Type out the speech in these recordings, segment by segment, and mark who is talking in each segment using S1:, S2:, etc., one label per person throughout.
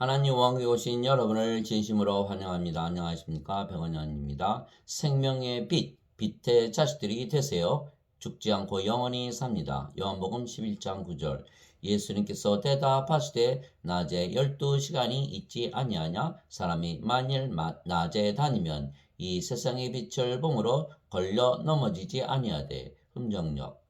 S1: 하나님 왕국에 오신 여러분을 진심으로 환영합니다. 안녕하십니까? 백원현입니다. 생명의 빛, 빛의 자식들이 되세요. 죽지 않고 영원히 삽니다. 요한복음 11장 9절. 예수님께서 대답하시되 낮에 12시간이 있지 아니하냐? 사람이 만일 낮에 다니면 이 세상의 빛을 보므로 걸려 넘어지지 아니하되. 흠정력.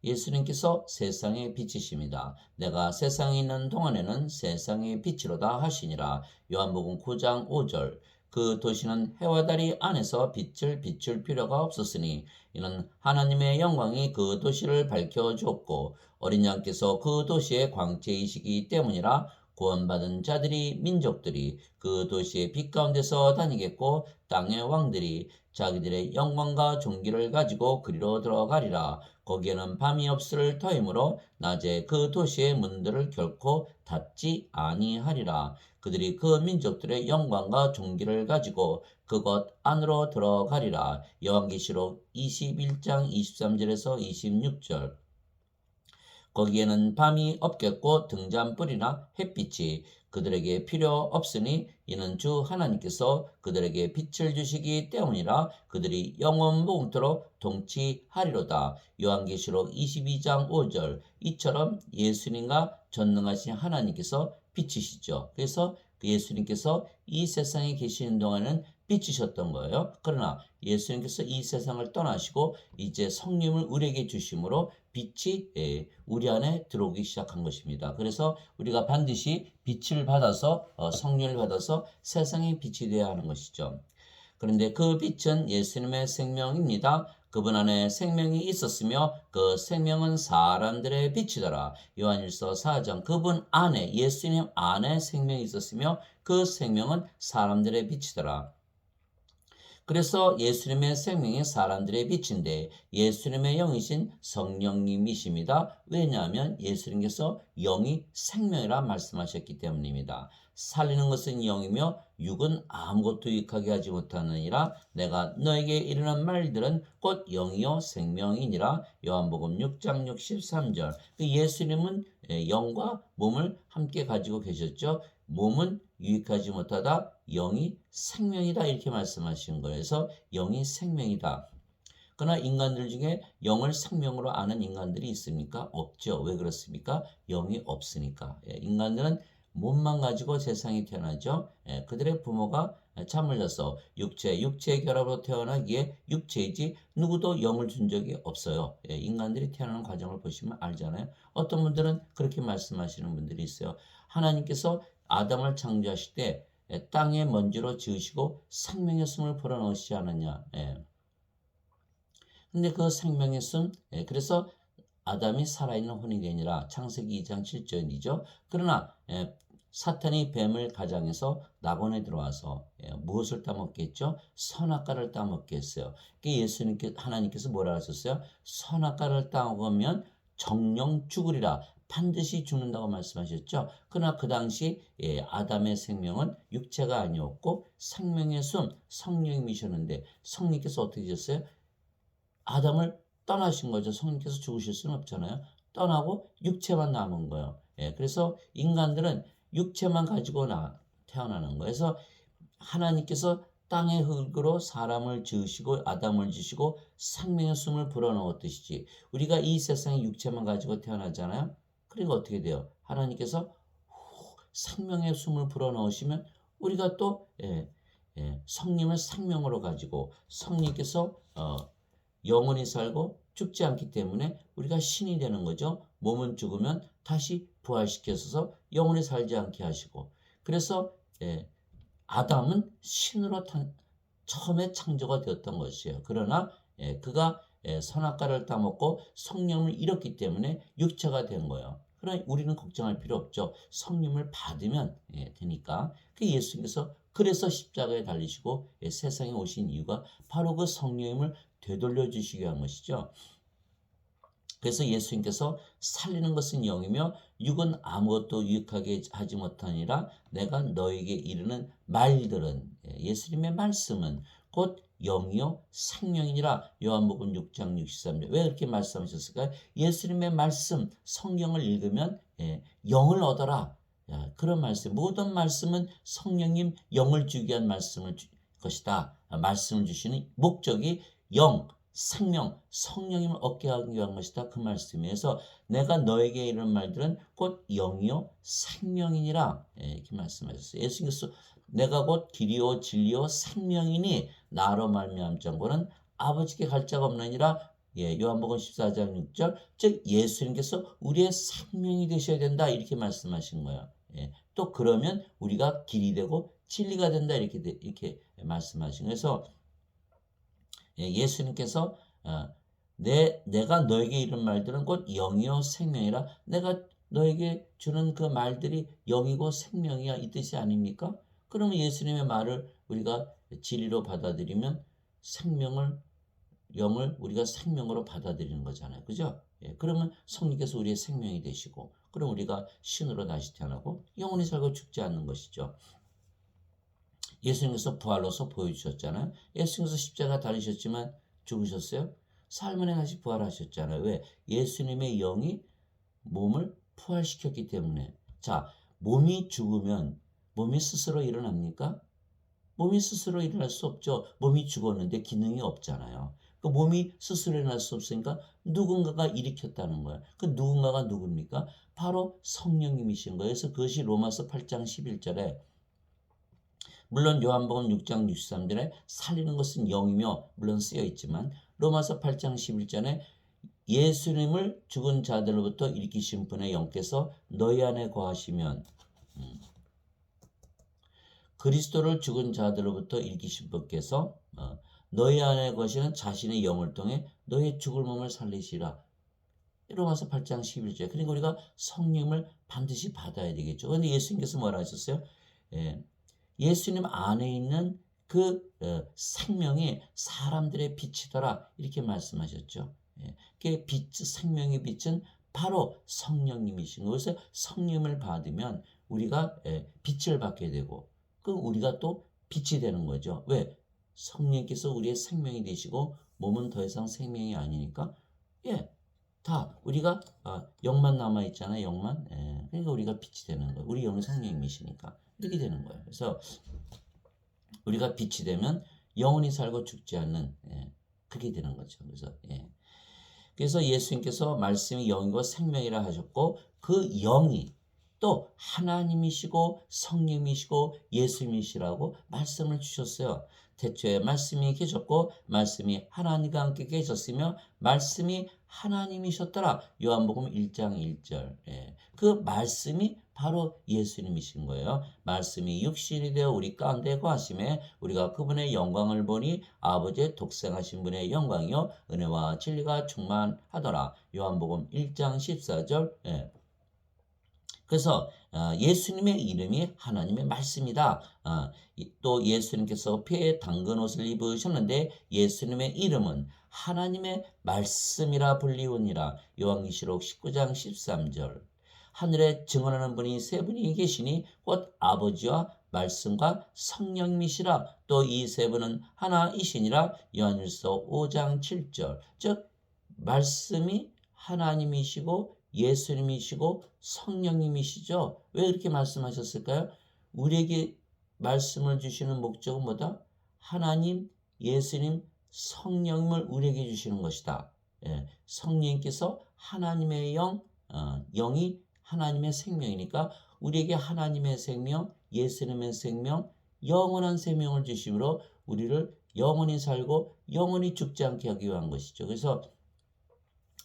S1: 예수님께서 세상의 빛이십니다. 내가 세상에 있는 동안에는 세상의 빛이로다 하시니라. 요한복음 9장 5절. 그 도시는 해와 달이 안에서 빛을 비출 필요가 없었으니 이는 하나님의 영광이 그 도시를 밝혀주었고 어린 양께서 그 도시의 광채이시기 때문이라. 구원받은 자들이 민족들이 그 도시의 빛 가운데서 다니겠고 땅의 왕들이 자기들의 영광과 존귀를 가지고 그리로 들어가리라. 거기에는 밤이 없을 터이므로 낮에 그 도시의 문들을 결코 닫지 아니하리라. 그들이 그 민족들의 영광과 존귀를 가지고 그것 안으로 들어가리라. 요한계시록 21장 23절에서 26절. 거기에는 밤이 없겠고 등잔불이나 햇빛이 그들에게 필요 없으니 이는 주 하나님께서 그들에게 빛을 주시기 때문이라. 그들이 영원토록 통치하리로다. 요한계시록 22장 5절. 이처럼 예수님과 전능하신 하나님께서 빛이시죠. 그래서 예수님께서 이 세상에 계시는 동안은 빛이셨던 거예요. 그러나 예수님께서 이 세상을 떠나시고 이제 성령을 우리에게 주심으로 빛이 우리 안에 들어오기 시작한 것입니다. 그래서 우리가 반드시 빛을 받아서 성령을 받아서 세상의 빛이 되어야 하는 것이죠. 그런데 그 빛은 예수님의 생명입니다. 그분 안에 생명이 있었으며 그 생명은 사람들의 빛이더라. 요한일서 4장. 그분 안에, 예수님 안에 생명이 있었으며 그 생명은 사람들의 빛이더라. 그래서 예수님의 생명이 사람들의 빛인데 예수님의 영이신 성령님이십니다. 왜냐하면 예수님께서 영이 생명이라 말씀하셨기 때문입니다. 살리는 것은 영이며 육은 아무것도 유익하게 하지 못하느니라. 내가 너에게 이르는 말들은 곧 영이요 생명이니라. 요한복음 6장 63절. 예수님은 영과 몸을 함께 가지고 계셨죠. 몸은 유익하지 못하다, 영이 생명이다 이렇게 말씀하신 거예요. 그래서 영이 생명이다. 그러나 인간들 중에 영을 생명으로 아는 인간들이 있습니까? 없죠. 왜 그렇습니까? 영이 없으니까. 인간들은 몸만 가지고 세상에 태어나죠. 그들의 부모가 잠을 자서 육체의 결합으로 태어나기에 육체이지 누구도 영을 준 적이 없어요. 인간들이 태어나는 과정을 보시면 알잖아요. 어떤 분들은 그렇게 말씀하시는 분들이 있어요. 하나님께서 아담을 창조하실 때 땅의 먼지로 지으시고 생명의 숨을 불어넣으시지 않았냐. 근데 그 생명의 숨, 그래서 아담이 살아있는 혼이 되니라. 창세기 2장 7절이죠. 그러나 사탄이 뱀을 가장해서 낙원에 들어와서 무엇을 따먹겠죠? 선악과를 따먹게 했어요. 하나님께서 뭐라 하셨어요? 선악과를 따먹으면 정령 죽으리라. 반드시 죽는다고 말씀하셨죠. 그러나 그 당시 아담의 생명은 육체가 아니었고 생명의 숨, 성령이셨는데 성령께서 어떻게 되셨어요? 아담을 떠나신 거죠. 성령께서 죽으실 수는 없잖아요. 떠나고 육체만 남은 거예요. 그래서 인간들은 육체만 가지고 태어나는 거예요. 그래서 하나님께서 땅의 흙으로 사람을 지으시고 아담을 지으시고 생명의 숨을 불어넣었듯이 우리가 이 세상에 육체만 가지고 태어나잖아요. 그러니까 어떻게 돼요? 하나님께서 생명의 숨을 불어넣으시면 우리가 또 성령을 생명으로 가지고 성령께서 영원히 살고 죽지 않기 때문에 우리가 신이 되는 거죠. 몸은 죽으면 다시 부활시켜서 영원히 살지 않게 하시고 그래서 아담은 신으로 처음에 창조가 되었던 것이에요. 그러나 그가 선악과를 따먹고 성령을 잃었기 때문에 육체가 된 거예요. 그러나 우리는 걱정할 필요 없죠. 성령을 받으면 되니까. 예수님께서 그래서 십자가에 달리시고 세상에 오신 이유가 바로 그 성령님을 되돌려 주시기 위한 것이죠. 그래서 예수님께서 살리는 것은 영이며 육은 아무것도 유익하게 하지 못하니라. 내가 너에게 이르는 말들은 예수님의 말씀은 곧 영이요 생명이니라. 요한복음 6장 63절. 왜 그렇게 말씀하셨을까요? 예수님의 말씀 성경을 읽으면 영을 얻어라. 그런 말씀, 모든 말씀은 성령님 영을 주기 위한 것이다. 말씀을 주시는 목적이 영, 생명, 성령님을 얻게 하기 위한 것이다. 그 말씀에서 내가 너에게 이런 말들은 곧 영이요 생명이니라. 이렇게 말씀하셨어요. 예수님께서 내가 곧 길이요 진리요 생명이니 나로 말미암 자고는 아버지께 갈 자가 없느니라. 요한복음 14장 6절. 즉 예수님께서 우리의 생명이 되셔야 된다. 이렇게 말씀하신 거예요. 또 그러면 우리가 길이 되고 진리가 된다. 이렇게 말씀하신 거예요. 그래서 예수님께서 내가 너에게 이런 말들은 곧 영이요 생명이라. 내가 너에게 주는 그 말들이 영이고 생명이야 이 뜻이 아닙니까? 그러면 예수님의 말을 우리가 진리로 받아들이면 영을 우리가 생명으로 받아들이는 거잖아요. 그죠? 그러면 성령께서 우리의 생명이 되시고 그럼 우리가 신으로 다시 태어나고 영원히 살고 죽지 않는 것이죠. 예수님께서 부활로서 보여주셨잖아요. 예수님께서 십자가 달리셨지만 죽으셨어요. 삶은에 다시 부활하셨잖아요. 왜? 예수님의 영이 몸을 부활시켰기 때문에. 자, 몸이 죽으면 몸이 스스로 일어납니까? 몸이 스스로 일어날 수 없죠. 몸이 죽었는데 기능이 없잖아요. 그 몸이 스스로 일어날 수 없으니까 누군가가 일으켰다는 거예요. 그 누군가가 누굽니까? 바로 성령님이신 거예요. 그래서 그것이 로마서 8장 11절에 물론 요한복음 6장 63절에 살리는 것은 영이며 물론 쓰여 있지만 로마서 8장 11절에 예수님을 죽은 자들로부터 일으키신 분의 영께서 너희 안에 거하시면 그리스도를 죽은 자들로부터 일으키신 분께서 너희 안에 거하시는 자신의 영을 통해 너희의 죽을 몸을 살리시라. 로마서 8장 11절. 그러니까 우리가 성령을 반드시 받아야 되겠죠. 그런데 예수님께서 뭐라 하셨어요? 예수님 안에 있는 그 생명이 사람들의 빛이더라 이렇게 말씀하셨죠. 그 생명의 빛은 바로 성령님이신 거예요. 그래서 성령을 받으면 우리가 빛을 받게 되고 그 우리가 또 빛이 되는 거죠. 왜? 성령께서 우리의 생명이 되시고 몸은 더 이상 생명이 아니니까 다 우리가 영만 남아 있잖아요. 영만. 그러니까 우리가 빛이 되는 거예요. 우리 영은 성령님이시니까 이렇게 되는 거예요. 그래서 우리가 빛이 되면 영원히 살고 죽지 않는 그게 되는 거죠. 그래서 예수님께서 말씀이 영이고 생명이라 하셨고 그 영이 또 하나님이시고 성령이시고 예수님이시라고 말씀을 주셨어요. 태초에 말씀이 계셨고 말씀이 하나님과 함께 계셨으며 말씀이 하나님이셨더라. 요한복음 1장 1절. 그 말씀이 바로 예수님이신 거예요. 말씀이 육신이 되어 우리 가운데 거하심에 우리가 그분의 영광을 보니 아버지의 독생하신 분의 영광이요 은혜와 진리가 충만하더라. 요한복음 1장 14절. 그래서 예수님의 이름이 하나님의 말씀이다. 또 예수님께서 폐에 당근 옷을 입으셨는데 예수님의 이름은 하나님의 말씀이라 불리우니라. 요한계시록 19장 13절. 하늘에 증언하는 분이 세 분이 계시니 곧 아버지와 말씀과 성령님이시라. 또 이 세 분은 하나이시니라. 요한일서 5장 7절. 즉 말씀이 하나님이시고 예수님이시고 성령님이시죠. 왜 그렇게 말씀하셨을까요? 우리에게 말씀을 주시는 목적은 뭐다? 하나님, 예수님, 성령님을 우리에게 주시는 것이다. 성령님께서 하나님의 영이 하나님의 생명이니까 우리에게 하나님의 생명, 예수님의 생명, 영원한 생명을 주심으로 우리를 영원히 살고 영원히 죽지 않게 하기 위한 것이죠. 그래서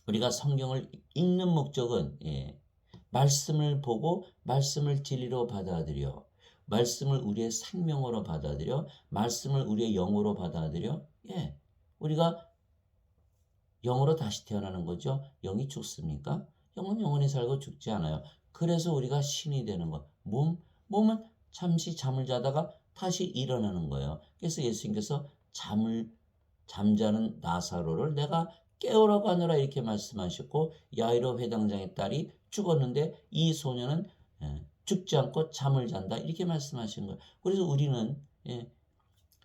S1: 우리가 성경을 읽는 목적은 말씀을 보고 말씀을 진리로 받아들여 말씀을 우리의 생명으로 받아들여 말씀을 우리의 영으로 받아들여 우리가 영으로 다시 태어나는 거죠. 영이 죽습니까? 영은 영원히 살고 죽지 않아요. 그래서 우리가 신이 되는 것. 몸은 잠시 잠을 자다가 다시 일어나는 거예요. 그래서 예수님께서 잠자는 나사로를 내가 깨우라고 하느라 이렇게 말씀하셨고 야이로 회당장의 딸이 죽었는데 이 소녀는 죽지 않고 잠을 잔다 이렇게 말씀하신 거예요. 그래서 우리는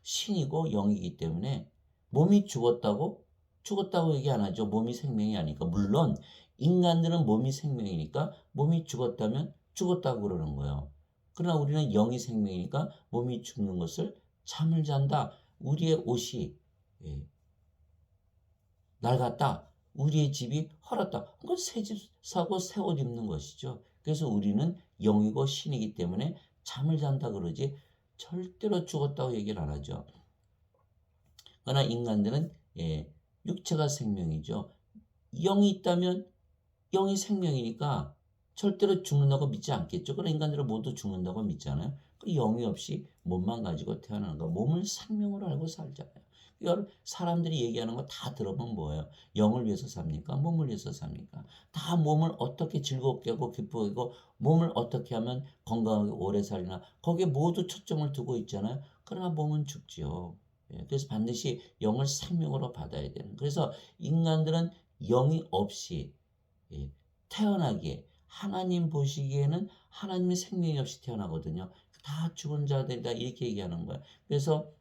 S1: 신이고 영이기 때문에 몸이 죽었다고 얘기 안 하죠. 몸이 생명이 아니니까. 물론 인간들은 몸이 생명이니까 몸이 죽었다면 죽었다고 그러는 거예요. 그러나 우리는 영이 생명이니까 몸이 죽는 것을 잠을 잔다. 우리의 옷이 낡았다. 우리의 집이 헐었다. 그건 새 집 사고 새 옷 입는 것이죠. 그래서 우리는 영이고 신이기 때문에 잠을 잔다 그러지 절대로 죽었다고 얘기를 안 하죠. 그러나 인간들은 육체가 생명이죠. 영이 있다면 영이 생명이니까 절대로 죽는다고 믿지 않겠죠. 그러나 인간들은 모두 죽는다고 믿잖아요. 그 영이 없이 몸만 가지고 태어나는 거, 몸을 생명으로 알고 살잖아요. 여러분 사람들이 얘기하는 거 다 들어보면 뭐예요? 영을 위해서 삽니까? 몸을 위해서 삽니까? 다 몸을 어떻게 즐겁게 하고 기쁘게 하고 몸을 어떻게 하면 건강하게 오래 살리나 거기에 모두 초점을 두고 있잖아요. 그러나 몸은 죽지요. 그래서 반드시 영을 생명으로 받아야 되는. 그래서 인간들은 영이 없이 태어나기에 하나님 보시기에는 하나님의 생명이 없이 태어나거든요. 다 죽은 자들이다 이렇게 얘기하는 거예요. 그래서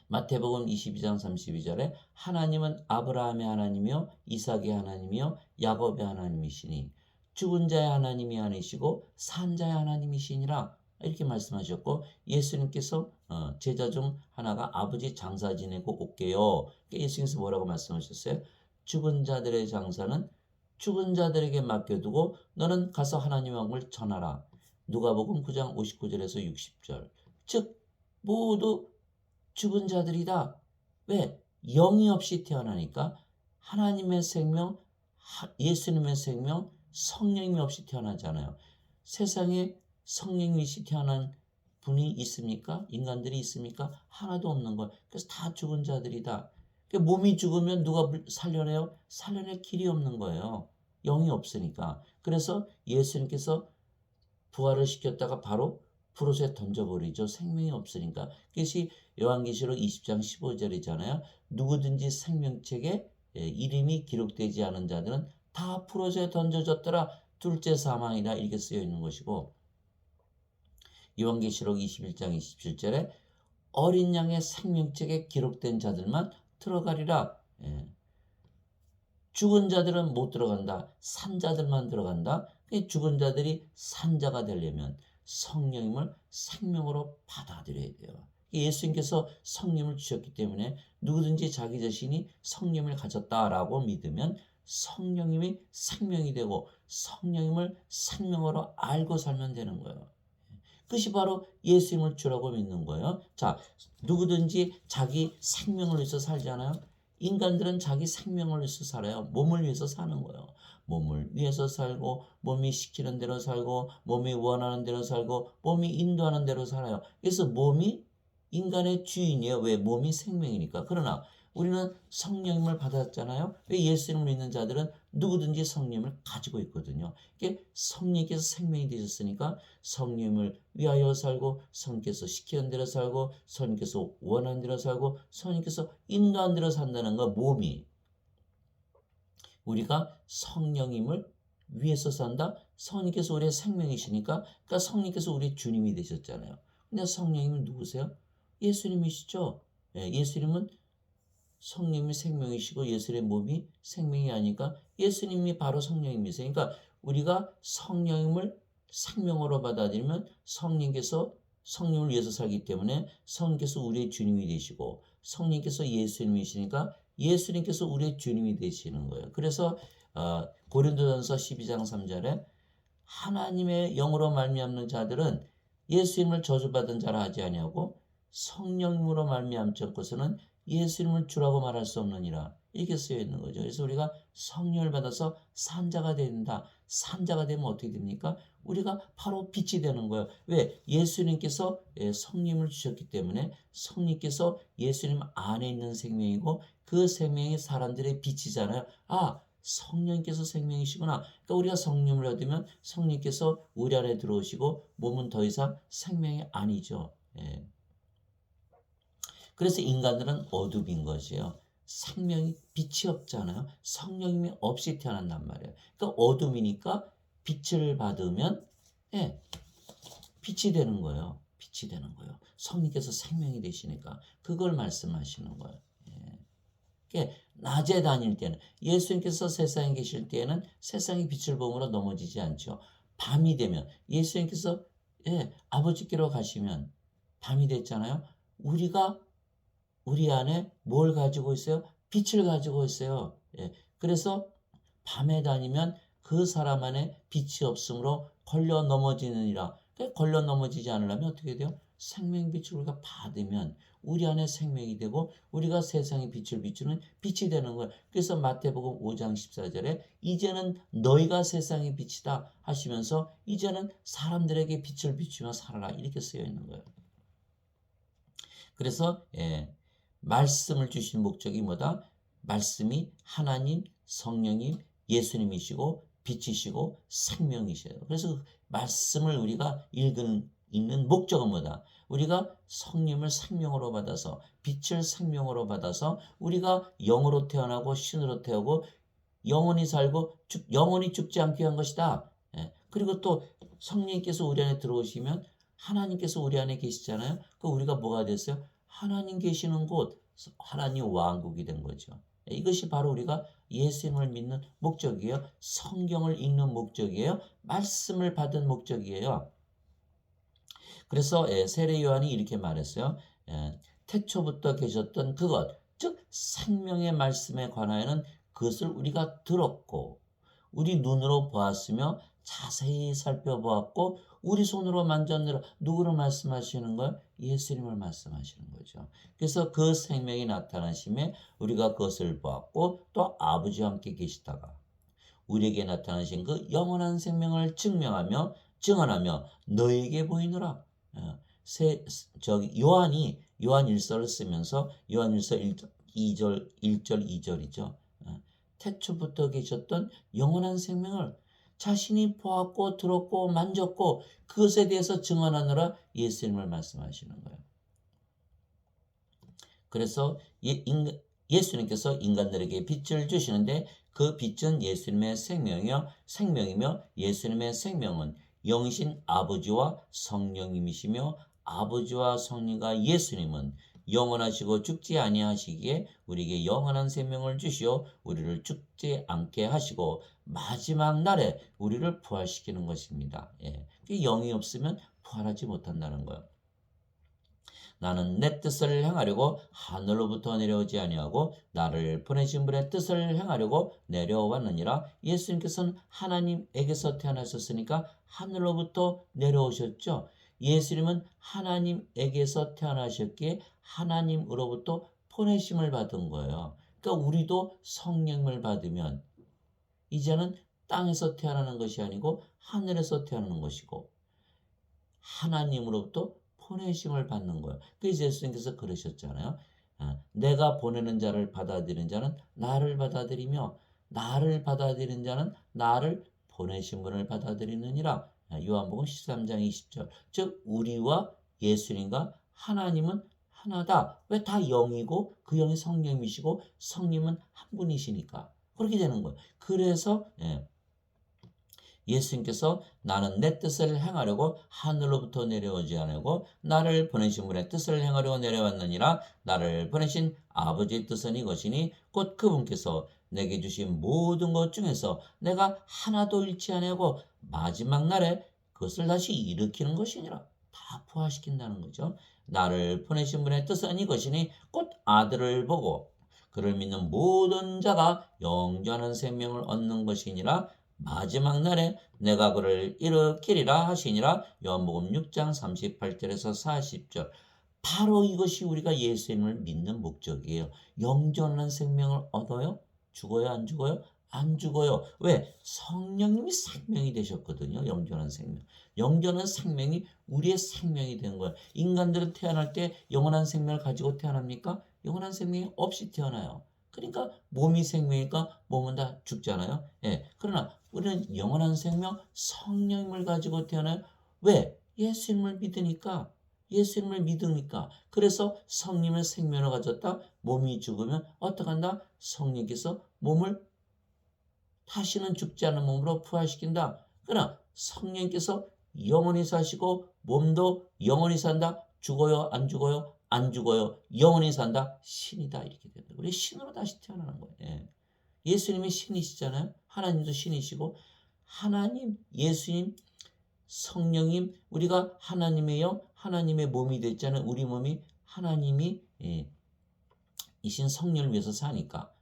S1: 마태복음 22장 32절에 하나님은 아브라함의 하나님이요 이삭의 하나님이요 야곱의 하나님이시니 죽은 자의 하나님이 아니시고 산 자의 하나님이시니라 이렇게 말씀하셨고 예수님께서 제자 중 하나가 아버지 장사 지내고 올게요. 예수님께서 뭐라고 말씀하셨어요? 죽은 자들의 장사는 죽은 자들에게 맡겨두고 너는 가서 하나님의 왕을 전하라. 누가복음 9장 59절에서 60절. 즉 모두 죽은 자들이다. 왜? 영이 없이 태어나니까 하나님의 생명, 예수님의 생명, 성령이 없이 태어나잖아요. 세상에 성령이 없이 태어난 분이 있습니까? 인간들이 있습니까? 하나도 없는 거예요. 그래서 다 죽은 자들이다. 몸이 죽으면 누가 살려내요? 살려낼 길이 없는 거예요. 영이 없으니까. 그래서 예수님께서 부활을 시켰다가 바로 불옷에 던져버리죠. 생명이 없으니까. 그것이 요한계시록 20장 15절이잖아요. 누구든지 생명책에 이름이 기록되지 않은 자들은 다 불옷에 던져졌더라. 둘째 사망이라 이렇게 쓰여 있는 것이고 요한계시록 21장 27절에 어린 양의 생명책에 기록된 자들만 들어가리라. 죽은 자들은 못 들어간다. 산 자들만 들어간다. 죽은 자들이 산자가 되려면 성령님을 생명으로 받아들여야 돼요. 예수님께서 성령을 주셨기 때문에 누구든지 자기 자신이 성령을 가졌다라고 믿으면 성령님이 생명이 되고 성령님을 생명으로 알고 살면 되는 거예요. 그것이 바로 예수님을 주라고 믿는 거예요. 자, 누구든지 자기 생명을 위해서 살잖아요. 인간들은 자기 생명을 위해서 살아요. 몸을 위해서 사는 거예요. 몸을 위해서 살고 몸이 시키는 대로 살고 몸이 원하는 대로 살고 몸이 인도하는 대로 살아요. 그래서 몸이 인간의 주인이에요. 왜? 몸이 생명이니까. 그러나 우리는 성령님을 받았잖아요. 왜? 예수님을 믿는 자들은 누구든지 성령님을 가지고 있거든요. 이게 성령께서 생명이 되셨으니까 성령님을 위하여 살고 성령께서 시키는 대로 살고 성령께서 원하는 대로 살고 성령께서 인도하는 대로 산다는 거 몸이 우리가 성령님을 위해서 산다. 성령께서 우리의 생명이시니까 그러니까 성령께서 우리의 주님이 되셨잖아요. 근데 성령님은 누구세요? 예수님이시죠. 예수님은 성령님이 생명이시고 예수님의 몸이 생명이 아니까 예수님이 바로 성령님이세요. 그러니까 우리가 성령님을 생명으로 받아들이면 성령께서 성령을 위해서 살기 때문에 성령께서 우리의 주님이 되시고 성령께서 예수님이시니까 예수님께서 우리의 주님이 되시는 거예요. 그래서 고린도전서 12장 3절에 하나님의 영으로 말미암는 자들은 예수님을 저주받은 자라 하지 아니하고 성령으로 말미암는 것은 예수님을 주라고 말할 수 없느니라 이렇게 쓰여 있는 거죠. 그래서 우리가 성령을 받아서 산자가 된다. 산자가 되면 어떻게 됩니까? 우리가 바로 빛이 되는 거예요. 왜? 예수님께서 성령을 주셨기 때문에 성령께서 예수님 안에 있는 생명이고 그 생명이 사람들의 빛이잖아요. 아, 성령께서 생명이시구나. 그러니까 우리가 성령을 얻으면 성령께서 우리 안에 들어오시고 몸은 더 이상 생명이 아니죠. 그래서 인간들은 어둠인 것이에요. 생명이 빛이 없잖아요. 성령님이 없이 태어난단 말이에요. 그러니까 어둠이니까 빛을 받으면 빛이 되는 거예요. 빛이 되는 거예요. 성령께서 생명이 되시니까 그걸 말씀하시는 거예요. 그러니까 낮에 다닐 때는 예수님께서 세상에 계실 때에는 세상의 빛을 보므로 넘어지지 않죠. 밤이 되면 예수님께서 아버지께로 가시면 밤이 됐잖아요. 우리가 우리 안에 뭘 가지고 있어요? 빛을 가지고 있어요. 그래서 밤에 다니면 그 사람 안에 빛이 없으므로 걸려 넘어지느니라. 걸려 넘어지지 않으려면 어떻게 돼요? 생명빛을 우리가 받으면 우리 안에 생명이 되고 우리가 세상에 빛을 비추는 빛이 되는 거예요. 그래서 마태복음 5장 14절에 이제는 너희가 세상의 빛이다 하시면서 이제는 사람들에게 빛을 비추며 살아라 이렇게 쓰여 있는 거예요. 그래서 말씀을 주신 목적이 뭐다? 말씀이 하나님, 성령님, 예수님이시고 빛이시고 생명이셔요. 그래서 말씀을 우리가 읽는 목적은 뭐다? 우리가 성령을 생명으로 받아서 빛을 생명으로 받아서 우리가 영으로 태어나고 신으로 태어나고 영원히 살고 영원히 죽지 않게 한 것이다. 그리고 또 성령님께서 우리 안에 들어오시면 하나님께서 우리 안에 계시잖아요. 그 우리가 뭐가 됐어요? 하나님 계시는 곳, 하나님 왕국이 된 거죠. 이것이 바로 우리가 예수님을 믿는 목적이에요. 성경을 읽는 목적이에요. 말씀을 받은 목적이에요. 그래서 세례 요한이 이렇게 말했어요. 태초부터 계셨던 그것, 즉 생명의 말씀에 관하여는 그것을 우리가 들었고 우리 눈으로 보았으며 자세히 살펴보았고 우리 손으로 만졌느라 누구를 말씀하시는 거예요? 예수님을 말씀하시는 거죠. 그래서 그 생명이 나타나심에 우리가 그것을 보았고 또 아버지와 함께 계시다가 우리에게 나타나신 그 영원한 생명을 증언하며 너에게 보이노라. 요한이 요한 1서를 쓰면서 요한 1서 1절 2절이죠. 태초부터 계셨던 영원한 생명을 자신이 보았고 들었고 만졌고 그것에 대해서 증언하느라 예수님을 말씀하시는 거예요. 그래서 예수님께서 인간들에게 빛을 주시는데 그 빛은 예수님의 생명이며 예수님의 생명은 영이신 아버지와 성령님이시며 아버지와 성령과 예수님은 영원하시고 죽지 아니하시기에 우리에게 영원한 생명을 주시어 우리를 죽지 않게 하시고 마지막 날에 우리를 부활시키는 것입니다. 영이 없으면 부활하지 못한다는 거예요. 나는 내 뜻을 행하려고 하늘로부터 내려오지 아니하고 나를 보내신 분의 뜻을 행하려고 내려왔느니라. 예수님께서는 하나님에게서 태어나셨으니까 하늘로부터 내려오셨죠. 예수님은 하나님에게서 태어나셨기에 하나님으로부터 보내심을 받은 거예요. 그러니까 우리도 성령을 받으면 이제는 땅에서 태어나는 것이 아니고 하늘에서 태어나는 것이고 하나님으로부터 보내심을 받는 거예요. 그래서 예수님께서 그러셨잖아요. 내가 보내는 자를 받아들이는 자는 나를 받아들이며 나를 받아들이는 자는 나를 보내신 분을 받아들이느니라. 요한복음 13장 20절. 즉 우리와 예수님과 하나님은 하나다. 왜 다 영이고 그 영이 성령이시고 성님은 한 분이시니까 그렇게 되는 거예요. 그래서 예수님께서 나는 내 뜻을 행하려고 하늘로부터 내려오지 않고 나를 보내신 분의 뜻을 행하려고 내려왔느니라. 나를 보내신 아버지의 뜻은 이것이니 곧 그분께서 내게 주신 모든 것 중에서 내가 하나도 잃지 아니하고 마지막 날에 그것을 다시 일으키는 것이니라. 다 부활시킨다는 거죠. 나를 보내신 분의 뜻은 이것이니 곧 아들을 보고 그를 믿는 모든 자가 영원한 생명을 얻는 것이니라. 마지막 날에 내가 그를 일으키리라 하시니라. 요한복음 6장 38절에서 40절. 바로 이것이 우리가 예수님을 믿는 목적이에요. 영존한 생명을 얻어요? 죽어요? 안 죽어요? 안 죽어요. 왜? 성령님이 생명이 되셨거든요. 영존한 생명. 영존한 생명이 우리의 생명이 된 거예요. 인간들은 태어날 때 영원한 생명을 가지고 태어납니까? 영원한 생명이 없이 태어나요. 그러니까 몸이 생명이니까 몸은 다 죽잖아요. 그러나 우리는 영원한 생명 성령님을 가지고 태어나요. 왜? 예수님을 믿으니까. 예수님을 믿으니까. 그래서 성령의 생명을 가졌다. 몸이 죽으면 어떡한다? 성령께서 몸을 다시는 죽지 않는 몸으로 부활시킨다. 그러나 성령께서 영원히 사시고 몸도 영원히 산다. 죽어요? 안 죽어요? 안 죽어요. 영원히 산다. 신이다. 이렇게 된다. 우리 신으로 다시 태어나는 거예요. 예수님이 신이시잖아요. 하나님도 신이시고 하나님, 예수님, 성령님, 우리가 하나님의 영, 하나님의 몸이 됐잖아요. 우리 몸이 하나님이 이신 성령을 위해서 사니까.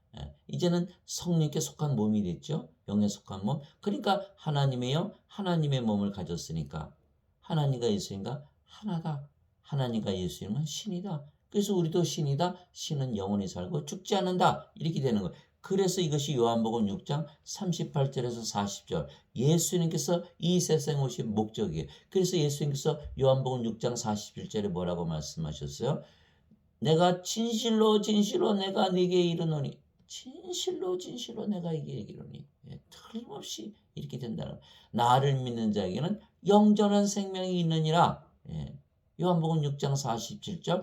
S1: 이제는 성령께 속한 몸이 됐죠. 영에 속한 몸. 그러니까 하나님의 영, 하나님의 몸을 가졌으니까 하나님과 예수님과 하나다. 하나님과 예수님은 신이다. 그래서 우리도 신이다. 신은 영원히 살고 죽지 않는다. 이렇게 되는 거예요. 그래서 이것이 요한복음 6장 38절에서 40절. 예수님께서 이 세상에 오신 목적이에요. 그래서 예수님께서 요한복음 6장 41절에 뭐라고 말씀하셨어요? 내가 진실로 진실로 내가 네게 이르노니, 진실로 진실로 내가 이게 이르노니, 틀림없이 이렇게 된다는 거예요. 나를 믿는 자에게는 영전한 생명이 있느니라. 요한복음 6장 47절.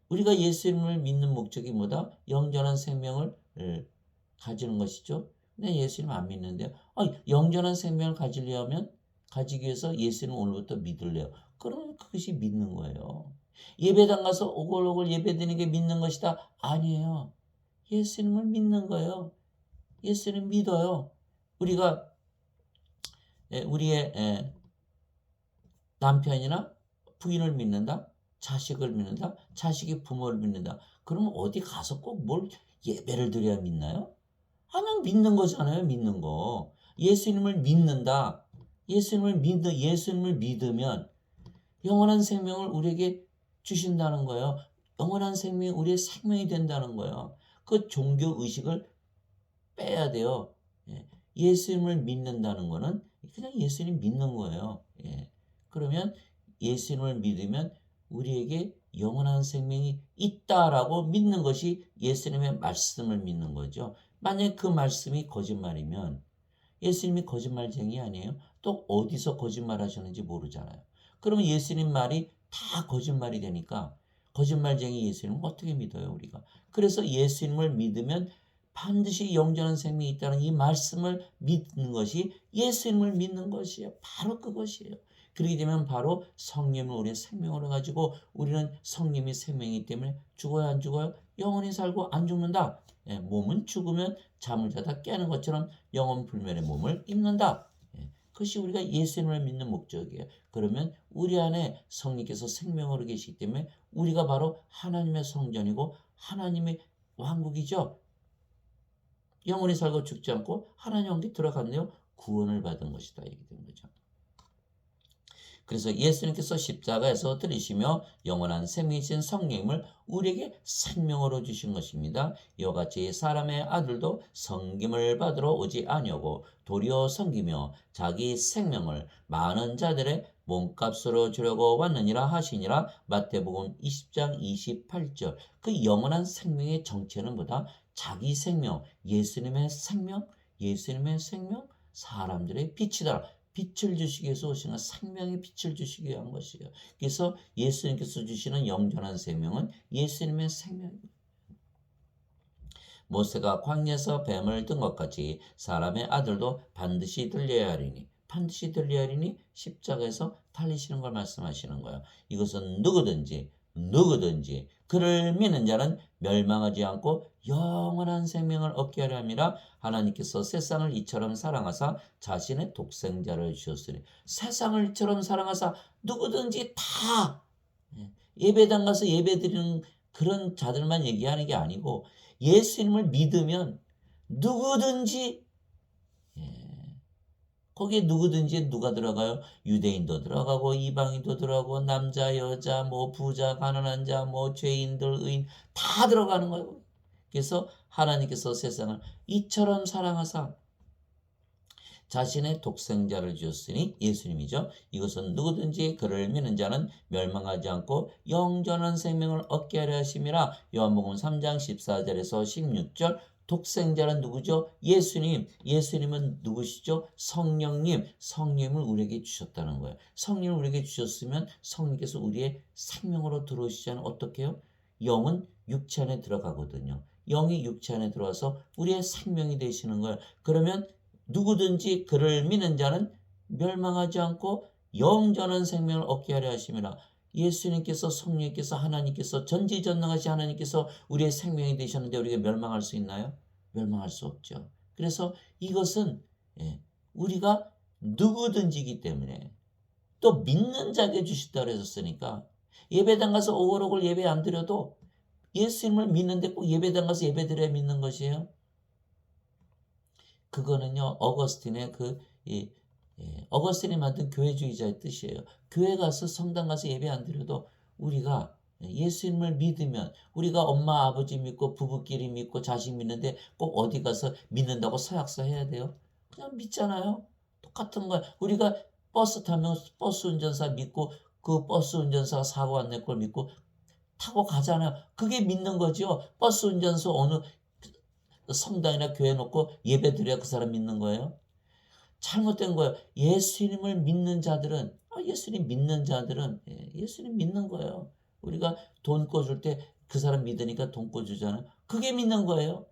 S1: 우리가 예수님을 믿는 목적이 뭐다? 영전한 생명을 가지는 것이죠. 근데 예수님 안 믿는데요. 영전한 생명을 가지기 위해서 예수님 오늘부터 믿을래요. 그러면 그것이 믿는 거예요. 예배당 가서 오글오글 예배드리는 게 믿는 것이다? 아니에요. 예수님을 믿는 거예요. 예수님 믿어요. 우리가 우리의 남편이나 부인을 믿는다? 자식을 믿는다? 자식이 부모를 믿는다? 그러면 어디 가서 꼭 뭘 예배를 드려야 믿나요? 그냥 믿는 거잖아요. 믿는 거. 예수님을 믿는다. 예수님을 믿으면 영원한 생명을 우리에게 주신다는 거예요. 영원한 생명이 우리의 생명이 된다는 거예요. 그 종교 의식을 빼야 돼요. 예수님을 믿는다는 거는 그냥 예수님 믿는 거예요. 그러면 예수님을 믿으면 우리에게 영원한 생명이 있다라고 믿는 것이 예수님의 말씀을 믿는 거죠. 만약에 그 말씀이 거짓말이면 예수님이 거짓말쟁이 아니에요? 또 어디서 거짓말 하셨는지 모르잖아요. 그러면 예수님 말이 다 거짓말이 되니까 거짓말쟁이 예수님은 어떻게 믿어요, 우리가? 그래서 예수님을 믿으면 반드시 영전한 생명이 있다는 이 말씀을 믿는 것이 예수님을 믿는 것이에요. 바로 그것이에요. 그렇게 되면 바로 성령을 우리의 생명으로 가지고 우리는 성령이 생명이기 때문에 죽어야 안 죽어요? 영원히 살고 안 죽는다. 몸은 죽으면 잠을 자다 깨는 것처럼 영원 불멸의 몸을 입는다. 그것이 우리가 예수님을 믿는 목적이에요. 그러면 우리 안에 성령께서 생명으로 계시기 때문에 우리가 바로 하나님의 성전이고 하나님의 왕국이죠. 영원히 살고 죽지 않고 하나님 왕국에 들어갔네요. 구원을 받은 것이다. 이렇게 된 거죠. 그래서 예수님께서 십자가에서 들이시며 영원한 생명이신 성령님을 우리에게 생명으로 주신 것입니다. 이와 같이 사람의 아들도 섬김을 받으러 오지 아니하고 도리어 섬기며 자기 생명을 많은 자들의 몸값으로 주려고 왔느니라 하시니라. 마태복음 20장 28절. 그 영원한 생명의 정체는 뭐다? 자기 생명, 예수님의 생명, 예수님의 생명, 사람들의 빛이다. 빛을 주시기 위해서 오시는 생명의 빛을 주시기 위한 것이에요. 그래서 예수님께서 주시는 영전한 생명은 예수님의 생명입니다. 모세가 광야에서 뱀을 든 것 같이 사람의 아들도 반드시 들려야 하리니, 반드시 들려야 하리니 십자가에서 달리시는 걸 말씀하시는 거예요. 이것은 누구든지 그를 믿는 자는 멸망하지 않고 영원한 생명을 얻게 하려 함이라. 하나님께서 세상을 이처럼 사랑하사 자신의 독생자를 주셨으니, 세상을 이처럼 사랑하사 누구든지 다 예배당 가서 예배드리는 그런 자들만 얘기하는 게 아니고 예수님을 믿으면 누구든지, 거기에 누구든지 누가 들어가요? 유대인도 들어가고 이방인도 들어가고 남자 여자 뭐 부자 가난한 자 뭐 죄인들 의인 다 들어가는 거예요. 그래서 하나님께서 세상을 이처럼 사랑하사 자신의 독생자를 주셨으니, 예수님이죠. 이것은 누구든지 그를 믿는 자는 멸망하지 않고 영전한 생명을 얻게 하려 하심이라. 요한복음 3장 14절에서 16절. 독생자는 누구죠? 예수님. 예수님은 누구시죠? 성령님. 성령을 우리에게 주셨다는 거예요. 성령을 우리에게 주셨으면 성령께서 우리의 생명으로 들어오시자는 어떻게 해요? 영은 육체 안에 들어가거든요. 영이 육체 안에 들어와서 우리의 생명이 되시는 거예요. 그러면 누구든지 그를 믿는 자는 멸망하지 않고 영전한 생명을 얻게 하려 하심이라. 예수님께서, 성령께서, 하나님께서, 전지전능하신 하나님께서 우리의 생명이 되셨는데 우리가 멸망할 수 있나요? 멸망할 수 없죠. 그래서 이것은 우리가 누구든지이기 때문에 또 믿는 자에게 주셨다 그랬으니까 예배당 가서 오글오글 예배 안 드려도 예수님을 믿는데 꼭 예배당 가서 예배 드려야 믿는 것이에요? 그거는요 어거스틴의 어거스틴이 만든 교회주의자의 뜻이에요. 교회 가서 성당 가서 예배 안 드려도 우리가 예수님을 믿으면 우리가 엄마 아버지 믿고 부부끼리 믿고 자식 믿는데 꼭 어디 가서 믿는다고 서약서 해야 돼요? 그냥 믿잖아요. 똑같은 거야. 우리가 버스 타면 버스 운전사 믿고 그 버스 운전사가 사고 안 낼 걸 믿고 타고 가잖아요. 그게 믿는 거죠. 버스 운전사 어느 성당이나 교회 놓고 예배 드려야 그 사람 믿는 거예요? 잘못된 거예요. 예수님을 믿는 자들은 예수님 믿는 자들은 예수님 믿는 거예요. 우리가 돈 꿔줄 때 그 사람 믿으니까 돈 꿔주잖아요. 그게 믿는 거예요.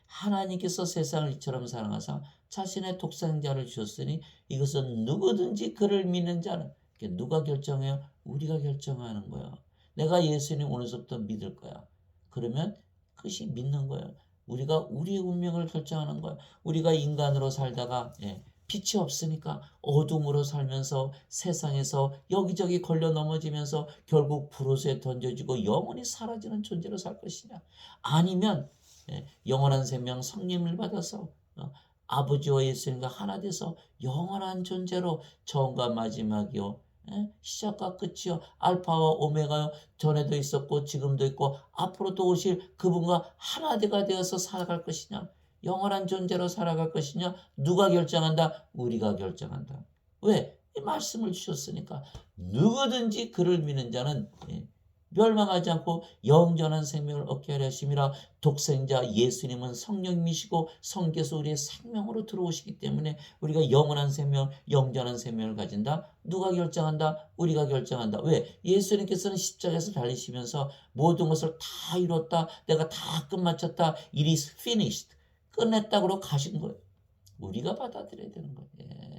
S1: 하나님께서 세상을 이처럼 사랑하사 자신의 독생자를 주셨으니 이것은 누구든지 그를 믿는 자는 누가 결정해요? 우리가 결정하는 거예요. 내가 예수님 오늘서부터 믿을 거야. 그러면 그것이 믿는 거예요. 우리가 우리의 운명을 결정하는 거예요. 우리가 인간으로 살다가 빛이 없으니까 어둠으로 살면서 세상에서 여기저기 걸려 넘어지면서 결국 불옷에 던져지고 영원히 사라지는 존재로 살 것이냐? 아니면 영원한 생명 성령을 받아서 아버지와 예수님과 하나 돼서 영원한 존재로 처음과 마지막이요. 시작과 끝이요. 알파와 오메가요. 전에도 있었고 지금도 있고 앞으로도 오실 그분과 하나가 되어서 살아갈 것이냐? 영원한 존재로 살아갈 것이냐? 누가 결정한다? 우리가 결정한다. 왜? 이 말씀을 주셨으니까 누구든지 그를 믿는 자는 멸망하지 않고 영원한 생명을 얻게 하려 하심이라. 독생자 예수님은 성령님이시고 성께서 우리의 생명으로 들어오시기 때문에 우리가 영원한 생명, 영원한 생명을 가진다. 누가 결정한다? 우리가 결정한다. 왜? 예수님께서는 십자가에서 달리시면서 모든 것을 다 이뤘다. 내가 다 끝마쳤다. It is finished. 끝냈다고 가신 거예요. 우리가 받아들여야 되는 거예요.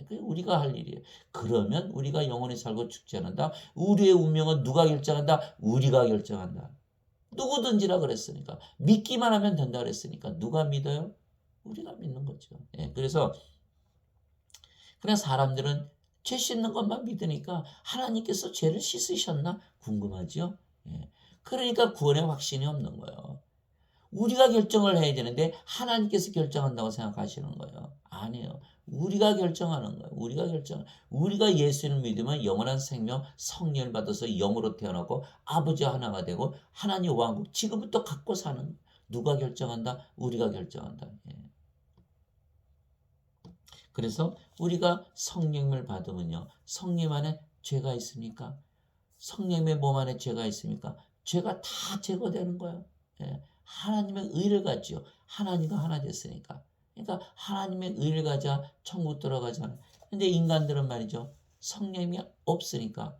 S1: 그게 우리가 할 일이에요. 그러면 우리가 영원히 살고 죽지 않는다. 우리의 운명은 누가 결정한다? 우리가 결정한다. 누구든지라 그랬으니까. 믿기만 하면 된다 그랬으니까. 누가 믿어요? 우리가 믿는 거죠. 그래서 그냥 사람들은 죄 씻는 것만 믿으니까 하나님께서 죄를 씻으셨나 궁금하죠. 그러니까 구원의 확신이 없는 거예요. 우리가 결정을 해야 되는데 하나님께서 결정한다고 생각하시는 거예요. 아니에요. 우리가 결정하는 거예요. 우리가 예수를 믿으면 영원한 생명, 성령을 받아서 영으로 태어나고 아버지와 하나가 되고 하나님 왕국 지금부터 갖고 사는 거예요. 누가 결정한다? 우리가 결정한다. 그래서 우리가 성령을 받으면요. 성령 안에 죄가 있습니까? 성령의 몸 안에 죄가 있습니까? 죄가 다 제거되는 거예요. 하나님의 의를 가지요. 하나님과 하나 됐으니까. 그러니까 하나님의 의를 가자 천국 들어가잖아요. 근데 인간들은 말이죠. 성령이 없으니까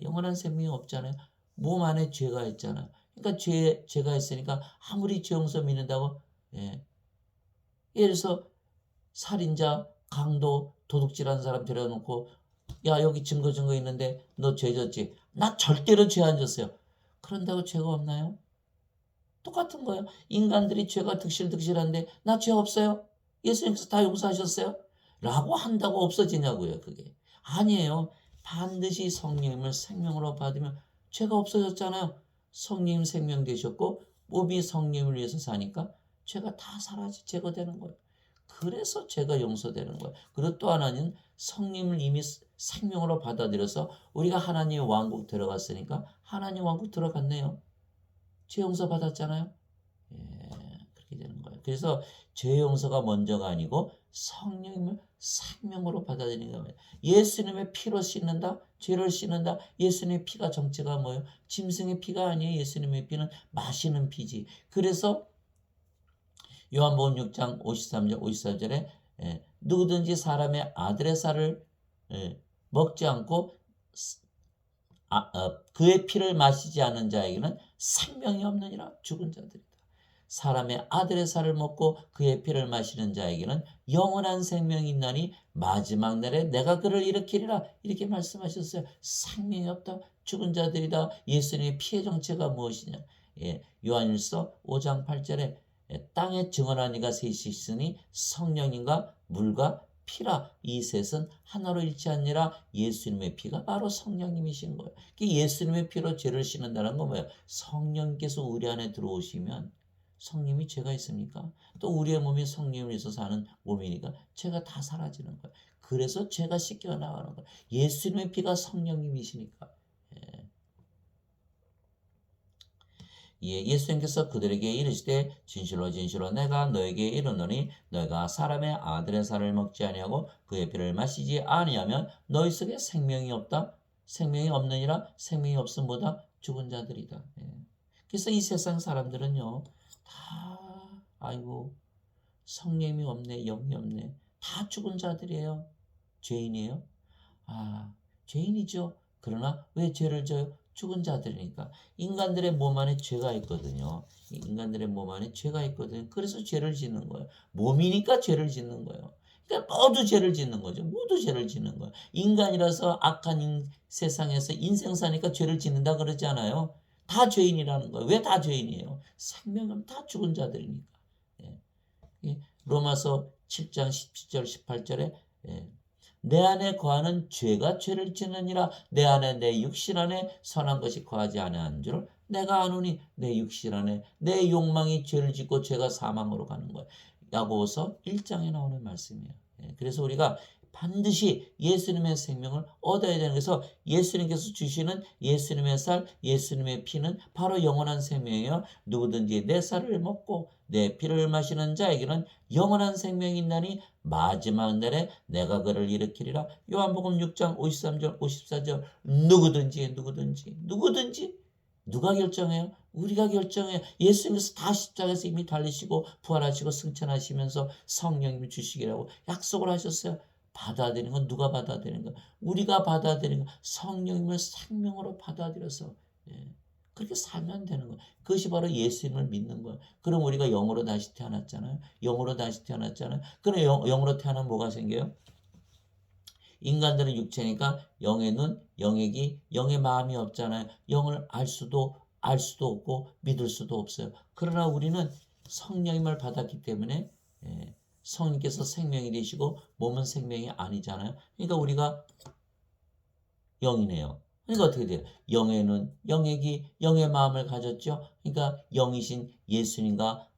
S1: 영원한 생명이 없잖아요. 몸 안에 죄가 있잖아요. 그러니까 죄가 있으니까 아무리 죄 용서 믿는다고 예를 들어서 살인자, 강도, 도둑질하는 사람 데려놓고 야 여기 증거 있는데 너 죄 졌지? 나 절대로 죄 안 졌어요. 그런다고 죄가 없나요? 똑같은 거예요. 인간들이 죄가 득실득실한데 나 죄 없어요? 예수님께서 다 용서하셨어요? 라고 한다고 없어지냐고요. 그게 아니에요. 반드시 성령님을 생명으로 받으면 죄가 없어졌잖아요. 성령 생명 되셨고 몸이 성령을 위해서 사니까 죄가 다 제거되는 거예요. 그래서 죄가 용서되는 거예요. 그리고 또 하나는 성령을 이미 생명으로 받아들여서 우리가 하나님의 왕국 들어갔으니까 하나님 왕국 들어갔네요. 죄 용서 받았잖아요. 그렇게 되는 거예요. 그래서 죄 용서가 먼저가 아니고 성령님을 생명으로 받아들이는 거예요. 예수님의 피로 씻는다, 죄를 씻는다. 예수님의 피가 정체가 뭐예요? 짐승의 피가 아니에요. 예수님의 피는 마시는 피지. 그래서 요한복음 6장 53절 54절에 누구든지 사람의 아들의 살을 먹지 않고 그의 피를 마시지 않는 자에게는 생명이 없느니라. 죽은 자들이다. 사람의 아들의 살을 먹고 그의 피를 마시는 자에게는 영원한 생명이 있나니 마지막 날에 내가 그를 일으키리라. 이렇게 말씀하셨어요. 생명이 없다. 죽은 자들이다. 예수님의 피의 정체가 무엇이냐. 요한일서 5장 8절에 땅에 증언한 이가 셋이 있으니 성령님과 물과 피라. 이 셋은 하나로 일치하니라. 예수님의 피가 바로 성령님이신 거예요. 예수님의 피로 죄를 씻는다는 건 뭐예요? 성령께서 우리 안에 들어오시면 성령이 죄가 있습니까? 또 우리의 몸이 성령에서 사는 몸이니까 죄가 다 사라지는 거예요. 그래서 죄가 씻겨 나가는 거예요. 예수님의 피가 성령님이시니까. 예수님께서 그들에게 이르시되 진실로 진실로 내가 너에게 이르노니 너희가 사람의 아들의 살을 먹지 아니하고 그의 피를 마시지 아니하면 너희 속에 생명이 없다. 생명이 없느니라. 생명이 없음보다 죽은 자들이다. 그래서 이 세상 사람들은요 다 아이고 성령이 없네, 영이 없네, 다 죽은 자들이에요. 죄인이에요? 죄인이죠. 그러나 왜 죄를 져요? 죽은 자들이니까. 인간들의 몸 안에 죄가 있거든요. 인간들의 몸 안에 죄가 있거든요. 그래서 죄를 짓는 거예요. 몸이니까 죄를 짓는 거예요. 그러니까 모두 죄를 짓는 거죠. 모두 죄를 짓는 거예요. 인간이라서 악한 세상에서 인생 사니까 죄를 짓는다 그러지 않아요. 다 죄인이라는 거예요. 왜 다 죄인이에요? 생명은 다 죽은 자들이니까. 로마서 7장 17절 18절에 내 안에 거하는 죄가 죄를 짓느니라. 내 안에 내 육신 안에 선한 것이 거하지 아니한 줄 내가 아노니 내 육신 안에 내 욕망이 죄를 짓고 죄가 사망으로 가는 거예요. 야고보서 1장에 나오는 말씀이에요. 그래서 우리가 반드시 예수님의 생명을 얻어야 되는 것에서 예수님께서 주시는 예수님의 살, 예수님의 피는 바로 영원한 생명이에요. 누구든지 내 살을 먹고 내 피를 마시는 자에게는 영원한 생명이 있나니 마지막 날에 내가 그를 일으키리라. 요한복음 6장 53절 54절 누구든지 누가 결정해요? 우리가 결정해요. 예수님께서 다 십자가에서 이미 달리시고 부활하시고 승천하시면서 성령님을 주시기라고 약속을 하셨어요. 받아들이는 건 누가 받아들이는 거? 우리가 받아들이는 거. 성령님을 생명으로 받아들여서 그렇게 살면 되는 거예요. 그것이 바로 예수님을 믿는 거예요. 그럼 우리가 영으로 다시 태어났잖아요. 그럼 영으로 태어나면 뭐가 생겨요? 인간들은 육체니까 영의 눈, 영의 귀, 영의 마음이 없잖아요. 영을 알 수도 없고 믿을 수도 없어요. 그러나 우리는 성령님을 받았기 때문에 성령께서 생명이 되시고 몸은 생명이 아니잖아요. 그러니까 우리가 영이네요. 그러니까 어떻게 돼요? 영의 눈, 영의 귀, 영의 마음을 가졌죠. 그러니까 영이신 예수님과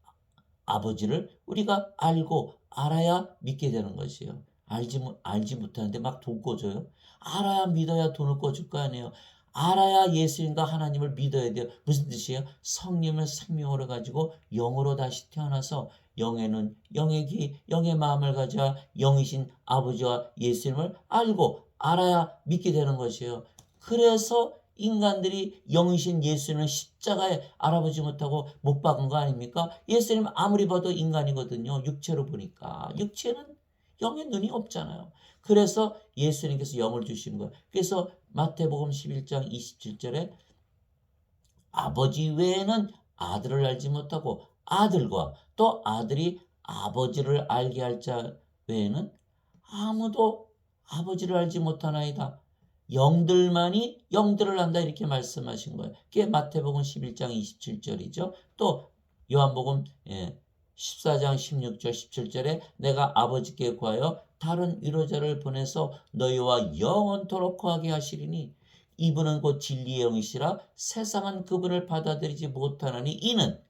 S1: 아버지를 우리가 알고 알아야 믿게 되는 것이에요. 알지 못하는데 막 돈 꿔줘요. 알아야 믿어야 돈을 꿔줄 거 아니에요. 알아야 예수님과 하나님을 믿어야 돼요. 무슨 뜻이에요? 성령을 생명으로 가지고 영으로 다시 태어나서 영의 눈, 영의 귀, 영의 마음을 가져 영이신 아버지와 예수님을 알고 알아야 믿게 되는 것이에요. 그래서 인간들이 영이신 예수님을 십자가에 알아보지 못하고 못 박은 거 아닙니까? 예수님 아무리 봐도 인간이거든요. 육체로 보니까. 육체는 영의 눈이 없잖아요. 그래서 예수님께서 영을 주시는 거예요. 그래서 마태복음 11장 27절에 아버지 외에는 아들을 알지 못하고 아들과 또 아들이 아버지를 알게 할 자 외에는 아무도 아버지를 알지 못하나이다. 영들만이 영들을 안다 이렇게 말씀하신 거예요. 그게 마태복음 11장 27절이죠. 또 요한복음 14장 16절 17절에 내가 아버지께 구하여 다른 위로자를 보내서 너희와 영원토록 거하게 하시리니 이분은 곧 진리의 영이시라 세상은 그분을 받아들이지 못하나니 이는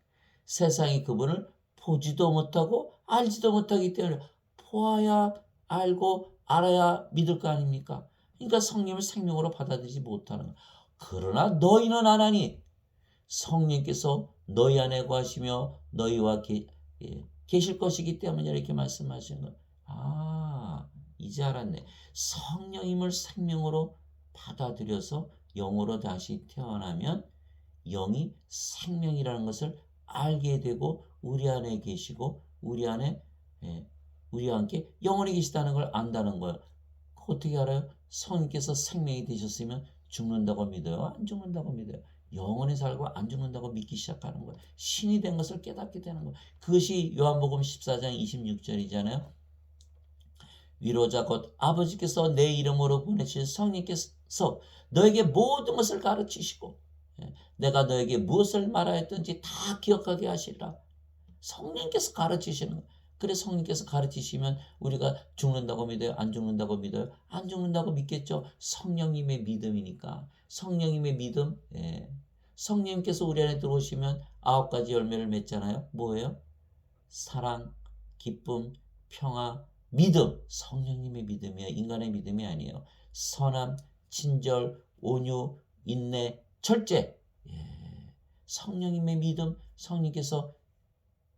S1: 세상이 그분을 보지도 못하고 알지도 못하기 때문에 보아야 알고 알아야 믿을 거 아닙니까? 그러니까 성령을 생명으로 받아들이지 못하는 거예요. 그러나 너희는 아나니 성령께서 너희 안에 거하시며 너희와 계실 것이기 때문에 이렇게 말씀하시는 거예요. 이제 알았네. 성령님을 생명으로 받아들여서 영으로 다시 태어나면 영이 생명이라는 것을 알게 되고 우리 안에 계시고 우리와 함께 영원히 계시다는 걸 안다는 거예요. 어떻게 알아요? 성령께서 생명이 되셨으면 죽는다고 믿어요? 안 죽는다고 믿어요? 영원히 살고 안 죽는다고 믿기 시작하는 거예요. 신이 된 것을 깨닫게 되는 거예요. 그것이 요한복음 14장 26절이잖아요. 위로자 곧 아버지께서 내 이름으로 보내신 성령께서 너에게 모든 것을 가르치시고 내가 너에게 무엇을 말하였든지 다 기억하게 하시리라. 성령께서 가르치시는 거예요. 그래서 성령께서 가르치시면 우리가 죽는다고 믿어요? 안 죽는다고 믿어요? 안 죽는다고 믿겠죠. 성령님의 믿음이니까. 성령님의 믿음. 예. 성령님께서 우리 안에 들어오시면 9가지 열매를 맺잖아요. 뭐예요? 사랑, 기쁨, 평화, 믿음. 성령님의 믿음이에요. 인간의 믿음이 아니에요. 선함, 친절, 온유, 인내, 절제. 예. 성령님의 믿음. 성령께서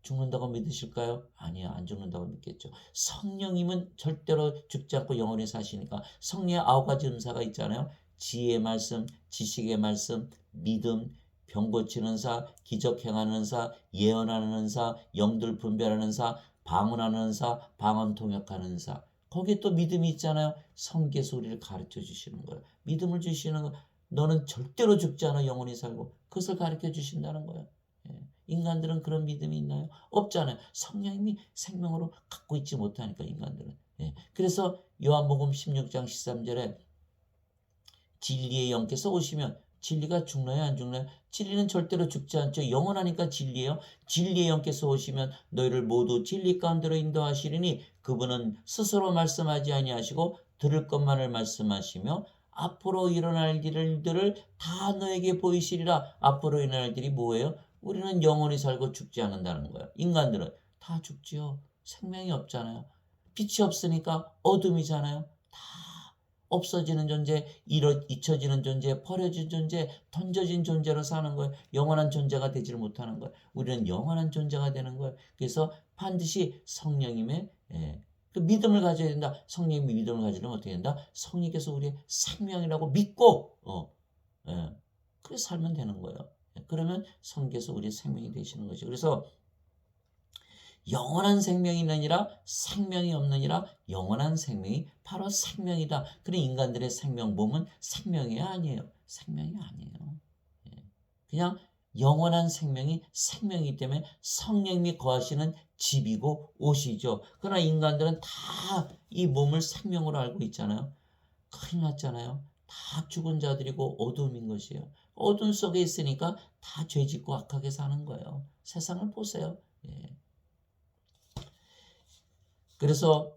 S1: 죽는다고 믿으실까요? 아니요, 안 죽는다고 믿겠죠. 성령님은 절대로 죽지 않고 영원히 사시니까 성령의 9가지 은사가 있잖아요. 지혜의 말씀, 지식의 말씀, 믿음, 병 고치는 사, 기적 행하는 은사, 예언하는 은사, 영들 분별하는 은사, 방언하는 은사, 방언 통역하는 은사. 거기에 또 믿음이 있잖아요. 성경에서 우리를 가르쳐 주시는 거예요. 믿음을 주시는 거. 너는 절대로 죽지 않아 영원히 살고 그것을 가르쳐 주신다는 거예요. 예. 인간들은 그런 믿음이 있나요? 없잖아요. 성령님이 생명으로 갖고 있지 못하니까 인간들은. 예. 그래서 요한복음 16장 13절에 진리의 영께서 오시면 진리가 죽나요? 안 죽나요? 진리는 절대로 죽지 않죠. 영원하니까 진리예요. 진리의 영께서 오시면 너희를 모두 진리 가운데로 인도하시리니 그분은 스스로 말씀하지 아니하시고 들을 것만을 말씀하시며 앞으로 일어날 일들을 다 너에게 보이시리라. 앞으로 일어날 일이 뭐예요? 우리는 영원히 살고 죽지 않는다는 거예요. 인간들은 다 죽지요. 생명이 없잖아요. 빛이 없으니까 어둠이잖아요. 다 없어지는 존재, 잊혀지는 존재, 버려진 존재, 던져진 존재로 사는 거예요. 영원한 존재가 되지를 못하는 거예요. 우리는 영원한 존재가 되는 거예요. 그래서 반드시 성령님의 그 믿음을 가져야 된다. 성령님의 믿음을 가지려면 어떻게 된다? 성령께서 우리의 생명이라고 믿고 그렇게 살면 되는 거예요. 그러면 성령께서 우리의 생명이 되시는 것이죠. 그래서 영원한 생명이 있느니라 생명이 없느니라. 영원한 생명이 바로 생명이다. 그런 인간들의 생명 몸은 생명이 아니에요. 생명이 아니에요. 그냥 영원한 생명이 생명이기 때문에 성령님이 거하시는 집이고 옷이죠. 그러나 인간들은 다 이 몸을 생명으로 알고 있잖아요. 큰일 났잖아요. 다 죽은 자들이고 어둠인 것이에요. 어둠 속에 있으니까 다 죄짓고 악하게 사는 거예요. 세상을 보세요. 예. 그래서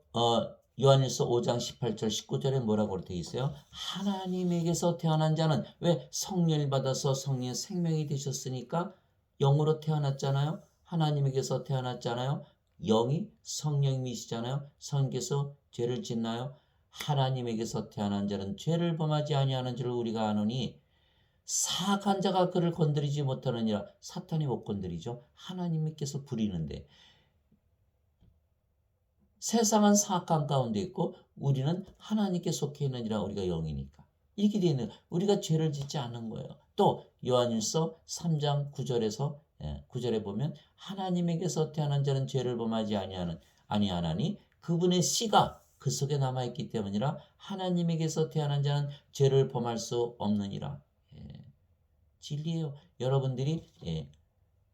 S1: 요한일서 5장 18절 19절에 뭐라고 되어 있어요? 하나님에게서 태어난 자는 왜 성령을 받아서 성령의 생명이 되셨으니까 영으로 태어났잖아요. 하나님에게서 태어났잖아요. 영이 성령님이시잖아요. 성령께서 죄를 짓나요? 하나님에게서 태어난 자는 죄를 범하지 아니하는 줄 우리가 아노니 사악한 자가 그를 건드리지 못하느니라. 사탄이 못 건드리죠. 하나님께서 부리는데 세상은 사악한 가운데 있고 우리는 하나님께 속해 있느니라. 우리가 영이니까. 이렇게 되어 있는 우리가 죄를 짓지 않는 거예요. 또 요한일서 3장 9절에서 9절에 보면 하나님에게서 태어난 자는 죄를 범하지 아니하나니 그분의 씨가 그 속에 남아있기 때문이라. 하나님에게서 태어난 자는 죄를 범할 수 없느니라. 진리예요. 여러분들이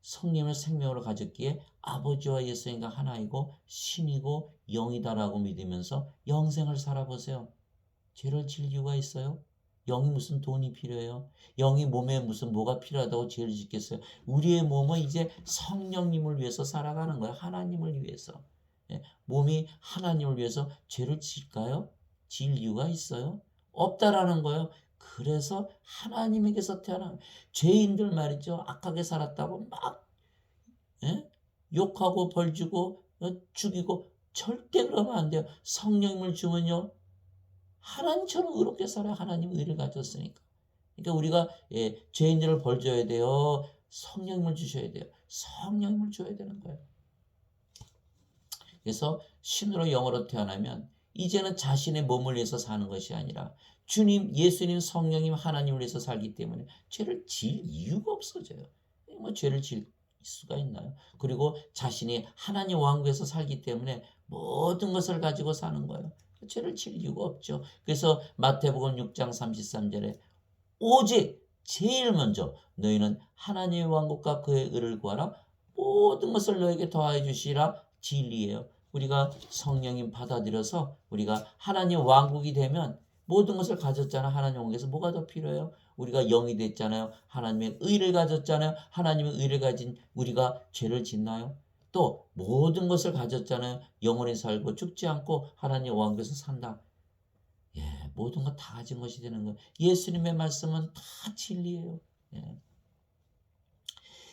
S1: 성령을 생명으로 가졌기에 아버지와 예수님과 하나이고 신이고 영이다라고 믿으면서 영생을 살아보세요. 죄를 질 이유가 있어요? 영이 무슨 돈이 필요해요? 영이 몸에 무슨 뭐가 필요하다고 죄를 짓겠어요? 우리의 몸은 이제 성령님을 위해서 살아가는 거예요. 하나님을 위해서. 몸이 하나님을 위해서 죄를 질까요? 질 이유가 있어요? 없다라는 거예요. 그래서 하나님에게서 태어난 죄인들 말이죠. 악하게 살았다고 막 욕하고 벌주고 죽이고 절대 그러면 안 돼요. 성령님을 주면요. 하나님처럼 의롭게 살아야 하나님 의를 가졌으니까. 그러니까 우리가 죄인들을 벌줘야 돼요. 성령님을 주셔야 돼요. 성령님을 줘야 되는 거예요. 그래서 신으로 영으로 태어나면 이제는 자신의 몸을 위해서 사는 것이 아니라 주님, 예수님, 성령님, 하나님을 위해서 살기 때문에 죄를 질 이유가 없어져요. 뭐 죄를 질 수가 있나요? 그리고 자신이 하나님 왕국에서 살기 때문에 모든 것을 가지고 사는 거예요. 죄를 질 이유가 없죠. 그래서 마태복음 6장 33절에 오직 제일 먼저 너희는 하나님의 왕국과 그의 의를 구하라. 모든 것을 너에게 더하여 주시라. 진리예요. 우리가 성령님 받아들여서 우리가 하나님 왕국이 되면 모든 것을 가졌잖아. 하나님 왕국에서 뭐가 더 필요해요? 우리가 영이 됐잖아요. 하나님의 의를 가졌잖아요. 하나님의 의를 가진 우리가 죄를 짓나요? 또 모든 것을 가졌잖아요. 영원히 살고 죽지 않고 하나님 왕국에서 산다. 예, 모든 것 다 가진 것이 되는 거예요. 예수님의 말씀은 다 진리예요. 예.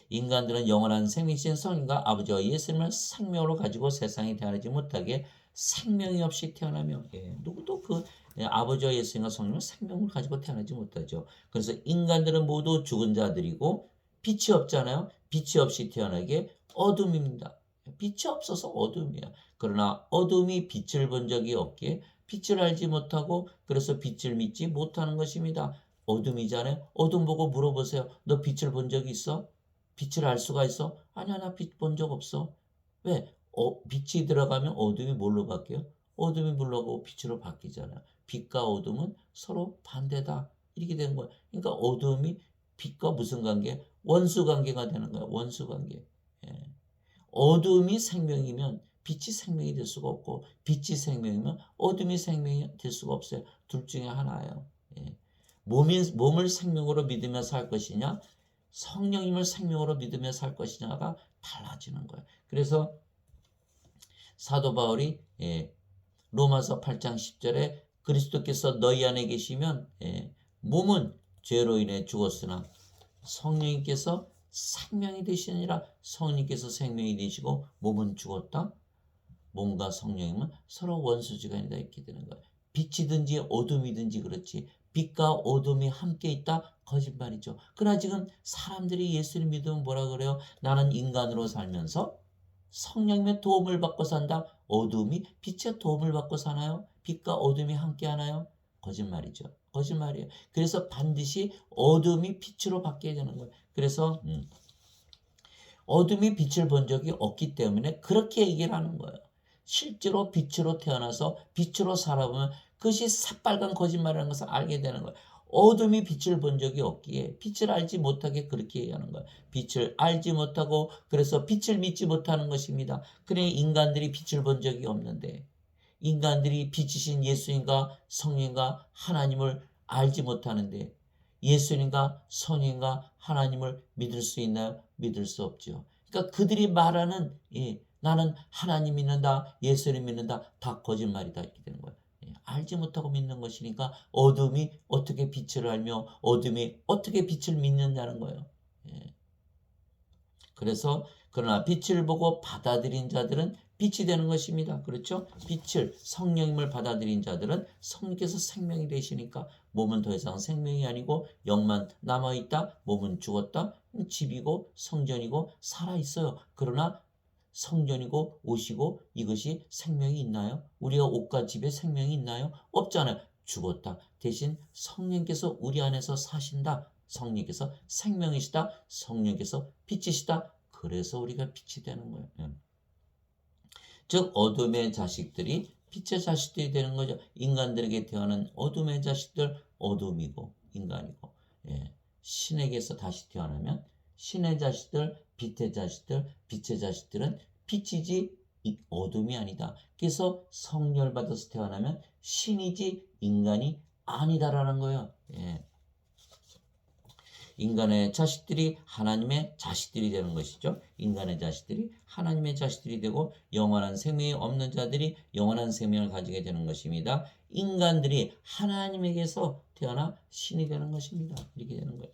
S1: 인간들은 영원한 생명이신 성령과 아버지와 예수님을 생명으로 가지고 세상에 태어나지 못하게 생명이 없이 태어나며, 예, 누구도 그 아버지와 예수님과 성령을 생명을 가지고 태어나지 못하죠. 그래서 인간들은 모두 죽은 자들이고 빛이 없잖아요. 빛이 없이 태어나게 어둠입니다. 빛이 없어서 어둠이야. 그러나 어둠이 빛을 본 적이 없기에 빛을 알지 못하고 그래서 빛을 믿지 못하는 것입니다. 어둠이잖아요. 어둠 보고 물어보세요. 너 빛을 본 적이 있어? 빛을 알 수가 있어? 아니야, 나 빛 본 적 없어. 왜? 빛이 들어가면 어둠이 뭘로 바뀌어요? 어둠이 물러가고 빛으로 바뀌잖아요. 빛과 어둠은 서로 반대다. 이렇게 되는 거예요. 그러니까 어둠이 빛과 무슨 관계? 원수 관계가 되는 거예요. 원수 관계. 예. 어둠이 생명이면 빛이 생명이 될 수가 없고 빛이 생명이면 어둠이 생명이 될 수가 없어요. 둘 중에 하나예요. 예. 몸을 생명으로 믿으며 살 것이냐 성령님을 생명으로 믿으며 살 것이냐가 달라지는 거예요. 그래서 사도 바울이 로마서 8장 10절에 그리스도께서 너희 안에 계시면 몸은 죄로 인해 죽었으나 성령님께서 생명이 되시니라. 성령님께서 생명이 되시고 몸은 죽었다. 몸과 성령님은 서로 원수지간이다 이렇게 되는 거예요. 빛이든지 어둠이든지 그렇지 빛과 어둠이 함께 있다? 거짓말이죠. 그러나 지금 사람들이 예수를 믿으면 뭐라 그래요? 나는 인간으로 살면서 성령님의 도움을 받고 산다. 어둠이 빛의 도움을 받고 사나요? 빛과 어둠이 함께 하나요? 거짓말이죠. 거짓말이에요. 그래서 반드시 어둠이 빛으로 바뀌어야 되는 거예요. 그래서 어둠이 빛을 본 적이 없기 때문에 그렇게 얘기를 하는 거예요. 실제로 빛으로 태어나서 빛으로 살아보면 그것이 새빨간 거짓말이라는 것을 알게 되는 거예요. 어둠이 빛을 본 적이 없기에 빛을 알지 못하게 그렇게 얘기하는 거예요. 빛을 알지 못하고 그래서 빛을 믿지 못하는 것입니다. 그래 인간들이 빛을 본 적이 없는데 인간들이 빛이신 예수님과 성령과 하나님을 알지 못하는데 예수님과 성령과 하나님을 믿을 수 있나요? 믿을 수 없죠. 그러니까 그들이 말하는 나는 하나님 믿는다, 예수님 믿는다 다 거짓말이다 이렇게 되는 거예요. 알지 못하고 믿는 것이니까 어둠이 어떻게 빛을 알며 어둠이 어떻게 빛을 믿느냐는 거예요. 그래서 그러나 빛을 보고 받아들인 자들은 빛이 되는 것입니다. 그렇죠? 빛을 성령님을 받아들인 자들은 성령께서 생명이 되시니까 몸은 더 이상 생명이 아니고 영만 남아있다. 몸은 죽었다. 집이고 성전이고 살아있어요. 그러나 성전이고 옷이고 이것이 생명이 있나요? 우리가 옷과 집에 생명이 있나요? 없잖아요. 죽었다. 대신 성령께서 우리 안에서 사신다. 성령께서 생명이시다. 성령께서 빛이시다. 그래서 우리가 빛이 되는 거예요. 즉 어둠의 자식들이 빛의 자식들이 되는 거죠. 인간들에게 태어난 어둠의 자식들 어둠이고 인간이고 신에게서 다시 태어나면 신의 자식들 빛의 자식들 빛의 자식들은 빛이지 어둠이 아니다. 그래서 성령을 받아서 태어나면 신이지 인간이 아니다라는 거예요. 인간의 자식들이 하나님의 자식들이 되는 것이죠. 인간의 자식들이 하나님의 자식들이 되고 영원한 생명이 없는 자들이 영원한 생명을 가지게 되는 것입니다. 인간들이 하나님에게서 태어나 신이 되는 것입니다. 이렇게 되는 거예요.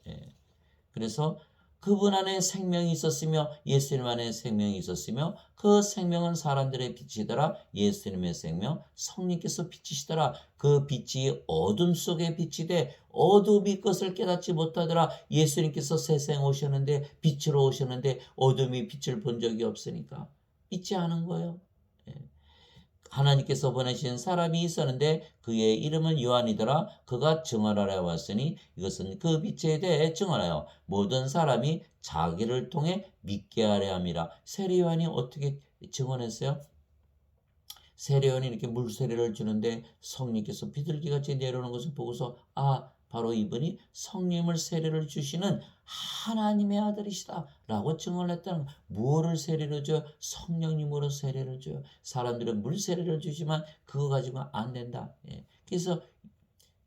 S1: 그래서 그분 안에 생명이 있었으며 예수님 안에 생명이 있었으며 그 생명은 사람들의 빛이더라. 예수님의 생명 성령께서 빛이시더라. 그 빛이 어둠 속에 빛이 돼 어둠이 것을 깨닫지 못하더라. 예수님께서 세상에 오셨는데 빛으로 오셨는데 어둠이 빛을 본 적이 없으니까 믿지 않은 거예요. 하나님께서 보내신 사람이 있었는데 그의 이름은 요한이더라. 그가 증언하러 왔으니 이것은 그 빛에 대해 증언하여 모든 사람이 자기를 통해 믿게 하려 함이라. 세례 요한이 어떻게 증언했어요? 세례 요한이 이렇게 물세례를 주는데 성령께서 비둘기같이 내려오는 것을 보고서 바로 이분이 성령을 세례를 주시는 하나님의 아들이시다 라고 증언했다는 거예요. 무엇을 세례를 줘요? 성령님으로 세례를 줘요. 사람들은 물 세례를 주지만 그거 가지고 안 된다. 그래서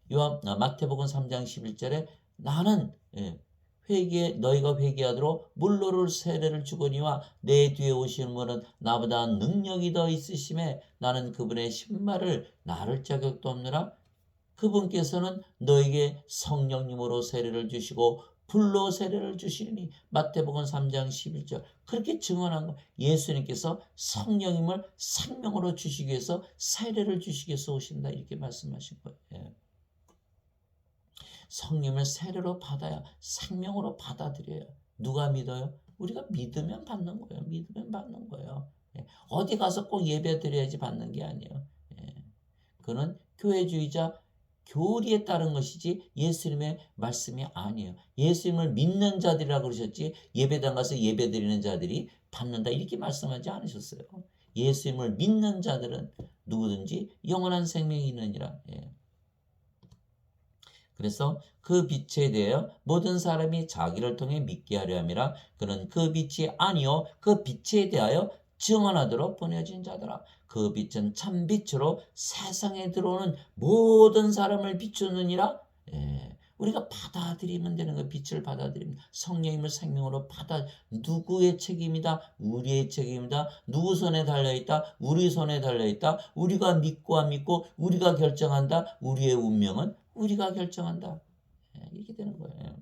S1: 마태복음 3장 11절에 나는 너희가 회개하도록 물로를 세례를 주거니와 내 뒤에 오시는 분은 나보다 능력이 더 있으심에 나는 그분의 신발을 나를 자격도 없느라. 그분께서는 너에게 성령님으로 세례를 주시고 불로 세례를 주시니 마태복음 3장 11절 그렇게 증언한 거. 예수님께서 성령님을 생명으로 주시기 위해서 세례를 주시기 위해서 오신다 이렇게 말씀하신 거예요. 예. 성령을 세례로 받아야 생명으로 받아들여요. 누가 믿어요? 우리가 믿으면 받는 거예요. 믿으면 받는 거예요. 예. 어디 가서 꼭 예배 드려야지 받는 게 아니에요. 예. 그는 교회주의자 교리에 따른 것이지 예수님의 말씀이 아니에요. 예수님을 믿는 자들이라고 그러셨지 예배당 가서 예배 드리는 자들이 받는다 이렇게 말씀하지 않으셨어요. 예수님을 믿는 자들은 누구든지 영원한 생명이 있느니라. 예. 그래서 그 빛에 대하여 모든 사람이 자기를 통해 믿게 하려 함이라. 그는 그 빛이 아니요 그 빛에 대하여 증언하도록 보내진 자더라. 그 빛은 참 빛으로 세상에 들어오는 모든 사람을 비추느니라. 예, 우리가 받아들이면 되는 거예요. 빛을 받아들이면 성령님을 생명으로 누구의 책임이다? 우리의 책임이다. 누구 손에 달려있다? 우리 손에 달려있다. 우리가 믿고 안 믿고 우리가 결정한다. 우리의 운명은 우리가 결정한다. 예, 이렇게 되는 거예요.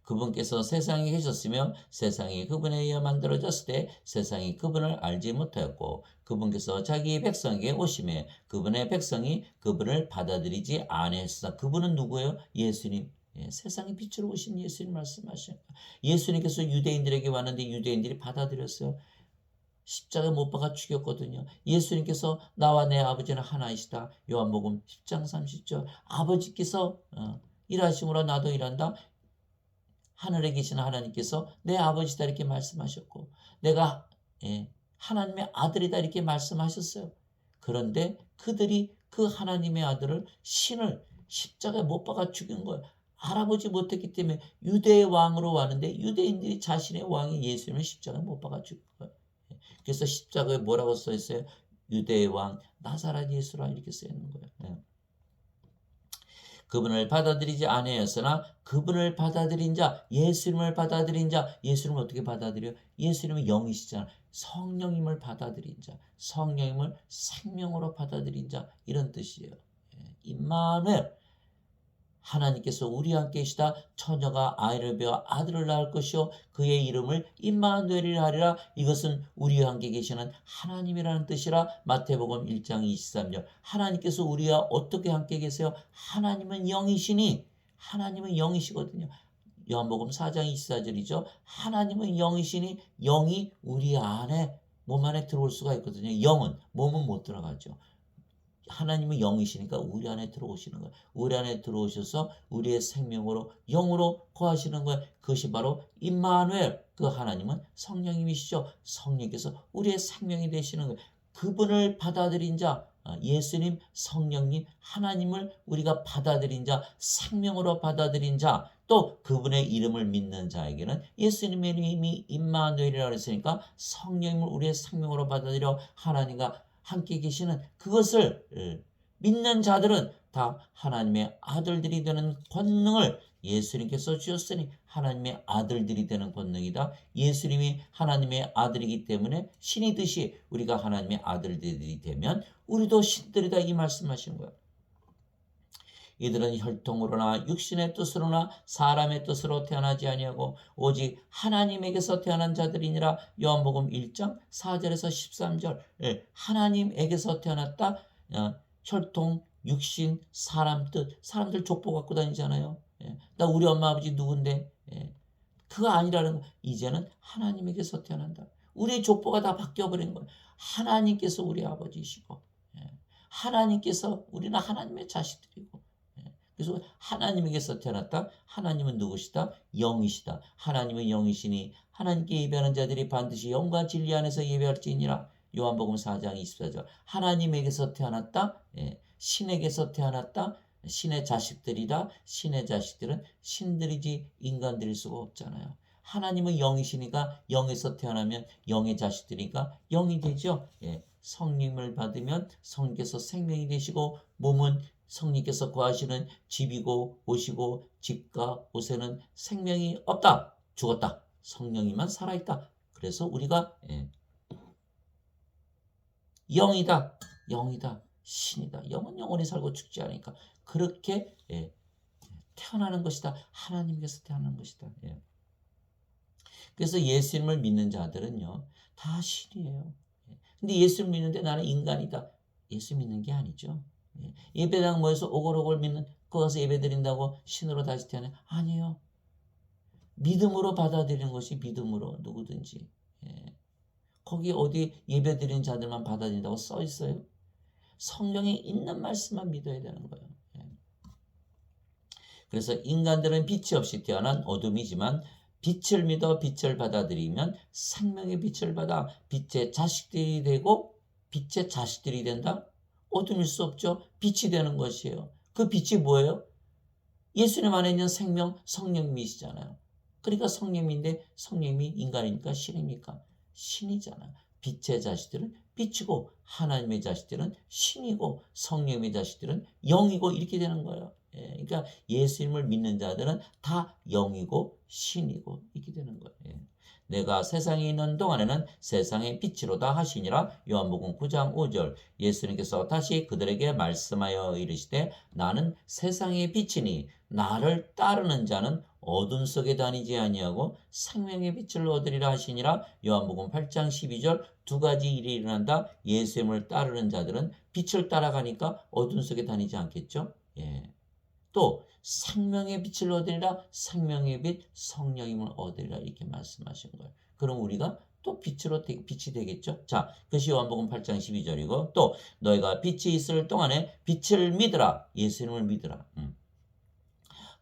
S1: 그분께서 세상에 계셨으며 세상이 그분에 의해 만들어졌을 때 세상이 그분을 알지 못하였고 그분께서 자기 백성에게 오심에 그분의 백성이 그분을 받아들이지 아니하였으나. 그분은 누구예요? 예수님. 예, 세상의 빛으로 오신 예수님 말씀하시는 거예요. 예수님께서 유대인들에게 왔는데 유대인들이 받아들였어요. 십자가에 못 박아 죽였거든요. 예수님께서 나와 내 아버지는 하나이시다. 요한복음 10장 30절 아버지께서 일하심으로 나도 일한다. 하늘에 계신 하나님께서 내 아버지다 이렇게 말씀하셨고 내가 하나님의 아들이다 이렇게 말씀하셨어요. 그런데 그들이 그 하나님의 아들을 신을 십자가에 못 박아 죽인 거예요. 알아보지 못했기 때문에 유대의 왕으로 왔는데 유대인들이 자신의 왕이 예수님을 십자가에 못 박아 죽인 거예요. 그래서 십자가에 뭐라고 써 있어요? 유대의 왕 나사렛 예수라 이렇게 써 있는 거예요. 그분을 받아들이지 아니하였으나 그분을 받아들인 자, 예수님을 받아들인 자, 예수님을 어떻게 받아들여요? 예수님은 영이시잖아. 성령님을 받아들인 자, 성령님을 생명으로 받아들인 자 이런 뜻이에요. 임마누엘 하나님께서 우리와 함께 계시다. 처녀가 아이를 베어 아들을 낳을 것이요 그의 이름을 임마누엘이라 하리라. 이것은 우리와 함께 계시는 하나님이라는 뜻이라. 마태복음 1장 23절 하나님께서 우리와 어떻게 함께 계세요? 하나님은 영이시니 하나님은 영이시거든요. 요한복음 4장 24절이죠. 하나님은 영이시니 영이 우리 안에 몸 안에 들어올 수가 있거든요. 영은 몸은 못 들어가죠. 하나님은 영이시니까 우리 안에 들어오시는 거예요. 우리 안에 들어오셔서 우리의 생명으로 영으로 거하시는 거예요. 그것이 바로 임마누엘. 그 하나님은 성령님이시죠. 성령께서 우리의 생명이 되시는 거예요. 그분을 받아들인 자, 예수님, 성령님, 하나님을 우리가 받아들인 자, 생명으로 받아들인 자, 또 그분의 이름을 믿는 자에게는 예수님의 이름이 임마누엘이라고 했으니까 성령님을 우리의 생명으로 받아들여 하나님과 함께 계시는 그것을 믿는 자들은 다 하나님의 아들들이 되는 권능을 예수님께서 주셨으니 하나님의 아들들이 되는 권능이다. 예수님이 하나님의 아들이기 때문에 신이듯이 우리가 하나님의 아들들이 되면 우리도 신들이다 이 말씀하신 거예요. 이들은 혈통으로나 육신의 뜻으로나 사람의 뜻으로 태어나지 아니하고 오직 하나님에게서 태어난 자들이니라. 요한복음 1장 4절에서 13절 하나님에게서 태어났다. 혈통, 육신, 사람 뜻. 사람들 족보 갖고 다니잖아요. 나 우리 엄마 아버지 누군데? 그거 아니라는 거. 이제는 하나님에게서 태어난다. 우리의 족보가 다 바뀌어버린 거예요. 하나님께서 우리 아버지이시고 하나님께서 우리는 하나님의 자식들이고 그래서 하나님에게서 태어났다. 하나님은 누구시다? 영이시다. 하나님은 영이시니 하나님께 예배하는 자들이 반드시 영과 진리 안에서 예배할지니라. 요한복음 4장 24절 하나님에게서 태어났다. 신에게서 태어났다. 신의 자식들이다. 신의 자식들은 신들이지 인간들일 수가 없잖아요. 하나님은 영이시니까 영에서 태어나면 영의 자식들이니까 영이 되죠. 성령을 받으면 성령께서 생명이 되시고 몸은 성령께서 거하시는 집이고 옷이고 집과 옷에는 생명이 없다. 죽었다. 성령이만 살아있다. 그래서 우리가 영이다. 영이다. 신이다. 영은 영원히 살고 죽지 않으니까 그렇게 태어나는 것이다. 하나님께서 태어나는 것이다. 그래서 예수님을 믿는 자들은요. 다 신이에요. 근데 예수를 믿는데 나는 인간이다. 예수 믿는 게 아니죠. 예배당 모여서 오골오골 믿는 거 가서 예배 드린다고 신으로 다시 태어나? 아니에요. 믿음으로 받아들이는 것이 믿음으로 누구든지. 거기 어디 예배 드리는 자들만 받아들인다고 써 있어요? 성경에 있는 말씀만 믿어야 되는 거예요. 그래서 인간들은 빛이 없이 태어난 어둠이지만 빛을 믿어 빛을 받아들이면 생명의 빛을 받아 빛의 자식들이 되고 빛의 자식들이 된다? 어둠일 수 없죠. 빛이 되는 것이에요. 그 빛이 뭐예요? 예수님 안에 있는 생명, 성령님이시잖아요. 그러니까 성령인데 성령이 인간이니까 신입니까? 신이잖아요. 빛의 자식들은 빛이고 하나님의 자식들은 신이고 성령의 자식들은 영이고 이렇게 되는 거예요. 그러니까 예수님을 믿는 자들은 다 영이고 신이고 이렇게 되는 거예요. 내가 세상에 있는 동안에는 세상의 빛이로다 하시니라. 요한복음 9장 5절. 예수님께서 다시 그들에게 말씀하여 이르시되 나는 세상의 빛이니 나를 따르는 자는 어둠 속에 다니지 아니하고 생명의 빛을 얻으리라 하시니라. 요한복음 8장 12절. 두 가지 일이 일어난다. 예수님을 따르는 자들은 빛을 따라가니까 어둠 속에 다니지 않겠죠. 또 생명의 빛을 얻으리라. 생명의 빛 성령님을 얻으리라 이렇게 말씀하신 거예요. 그럼 우리가 또 빛이 되겠죠. 자, 그것이 요한복음 8장 12절이고 또 너희가 빛이 있을 동안에 빛을 믿으라. 예수님을 믿으라.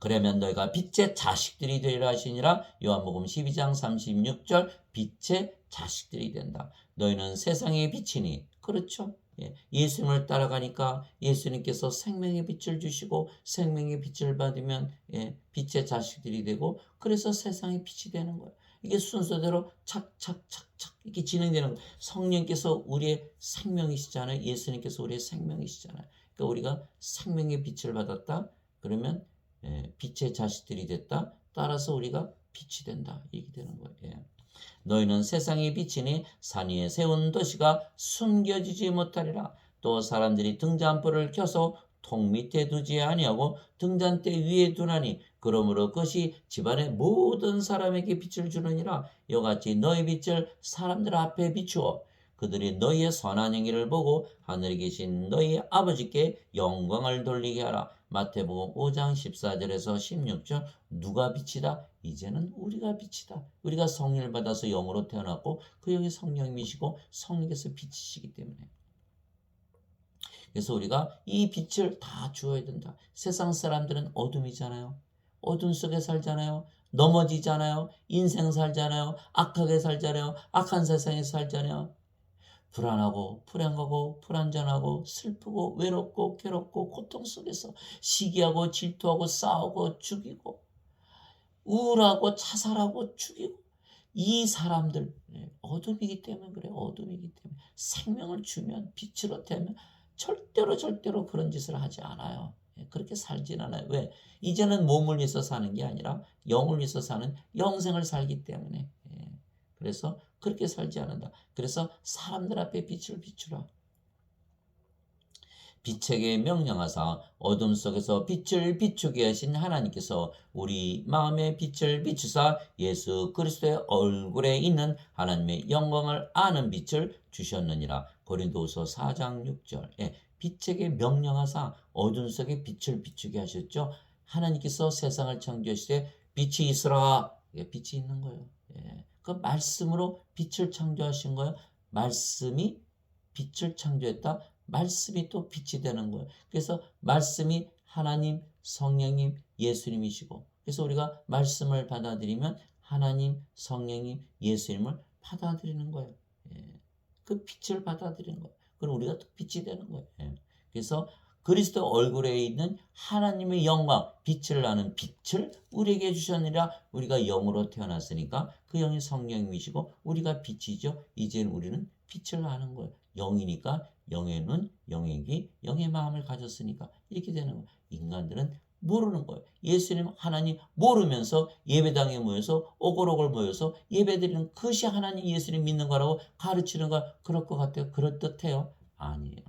S1: 그러면 너희가 빛의 자식들이 되리라 하시니라. 요한복음 12장 36절. 빛의 자식들이 된다. 너희는 세상의 빛이니. 그렇죠. 예수님을 따라가니까 예수님께서 생명의 빛을 주시고 생명의 빛을 받으면 빛의 자식들이 되고 그래서 세상의 빛이 되는 거예요. 이게 순서대로 착착착착 이렇게 진행되는 거예요. 성령께서 우리의 생명이시잖아요. 예수님께서 우리의 생명이시잖아요. 그러니까 우리가 생명의 빛을 받았다. 그러면 빛의 자식들이 됐다. 따라서 우리가 빛이 된다. 이렇게 되는 거예요. 너희는 세상의 빛이니 산 위에 세운 도시가 숨겨지지 못하리라. 또 사람들이 등잔불을 켜서 통 밑에 두지 아니하고 등잔대 위에 두나니 그러므로 그것이 집안의 모든 사람에게 빛을 주느니라. 이같이 너희 빛을 사람들 앞에 비추어 그들이 너희의 선한 행위를 보고 하늘에 계신 너희 아버지께 영광을 돌리게 하라. 마태복음 5장 14절에서 16절. 누가 빛이다? 이제는 우리가 빛이다. 우리가 성령을 받아서 영으로 태어났고 그 영이 성령이시고 성령께서 빛이시기 때문에 그래서 우리가 이 빛을 다 주어야 된다. 세상 사람들은 어둠이잖아요. 어둠 속에 살잖아요. 넘어지잖아요. 인생 살잖아요. 악하게 살잖아요. 악한 세상에 살잖아요. 불안하고 불행하고 불안전하고 슬프고 외롭고 괴롭고 고통 속에서 시기하고 질투하고 싸우고 죽이고 우울하고 자살하고 죽이고 이 사람들 어둠이기 때문에 그래. 어둠이기 때문에 생명을 주면 빛으로 되면 절대로 그런 짓을 하지 않아요. 그렇게 살진 않아요. 왜? 이제는 몸을 위해서 사는 게 아니라 영을 위해서 사는 영생을 살기 때문에 그래서 그렇게 살지 않는다. 그래서 사람들 앞에 빛을 비추라. 빛에게 명령하사 어둠 속에서 빛을 비추게 하신 하나님께서 우리 마음의 빛을 비추사 예수 그리스도의 얼굴에 있는 하나님의 영광을 아는 빛을 주셨느니라. 고린도후서 4장 6절. 빛에게 명령하사 어둠 속에 빛을 비추게 하셨죠. 하나님께서 세상을 창조하시되 빛이 있으라. 빛이 있는 거예요. 그 말씀으로 빛을 창조하신 거예요. 말씀이 빛을 창조했다. 말씀이 또 빛이 되는 거예요. 그래서 말씀이 하나님, 성령님, 예수님이시고 그래서 우리가 말씀을 받아들이면 하나님, 성령님, 예수님을 받아들이는 거예요. 그 빛을 받아들이는 거예요. 그럼 우리가 또 빛이 되는 거예요. 그래서 그리스도 얼굴에 있는 하나님의 영광, 빛을 나는 빛을 우리에게 주셨느니라. 우리가 영으로 태어났으니까 그 영이 성령님이시고 우리가 빛이죠. 이제 우리는 빛을 나는 거예요. 영이니까 영의 눈, 영의 귀, 영의 마음을 가졌으니까 이렇게 되는 거예요. 인간들은 모르는 거예요. 예수님 하나님 모르면서 예배당에 모여서 오글오글 모여서 예배드리는 그것이 하나님 예수님 믿는 거라고 가르치는 거 그럴 것 같아요. 그럴듯해요. 아니에요.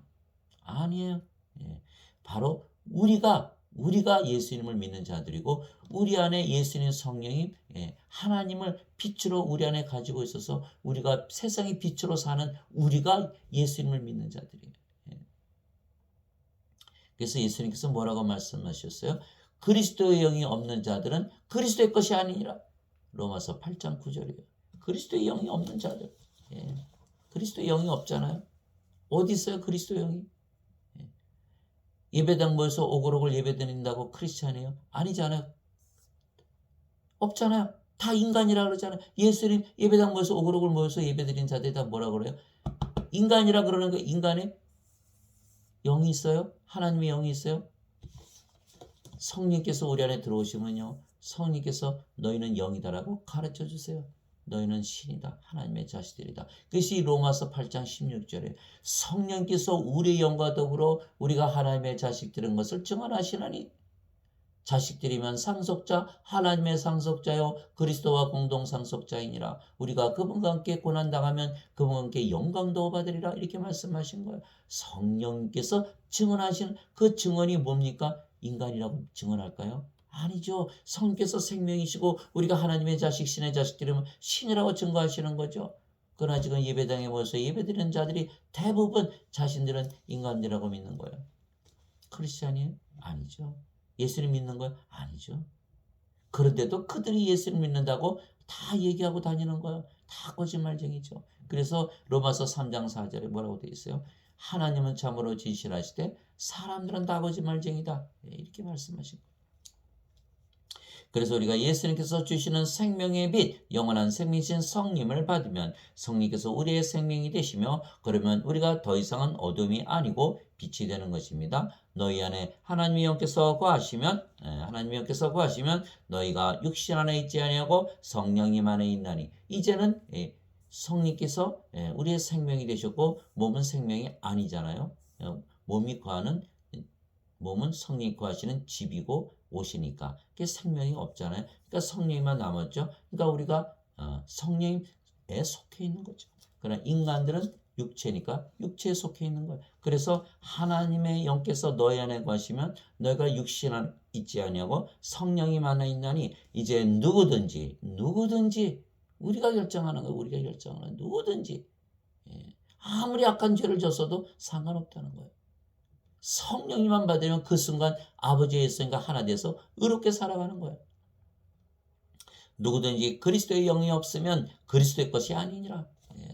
S1: 아니에요. 예. 바로 우리가 예수님을 믿는 자들이고 우리 안에 예수님 성령이 하나님을 빛으로 우리 안에 가지고 있어서 우리가 세상의 빛으로 사는 우리가 예수님을 믿는 자들이에요. 예. 그래서 예수님께서 뭐라고 말씀하셨어요? 그리스도의 영이 없는 자들은 그리스도의 것이 아니니라. 로마서 8장 9절이에요. 그리스도의 영이 없는 자들. 예. 그리스도의 영이 없잖아요. 어디 있어요? 그리스도의 영이? 예배당 모여서 오글오글 예배드린다고 크리스찬이에요? 아니잖아요. 없잖아요. 다 인간이라 그러잖아요. 예수님 예배당 모여서 오글오글 모여서 예배드린 자들이 다 뭐라 그래요? 인간이라 그러는 거 인간의 영이 있어요? 하나님의 영이 있어요? 성령께서 우리 안에 들어오시면요. 성령께서 너희는 영이다라고 가르쳐 주세요. 너희는 신이다. 하나님의 자식들이다. 그것이 로마서 8장 16절에 성령께서 우리의 영과 더불어 우리가 하나님의 자식들인 것을 증언하시나니 자식들이면 상속자 하나님의 상속자요 그리스도와 공동 상속자이니라. 우리가 그분과 함께 고난당하면 그분과 함께 영광도 받으리라. 이렇게 말씀하신 거예요. 성령께서 증언하시는 그 증언이 뭡니까? 인간이라고 증언할까요? 아니죠. 성령께서 생명이시고 우리가 하나님의 자식 신의 자식들이면 신이라고 증거하시는 거죠. 그러나 지금 예배당에 모여서 예배드리는 자들이 대부분 자신들은 인간이라고 믿는 거예요. 크리스찬이에요? 아니죠. 예수님 믿는 거예요? 아니죠. 그런데도 그들이 예수님 믿는다고 다 얘기하고 다니는 거예요. 다 거짓말쟁이죠. 그래서 로마서 3장 4절에 뭐라고 되어 있어요? 하나님은 참으로 진실하시되 사람들은 다 거짓말쟁이다. 이렇게 말씀하신 거예요. 그래서 우리가 예수님께서 주시는 생명의 빛, 영원한 생명이신 성령을 받으면 성령께서 우리의 생명이 되시며 그러면 우리가 더 이상은 어둠이 아니고 빛이 되는 것입니다. 너희 안에 하나님의 영께서 거하시면 너희가 육신 안에 있지 아니하고 성령님 안에 있나니 이제는 성령께서 우리의 생명이 되셨고 몸은 생명이 아니잖아요. 몸은 성령이 거하시는 집이고 옷이니까 그게 생명이 없잖아요. 그러니까 성령만 남았죠. 그러니까 우리가 성령에 속해 있는 거죠. 그러나 인간들은 육체니까 육체에 속해 있는 거예요. 그래서 하나님의 영께서 너희 안에 거하시면 너희가 육신 안에 있지 아니하고 성령이 만나 있나니 이제 누구든지 우리가 결정하는 거예요. 우리가 결정하는 누구든지 아무리 악한 죄를 졌어도 상관없다는 거예요. 성령님만 받으면 그 순간 아버지의 성과 하나 돼서 의롭게 살아가는 거예요. 누구든지 그리스도의 영이 없으면 그리스도의 것이 아니니라.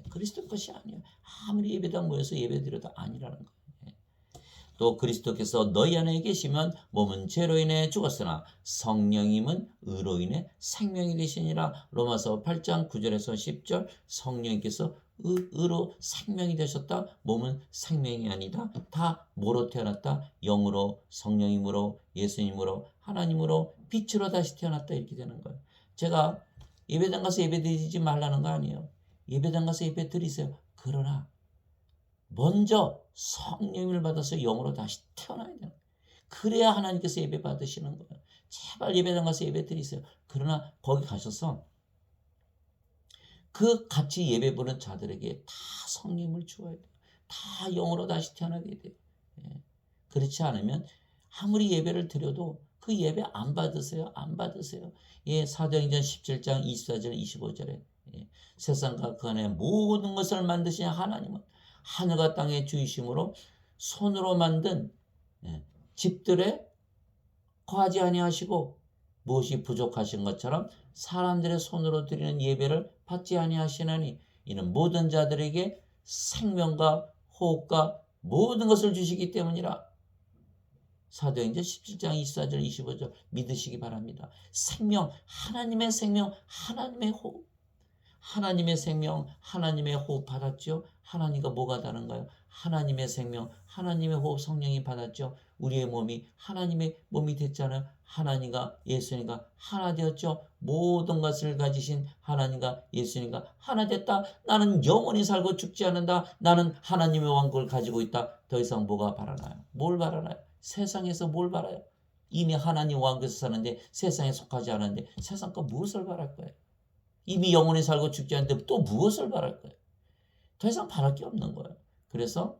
S1: 그리스도의 것이 아니에요. 아무리 예배당 모여서 예배드려도 아니라는 거예요. 또 그리스도께서 너희 안에 계시면 몸은 죄로 인해 죽었으나 성령님은 의로 인해 생명이 되시니라. 로마서 8장 9절에서 10절 성령께서 의로 생명이 되셨다. 몸은 생명이 아니다. 다 뭐로 태어났다? 영으로, 성령님으로, 예수님으로, 하나님으로, 빛으로 다시 태어났다. 이렇게 되는 거예요. 제가 예배당 가서 예배 드리지 말라는 거 아니에요. 예배당 가서 예배 드리세요. 그러나 먼저 성령을 받아서 영으로 다시 태어나야 돼요. 그래야 하나님께서 예배 받으시는 거예요. 제발 예배당 가서 예배 드리세요. 그러나 거기 가셔서 그 같이 예배 보는 자들에게 다 성령을 주어야 돼요. 다 영으로 다시 태어나게 돼요. 그렇지 않으면 아무리 예배를 드려도 그 예배 안 받으세요. 안 받으세요. 사도행전 17장 24절 25절에 세상과 그 안에 모든 것을 만드신 하나님은 하늘과 땅의 주이심으로 손으로 만든 집들에 거하지 아니하시고 무엇이 부족하신 것처럼 사람들의 손으로 드리는 예배를 받지 아니하시나니 이는 모든 자들에게 생명과 호흡과 모든 것을 주시기 때문이라. 사도행전 17장 24절 25절 믿으시기 바랍니다. 생명, 하나님의 생명, 하나님의 호흡. 하나님의 생명, 하나님의 호흡 받았죠? 하나님과 뭐가 다른가요? 하나님의 생명, 하나님의 호흡 성령이 받았죠? 우리의 몸이 하나님의 몸이 됐잖아요. 하나님과 예수님과 하나 되었죠. 모든 것을 가지신 하나님과 예수님과 하나 됐다. 나는 영원히 살고 죽지 않는다. 나는 하나님의 왕국을 가지고 있다. 더 이상 뭐가 바라나요? 뭘 바라나요? 세상에서 뭘 바라요? 이미 하나님 왕국에서 사는데 세상에 속하지 않았는데 세상 거 무엇을 바랄 거예요? 이미 영원히 살고 죽지 않는데 또 무엇을 바랄 거예요? 더 이상 바랄 게 없는 거예요. 그래서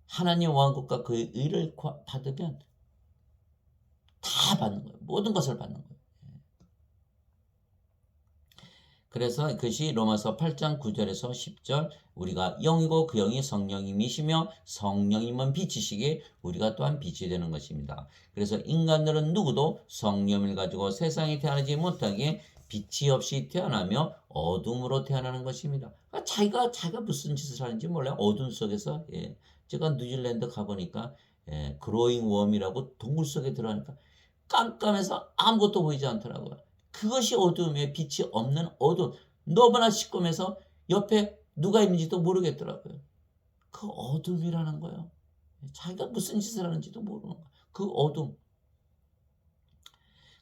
S1: 하나님 왕국과 그의 의를 받으면 다 받는 거예요. 모든 것을 받는 거예요. 그래서 그것이 로마서 8장 9절에서 10절 우리가 영이고 그 영이 성령님이시며 성령님은 빛이시기에 우리가 또한 빛이 되는 것입니다. 그래서 인간들은 누구도 성령을 가지고 세상에 태어나지 못하게 빛이 없이 태어나며 어둠으로 태어나는 것입니다. 그러니까 자기가 무슨 짓을 하는지 몰라요. 어둠 속에서. 제가 뉴질랜드 가보니까 그로잉 웜이라고 동굴 속에 들어가니까 깜깜해서 아무것도 보이지 않더라고요. 그것이 어둠에 빛이 없는 어둠. 너무나 시꺼매서 옆에 누가 있는지도 모르겠더라고요. 그 어둠이라는 거예요. 자기가 무슨 짓을 하는지도 모르는 거예요. 그 어둠.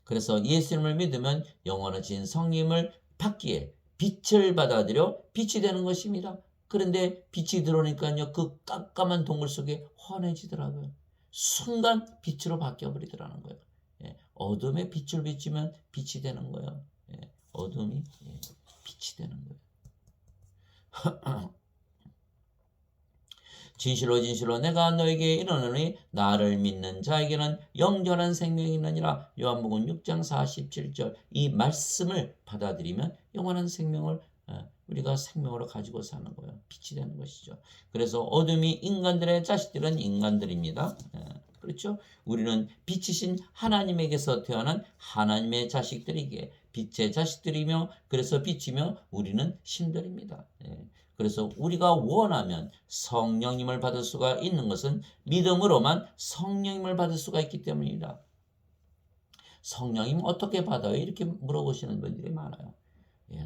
S1: 그래서 예수님을 믿으면 영원하신 성령을 받기에 빛을 받아들여 빛이 되는 것입니다. 그런데 빛이 들어오니까요. 그 깜깜한 동굴 속에 환해지더라고요. 순간 빛으로 바뀌어버리더라는 거예요. 어둠에 빛을 비추면 빛이 되는 거예요. 어둠이 빛이 되는 거예요. 진실로 진실로 내가 너에게 이르노니 나를 믿는 자에게는 영원한 생명이 있느니라. 요한복음 6장 47절. 이 말씀을 받아들이면 영원한 생명을 우리가 생명으로 가지고 사는 거예요. 빛이 되는 것이죠. 그래서 어둠이 인간들의 자식들은 인간들입니다. 그렇죠? 우리는 빛이신 하나님에게서 태어난 하나님의 자식들이기에 빛의 자식들이며 그래서 빛이며 우리는 신들입니다. 그래서 우리가 원하면 성령님을 받을 수가 있는 것은 믿음으로만 성령님을 받을 수가 있기 때문입니다. 성령님 어떻게 받아요? 이렇게 물어보시는 분들이 많아요.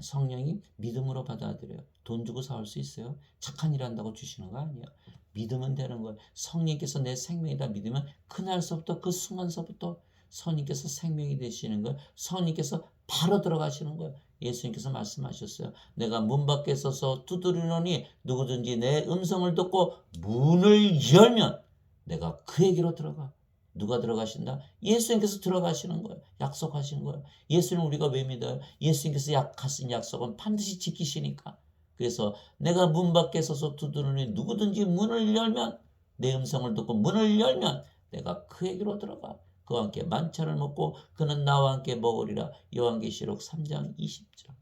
S1: 성령님 믿음으로 받아들여요. 돈 주고 사올 수 있어요? 착한 일 한다고 주시는 거 아니에요. 믿으면 되는 거예요. 성령께서 내 생명이다 믿으면 그날서부터 그 순간서부터 성령께서 생명이 되시는 거예요. 성령께서 바로 들어가시는 거예요. 예수님께서 말씀하셨어요. 내가 문 밖에 서서 두드리노니 누구든지 내 음성을 듣고 문을 열면 내가 그에게로 들어가. 누가 들어가신다? 예수님께서 들어가시는 거예요. 약속하신 거예요. 예수님 우리가 왜 믿어요? 예수님께서 하신 약속은 반드시 지키시니까. 그래서 내가 문 밖에 서서 두드리니 누구든지 문을 열면 내 음성을 듣고 문을 열면 내가 그에게로 들어가. 그와 함께 만찬을 먹고 그는 나와 함께 먹으리라. 요한계시록 3장 20절.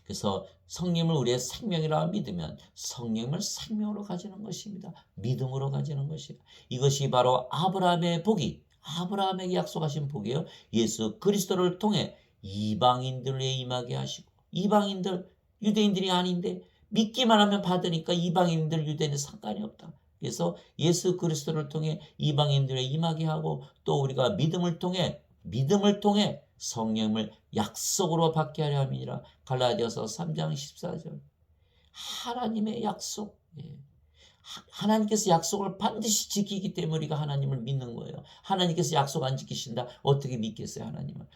S1: 그래서 성령을 우리의 생명이라 믿으면 성령을 생명으로 가지는 것입니다. 믿음으로 가지는 것이에요. 이것이 바로 아브라함의 복이 아브라함에게 약속하신 복이에요. 예수 그리스도를 통해 이방인들에 임하게 하시고 이방인들 유대인들이 아닌데 믿기만 하면 받으니까 이방인들 유대인들 상관이 없다. 그래서 예수 그리스도를 통해 이방인들에 임하게 하고 또 우리가 믿음을 통해 성령을 약속으로 받게 하려 함이니라. 갈라디아서 3장 14절. 하나님의 약속. 하나님께서 약속을 반드시 지키기 때문에 우리가 하나님을 믿는 거예요. 하나님께서 약속 안 지키신다. 어떻게 믿겠어요, 하나님을?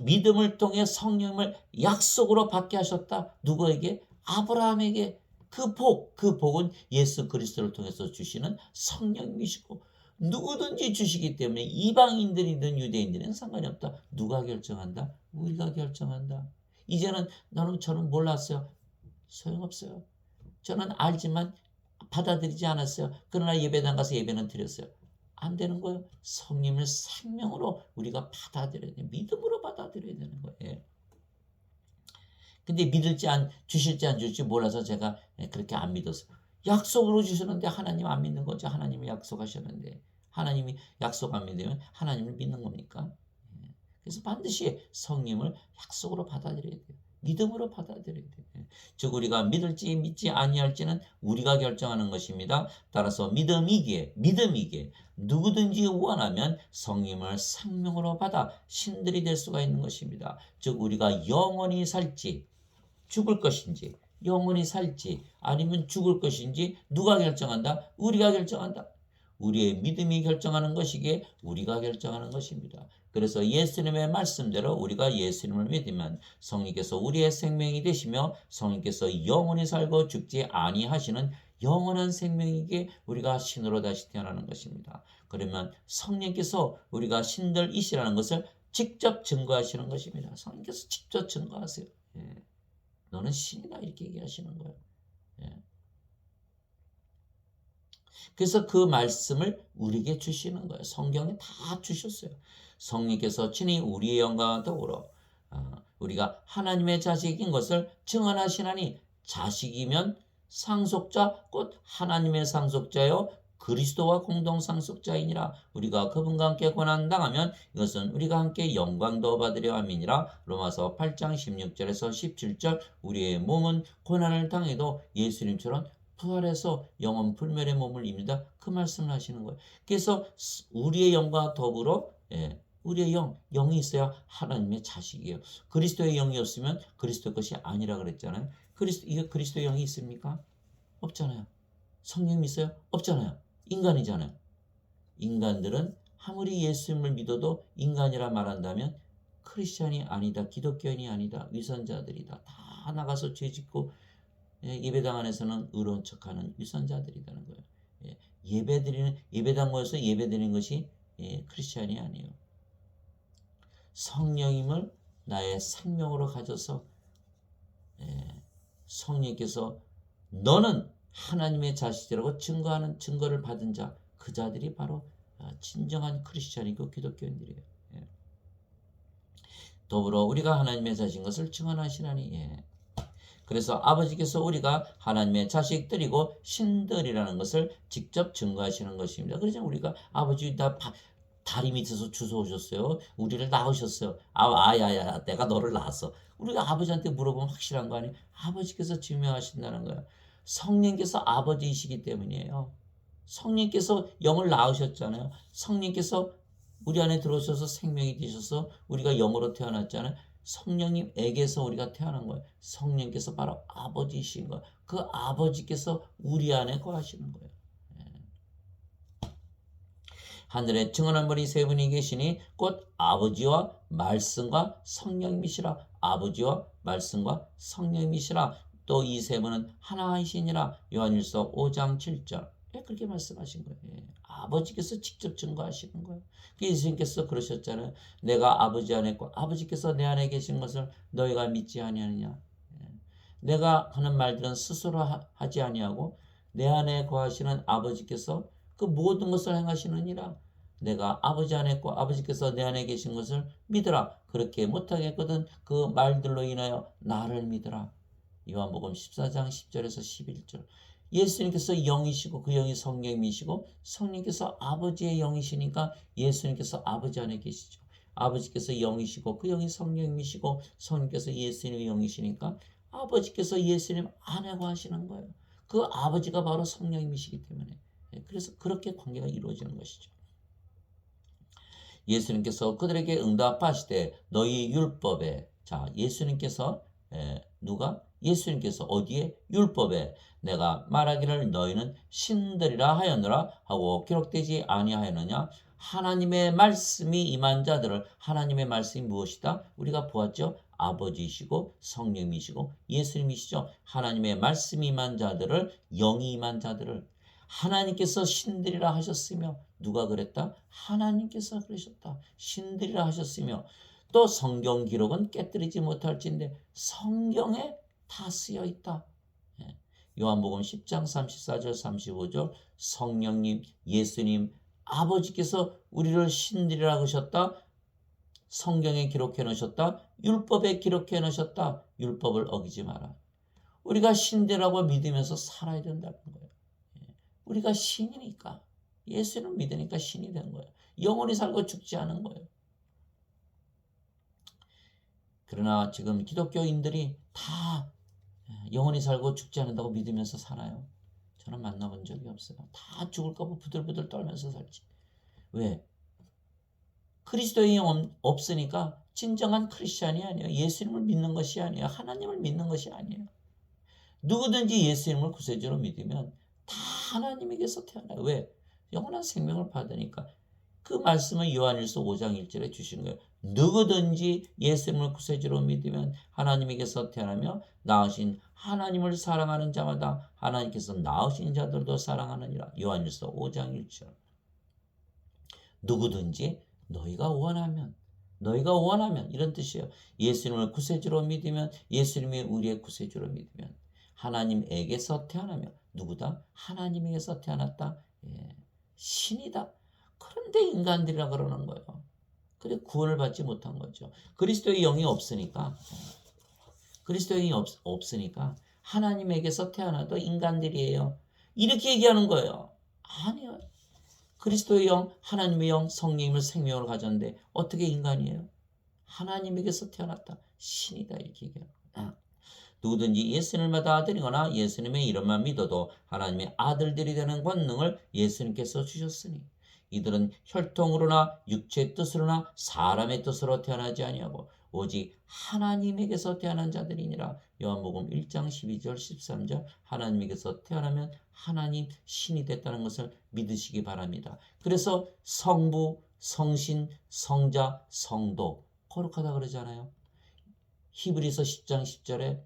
S1: 믿음을 통해 성령을 약속으로 받게 하셨다. 누구에게? 아브라함에게. 그 복은 예수 그리스도를 통해서 주시는 성령이시고 누구든지 주시기 때문에 이방인들이든 유대인들은 상관이 없다. 누가 결정한다? 우리가 결정한다. 이제는 저는 몰랐어요. 소용없어요. 저는 알지만 받아들이지 않았어요. 그러나 예배당 가서 예배는 드렸어요. 안 되는 거예요. 성령을 생명으로 우리가 받아들여야 돼요. 믿음으로 받아들여야 되는 거예요. 근데 주실지 안 주실지 몰라서 제가 그렇게 안 믿었어요. 약속으로 주셨는데 하나님 안 믿는 거죠. 하나님이 약속하셨는데 하나님이 약속 안 믿으면 하나님을 믿는 겁니까? 그래서 반드시 성령을 약속으로 받아들여야 돼요. 믿음으로 받아들여야 돼요. 즉 우리가 믿을지 믿지 아니할지는 우리가 결정하는 것입니다. 따라서 믿음이기에 누구든지 원하면 성령을 생명으로 받아 신들이 될 수가 있는 것입니다. 즉 우리가 영원히 살지 죽을 것인지 영원히 살지 아니면 죽을 것인지 누가 결정한다? 우리가 결정한다. 우리의 믿음이 결정하는 것이기에 우리가 결정하는 것입니다. 그래서 예수님의 말씀대로 우리가 예수님을 믿으면 성령께서 우리의 생명이 되시며 성령께서 영원히 살고 죽지 아니하시는 영원한 생명이기에 우리가 신으로 다시 태어나는 것입니다. 그러면 성령께서 우리가 신들이시라는 것을 직접 증거하시는 것입니다. 성령께서 직접 증거하세요. 예. 너는 신이다 이렇게 얘기하시는 거예요. 예. 그래서 그 말씀을 우리에게 주시는 거예요. 성경에 다 주셨어요. 성령께서 친히 우리의 영광과 더불어 우리가 하나님의 자식인 것을 증언하시나니 자식이면 상속자 곧 하나님의 상속자요 그리스도와 공동 상속자이니라. 우리가 그분과 함께 고난당하면 이것은 우리가 함께 영광도 받으려 함이니라. 로마서 8장 16절에서 17절. 우리의 몸은 고난을 당해도 예수님처럼 부활해서 영원 불멸의 몸을 입니다. 그 말씀을 하시는 거예요. 그래서 우리의 영과 더불어 우리의 영이 있어야 하나님의 자식이에요. 그리스도의 영이 없으면 그리스도 것이 아니라 그랬잖아요. 이게 그리스도의 영이 있습니까? 없잖아요. 성령이 있어요? 없잖아요. 인간이잖아요. 인간들은 아무리 예수님을 믿어도 인간이라 말한다면 크리스찬이 아니다. 기독교인이 아니다. 위선자들이다. 다 나가서 죄짓고 예배당 안에서는 의로운 척하는 위선자들이라는 거예요. 예배당 모여서 예배드리는 것이 크리스찬이 아니에요. 성령님을 나의 생명으로 가져서 성령께서 너는 하나님의 자식이라고 증거하는 증거를 받은 자, 그 자들이 바로 진정한 크리스찬이고 기독교인들이에요. 더불어 우리가 하나님의 자식인 것을 증언하시나니 그래서 아버지께서 우리가 하나님의 자식들이고 신들이라는 것을 직접 증거하시는 것입니다. 그래서 우리가 아버지 다리 밑에서 주워오셨어요. 우리를 낳으셨어요. 야야 내가 너를 낳았어. 우리가 아버지한테 물어보면 확실한 거 아니에요? 아버지께서 증명하신다는 거예요. 성령께서 아버지이시기 때문이에요. 성령께서 영을 낳으셨잖아요. 성령께서 우리 안에 들어오셔서 생명이 되셔서 우리가 영으로 태어났잖아요. 성령님에게서 우리가 태어난 거예요. 성령께서 바로 아버지이신 거예요. 그 아버지께서 우리 안에 거하시는 거예요. 하늘에 증언한 분이 세 분이 계시니 곧 아버지와 말씀과 성령님이시라. 아버지와 말씀과 성령님이시라. 또 이 세 분은 하나이시니라. 요한일서 5장 7절. 그렇게 말씀하신 거예요. 아버지께서 직접 증거하시는 거예요. 예수님께서 그러셨잖아요. 내가 아버지 안에 있고 아버지께서 내 안에 계신 것을 너희가 믿지 아니하느냐. 내가 하는 말들은 스스로 하지 아니하고 내 안에 거하시는 아버지께서 그 모든 것을 행하시느니라. 내가 아버지 안에 있고 아버지께서 내 안에 계신 것을 믿으라. 그렇게 못하겠거든 그 말들로 인하여 나를 믿으라. 요한복음 14장 10절에서 11절. 예수님께서 영이시고 그 영이 성령이시고 성령께서 아버지의 영이시니까 예수님께서 아버지 안에 계시죠. 아버지께서 영이시고 그 영이 성령이시고 성령께서 예수님의 영이시니까 아버지께서 예수님 안에 거하시는 거예요. 그 아버지가 바로 성령님이시기 때문에 그래서 그렇게 관계가 이루어지는 것이죠. 예수님께서 그들에게 응답하시되 너희 율법에 예수님께서 누가? 예수님께서 어디에? 율법에 내가 말하기를 너희는 신들이라 하였느라 하고 기록되지 아니하였느냐? 하나님의 말씀이 임한 자들을 하나님의 말씀이 무엇이다? 우리가 보았죠? 아버지이시고 성령이시고 예수님이시죠. 하나님의 말씀이 임한 자들을 영이 임한 자들을 하나님께서 신들이라 하셨으며 누가 그랬다? 하나님께서 그러셨다. 신들이라 하셨으며 또 성경 기록은 깨뜨리지 못할진데 성경에 다 쓰여 있다. 요한복음 10장 34절 35절 성령님 예수님 아버지께서 우리를 신들이라 하셨다. 성경에 기록해 놓으셨다. 율법에 기록해 놓으셨다. 율법을 어기지 마라. 우리가 신들이라고 믿으면서 살아야 된다는 거예요. 우리가 신이니까 예수를 믿으니까 신이 된 거예요. 영원히 살고 죽지 않은 거예요. 그러나 지금 기독교인들이 다 영원히 살고 죽지 않는다고 믿으면서 사나요? 저는 만나본 적이 없어요. 다 죽을까 봐 부들부들 떨면서 살지. 왜? 그리스도의 영 없으니까 진정한 크리스찬이 아니에요. 예수님을 믿는 것이 아니에요. 하나님을 믿는 것이 아니에요. 누구든지 예수님을 구세주로 믿으면 다 하나님에게서 태어나요. 왜? 영원한 생명을 받으니까. 그 말씀을 요한일서 5장 1절에 주신 거예요. 누구든지 예수님을 구세주로 믿으면 하나님에게서 태어나며 낳으신 하나님을 사랑하는 자마다 하나님께서 낳으신 자들도 사랑하느니라. 요한일서 5장 1절. 누구든지 너희가 원하면 이런 뜻이에요. 예수님을 구세주로 믿으면, 예수님이 우리의 구세주로 믿으면 하나님에게서 태어나며, 누구다? 하나님에게서 태어났다. 예, 신이다. 그런데 인간들이라 그러는 거예요. 그래 구원을 받지 못한 거죠. 그리스도의 영이 없으니까, 그리스도의 영이 없으니까 하나님에게서 태어나도 인간들이에요. 이렇게 얘기하는 거예요. 아니요. 그리스도의 영, 하나님의 영, 성령님을 생명으로 가졌는데 어떻게 인간이에요? 하나님에게서 태어났다. 신이다. 이렇게 얘기해요. 누구든지 예수님을 받아 아들이거나 예수님의 이름만 믿어도 하나님의 아들들이 되는 권능을 예수님께서 주셨으니 이들은 혈통으로나 육체의 뜻으로나 사람의 뜻으로 태어나지 아니하고 오직 하나님에게서 태어난 자들이니라. 요한복음 1장 12절 13절. 하나님에게서 태어나면 하나님 신이 됐다는 것을 믿으시기 바랍니다. 그래서 성부, 성신, 성자, 성도 거룩하다 그러잖아요. 히브리서 10장 10절에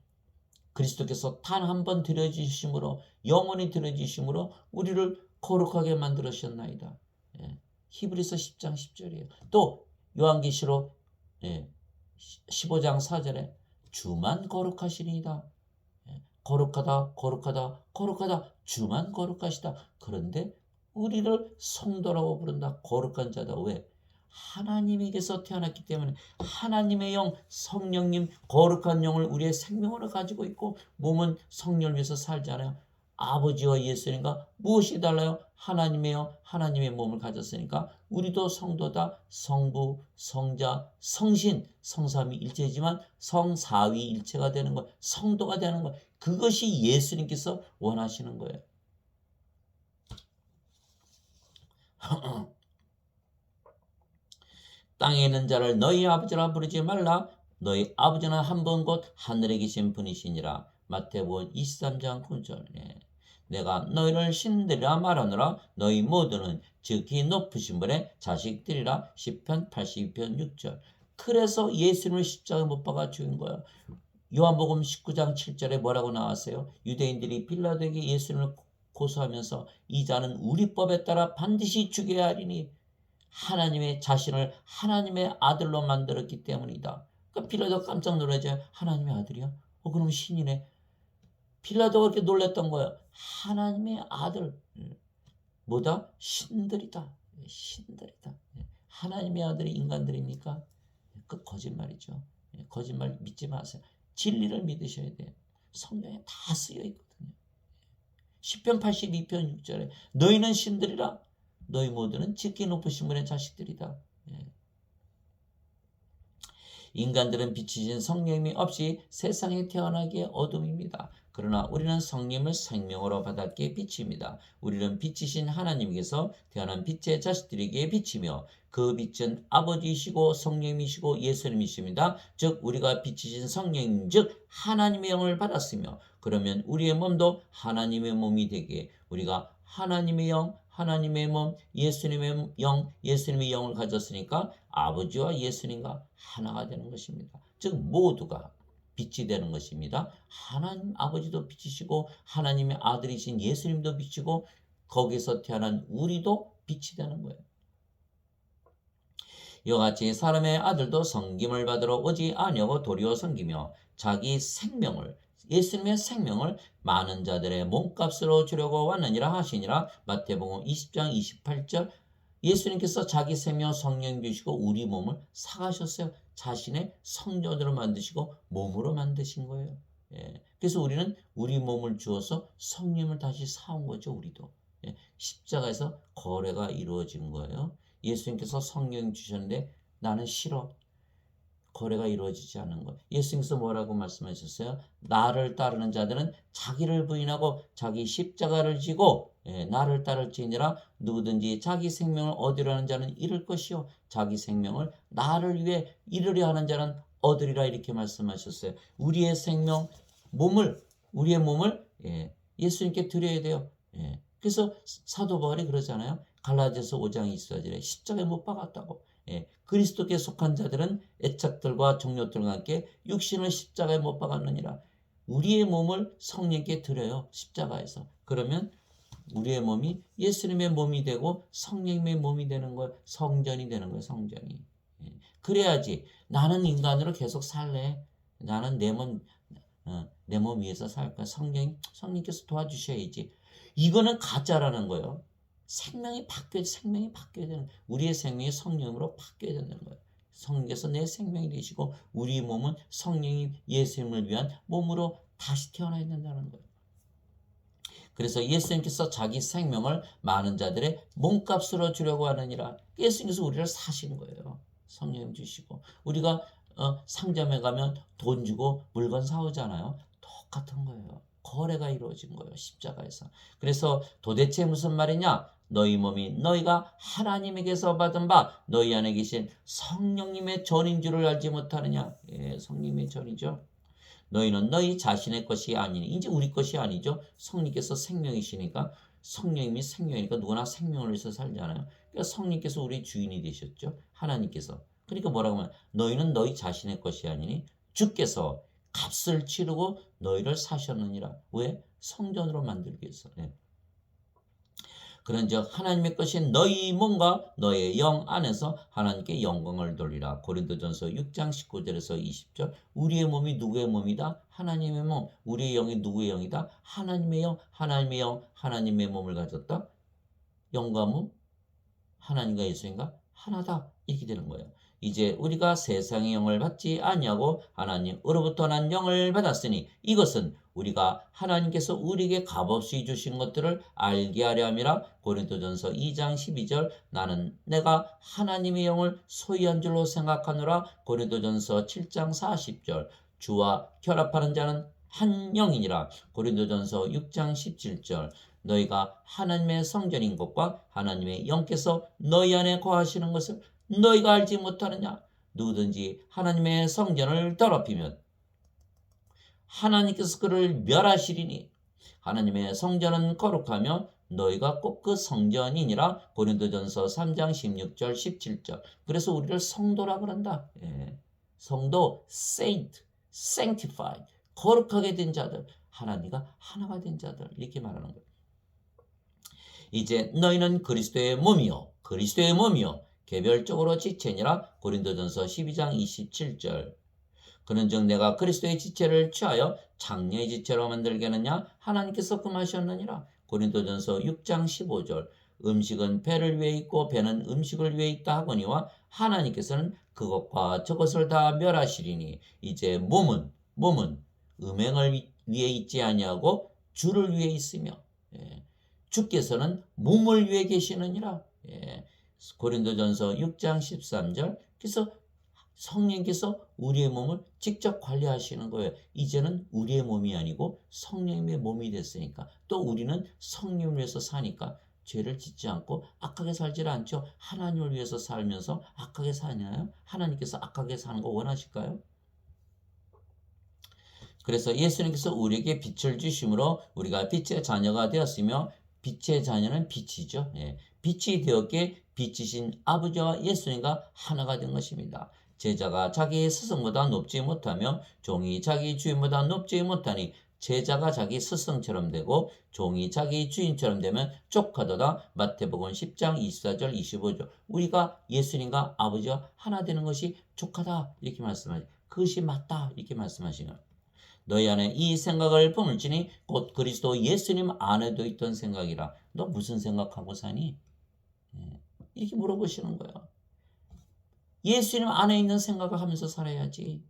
S1: 그리스도께서 단 한 번 드려주심으로, 영원히 드려주심으로 우리를 거룩하게 만들으셨나이다. 예, 히브리서 10장 10절이에요. 또 요한계시록 15장 4절에 주만 거룩하시니이다. 거룩하다, 거룩하다, 거룩하다. 주만 거룩하시다. 그런데 우리를 성도라고 부른다. 거룩한 자다. 왜? 하나님에게서 태어났기 때문에 하나님의 영, 성령님, 거룩한 영을 우리의 생명으로 가지고 있고 몸은 성령을 위해서 살잖아요. 아버지와 예수님과 무엇이 달라요? 하나님의 영, 하나님의 몸을 가졌으니까 우리도 성도다. 성부, 성자, 성신, 성삼위 일체지만 성사위 일체가 되는 것, 성도가 되는 것. 그것이 예수님께서 원하시는 거예요. 땅에 있는 자를 너희 아버지라 부르지 말라. 너희 아버지는 한 분 곧 하늘에 계신 분이시니라. 마태복음 23장 9절. 내가 너희를 신들이라 말하노라. 너희 모두는 지극히 높으신 분의 자식들이라. 시편 82편 6절. 그래서 예수님을 십자가에 못 박아 죽인 거예요. 요한복음 19장 7절에 뭐라고 나왔어요? 유대인들이 빌라도에게 예수님을 고소하면서 이 자는 우리 법에 따라 반드시 죽여야 하리니 하나님의 자신을 하나님의 아들로 만들었기 때문이다. 그러니까 빌라도가 깜짝 놀라죠. 하나님의 아들이야? 그럼 신이네. 빌라도가 그렇게 놀랐던 거예요. 하나님의 아들. 뭐다? 신들이다. 신들이다. 하나님의 아들이 인간들입니까? 그 거짓말이죠. 거짓말 믿지 마세요. 진리를 믿으셔야 돼요. 성경에 다 쓰여 있거든요. 시편 82편 6절에 너희는 신들이라. 너희 모두는 지극히 높으신 분의 자식들이다. 인간들은 빛이신 성령님이 없이 세상에 태어나기에 어둠입니다. 그러나 우리는 성령님을 생명으로 받았기에 빛입니다. 우리는 빛이신 하나님께서 태어난 빛의 자식들에게 빛이며 그 빛은 아버지이시고 성령님이시고 예수님이십니다. 즉 우리가 빛이신 성령님 즉 하나님의 영을 받았으며 그러면 우리의 몸도 하나님의 몸이 되기에 우리가 하나님의 영, 하나님의 몸, 예수님의 영, 예수님의 영을 가졌으니까 아버지와 예수님과 하나가 되는 것입니다. 즉 모두가 빛이 되는 것입니다. 하나님 아버지도 빛이시고 하나님의 아들이신 예수님도 빛이고 거기서 태어난 우리도 빛이 되는 거예요. 이와 같이 사람의 아들도 섬김을 받으러 오지 아니하고 도리어 섬기며 자기 생명을 예수님의 생명을 많은 자들의 몸값으로 주려고 왔느니라 하시니라. 마태복음 20장 28절. 예수님께서 자기 생명 성령 주시고 우리 몸을 사가셨어요. 자신의 성전으로 만드시고 몸으로 만드신 거예요. 그래서 우리는 우리 몸을 주어서 성령을 다시 사온 거죠. 우리도. 십자가에서 거래가 이루어진 거예요. 예수님께서 성령 주셨는데 나는 싫어. 거래가 이루어지지 않는 것. 예수님께서 뭐라고 말씀하셨어요? 나를 따르는 자들은 자기를 부인하고 자기 십자가를 지고 나를 따를지니라. 누구든지 자기 생명을 얻으려는 자는 잃을 것이요 자기 생명을 나를 위해 잃으려 하는 자는 얻으리라. 이렇게 말씀하셨어요. 우리의 생명, 몸을 우리의 몸을 예수님께 드려야 돼요. 그래서 사도 바울이 그러잖아요. 갈라디아서 5장 24절에 십자가에 못 박았다고. 그리스도께 속한 자들은 애착들과 정욕들과 함께 육신을 십자가에 못 박았느니라. 우리의 몸을 성령께 드려요. 십자가에서. 그러면 우리의 몸이 예수님의 몸이 되고 성령님의 몸이 되는 거예요. 성전이 되는 거예요. 성전이. 그래야지 나는 인간으로 계속 살래. 나는 내 몸 위해서 살 거야. 성령님께서 도와주셔야지. 이거는 가짜라는 거예요. 생명이 바뀌어야 되는 거예요. 우리의 생명이 성령으로 바뀌어야 된다는 거예요. 성령께서 내 생명이 되시고 우리 몸은 성령이 예수님을 위한 몸으로 다시 태어나야 된다는 거예요. 그래서 예수님께서 자기 생명을 많은 자들의 몸값으로 주려고 하느니라. 예수님께서 우리를 사신 거예요. 성령 주시고. 우리가 상점에 가면 돈 주고 물건 사오잖아요. 똑같은 거예요. 거래가 이루어진 거예요. 십자가에서. 그래서 도대체 무슨 말이냐? 너희 몸이 너희가 하나님에게서 받은 바 너희 안에 계신 성령님의 전인 줄을 알지 못하느냐? 성령님의 전이죠. 너희는 너희 자신의 것이 아니니. 이제 우리 것이 아니죠. 성령께서 생명이시니까, 성령님이 생명이니까 누구나 생명을 위해서 살잖아요. 그러니까 성령께서 우리 주인이 되셨죠. 하나님께서. 그러니까 뭐라고 하면 너희는 너희 자신의 것이 아니니 주께서 값을 치르고 너희를 사셨느니라. 왜? 성전으로 만들기 위해서. 그런즉 하나님의 것인 너희 몸과 너의 영 안에서 하나님께 영광을 돌리라. 고린도전서 6장 19절에서 20절. 우리의 몸이 누구의 몸이다? 하나님의 몸. 우리의 영이 누구의 영이다? 하나님의 영. 하나님의 영. 하나님의 몸을 가졌다. 영과 몸, 하나님과 예수님과 하나다. 이렇게 되는 거예요. 이제 우리가 세상의 영을 받지 아니하고 하나님으로부터 난 영을 받았으니 이것은 우리가 하나님께서 우리에게 값없이 주신 것들을 알게 하려 함이라. 고린도전서 2장 12절. 나는 내가 하나님의 영을 소유한 줄로 생각하노라. 고린도전서 7장 40절. 주와 결합하는 자는 한 영이니라. 고린도전서 6장 17절. 너희가 하나님의 성전인 것과 하나님의 영께서 너희 안에 거하시는 것을 너희가 알지 못하느냐? 누구든지 하나님의 성전을 더럽히면 하나님께서 그를 멸하시리니 하나님의 성전은 거룩하며 너희가 꼭 그 성전이니라. 고린도전서 3장 16절 17절. 그래서 우리를 성도라 그런다. 성도, saint, sanctified, 거룩하게 된 자들, 하나님과 하나가 된 자들, 이렇게 말하는 거예요. 이제 너희는 그리스도의 몸이요 개별적으로 지체니라. 고린도전서 12장 27절. 그런즉 내가 그리스도의 지체를 취하여 장녀의 지체로 만들겠느냐? 하나님께서 금하셨느니라. 고린도전서 6장 15절. 음식은 배를 위해 있고 배는 음식을 위해 있다 하거니와 하나님께서는 그것과 저것을 다 멸하시리니 이제 몸은 음행을 위해 있지 아니하고 주를 위해 있으며 주께서는 몸을 위해 계시느니라. 고린도전서 6장 13절. 그래서 성령께서 우리의 몸을 직접 관리하시는 거예요. 이제는 우리의 몸이 아니고 성령님의 몸이 됐으니까, 또 우리는 성령을 위해서 사니까 죄를 짓지 않고 악하게 살지 않죠. 하나님을 위해서 살면서 악하게 사나요? 하나님께서 악하게 사는 거 원하실까요? 그래서 예수님께서 우리에게 빛을 주심으로 우리가 빛의 자녀가 되었으며, 빛의 자녀는 빛이죠. 빛이 되었기에 빛이신 아버지와 예수님과 하나가 된 것입니다. 제자가 자기 스승보다 높지 못하며 종이 자기 주인보다 높지 못하니 제자가 자기 스승처럼 되고 종이 자기 주인처럼 되면 족하도다. 마태복음 10장 24절 25절. 우리가 예수님과 아버지와 하나 되는 것이 족하다, 이렇게 말씀하시죠. 그것이 맞다, 이렇게 말씀하시는. 너희 안에 이 생각을 품을지니 곧 그리스도 예수님 안에도 있던 생각이라. 너 무슨 생각하고 사니? 이렇게 물어보시는 거예요. 예수님 안에 있는 생각을 하면서 살아야지.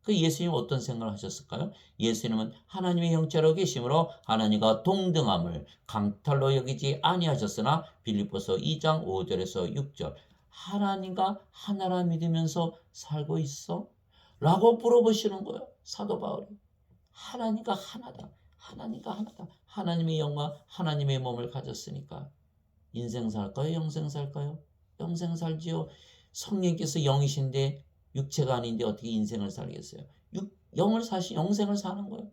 S1: 그 예수님 어떤 생각을 하셨을까요? 예수님은 하나님의 형체로 계심으로 하나님과 동등함을 강탈로 여기지 아니하셨으나 빌립보서 2장 5절에서 6절. 하나님과 하나라 믿으면서 살고 있어? 라고 물어보시는 거예요. 사도 바울이. 하나님과 하나다. 하나님과 하나다. 하나님의 영과 하나님의 몸을 가졌으니까. 인생 살까요? 영생 살까요? 영생 살지요. 성령께서 영이신데 육체가 아닌데 어떻게 인생을 살겠어요? 영생을 사는 거예요.